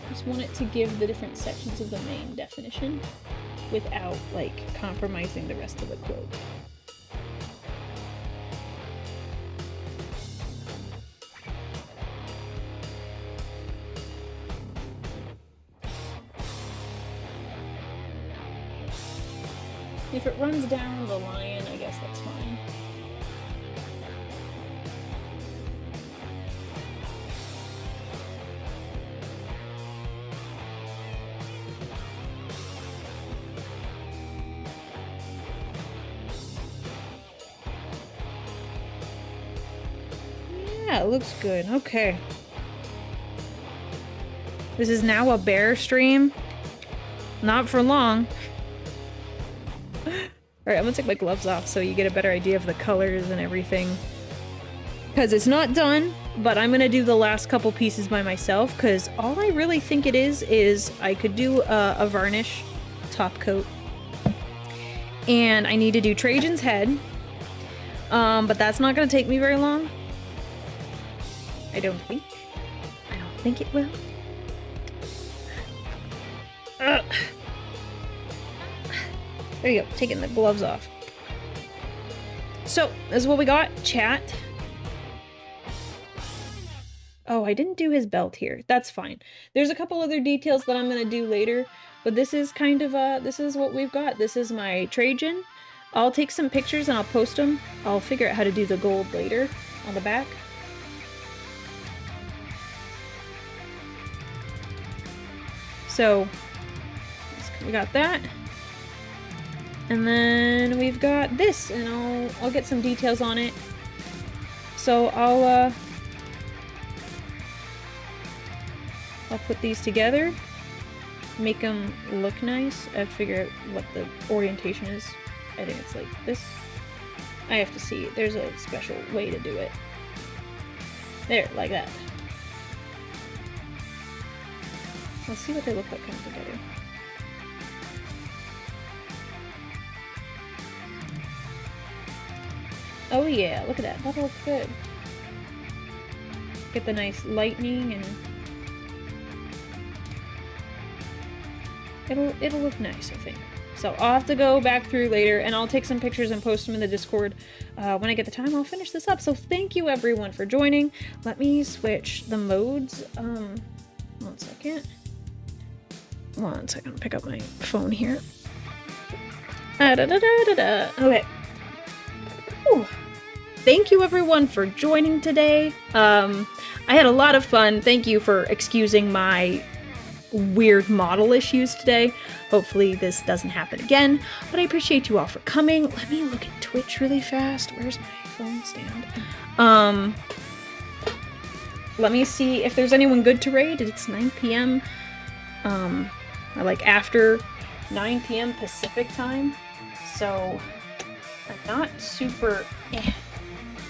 Just want it to give the different sections of the mane definition without, like, compromising the rest of the cloak. If it runs down the lion, I guess that's fine. Yeah, it looks good. Okay. This is now a bear stream. Not for long. Alright, I'm gonna take my gloves off so you get a better idea of the colors and everything. because it's not done, but I'm gonna do the last couple pieces by myself, because all I really think it is I could do a varnish top coat, and I need to do Trajann's head, but that's not gonna take me very long. I don't think it will. There you go, taking the gloves off. So, this is what we got, chat. Oh, I didn't do his belt here. That's fine. There's a couple other details that I'm gonna do later, but this is kind of, this is what we've got. This is my Trajann. I'll take some pictures and I'll post them. I'll figure out how to do the gold later on the back. So, we got that. And then we've got this, and I'll get some details on it. So I'll put these together, make them look nice. I have to figure out what the orientation is. I think it's like this. I have to see. There's a special way to do it. There, like that. Let's see what they look like coming together. Oh yeah, look at that. That'll look good. Get the nice lightning and it'll look nice, I think. So I'll have to go back through later and I'll take some pictures and post them in the Discord. When I get the time, I'll finish this up. So thank you everyone for joining. Let me switch the modes. One second. Pick up my phone here. Okay. Whew. Thank you everyone for joining today. I had a lot of fun. Thank you for excusing my weird model issues today. Hopefully this doesn't happen again, but I appreciate you all for coming. Let me look at Twitch really fast. Where's my phone stand? Let me see if there's anyone good to raid. It's 9 p.m. Or like after 9 p.m. Pacific time. So I'm not super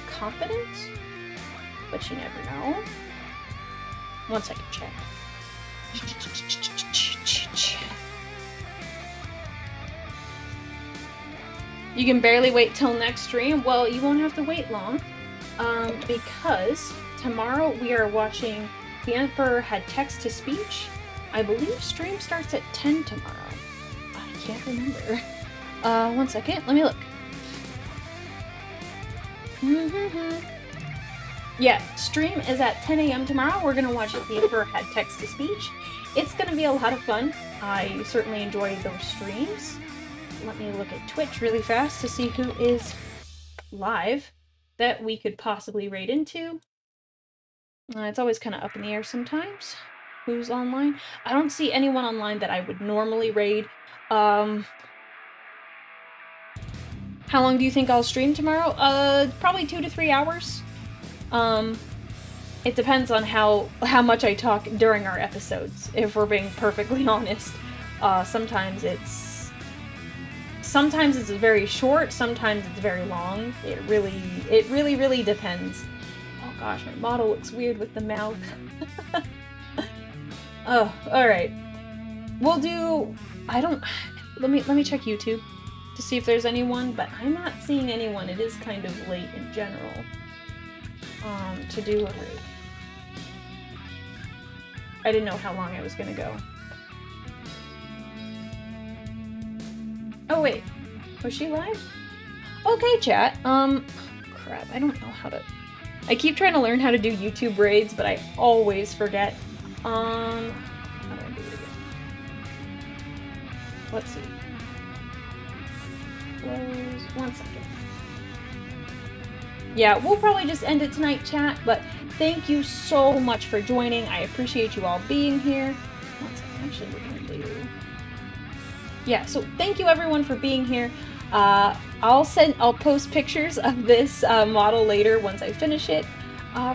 confident, but you never know. One second, chat. You can barely wait till next stream. Well, you won't have to wait long, because tomorrow we are watching The Emperor Had Text-to-Speech. I believe stream starts at 10 tomorrow. I can't remember. One second, let me look. Yeah, stream is at 10 a.m. tomorrow. We're gonna watch The Emperor Had Text-to-Speech. It's gonna be a lot of fun. I certainly enjoy those streams. Let me look at Twitch really fast to see who is live that we could possibly raid into. It's always kind of up in the air sometimes. Who's online? I don't see anyone online that I would normally raid. How long do you think I'll stream tomorrow? Probably 2 to 3 hours. It depends on how much I talk during our episodes, if we're being perfectly honest. Sometimes it's very short, sometimes it's very long. It really depends. Oh gosh, my model looks weird with the mouth. Oh, alright. We'll do... Let me check YouTube to see if there's anyone, but I'm not seeing anyone. It is kind of late in general to do a raid. I didn't know how long I was gonna go. Oh wait, was she live? Okay, chat. Crap, I don't know how to... I keep trying to learn how to do YouTube raids, but I always forget. How do I do it again? Let's see. Close. 1 second. Yeah, we'll probably just end it tonight, chat, but thank you so much for joining. I appreciate you all being here. 1 second, actually, we're gonna do... Yeah, so thank you everyone for being here. I'll post pictures of this model later once I finish it.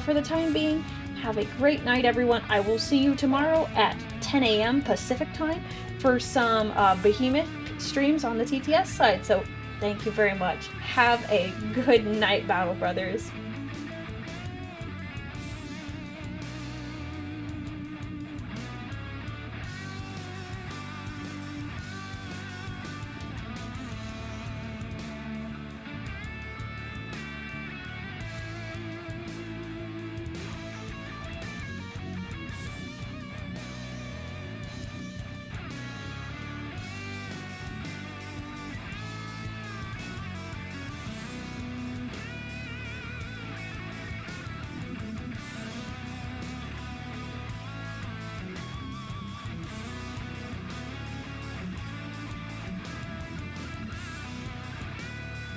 For the time being, have a great night, everyone. I will see you tomorrow at 10 a.m. Pacific time for some Behemoth streams on the TTS side. So thank you very much. Have a good night, Battle Brothers.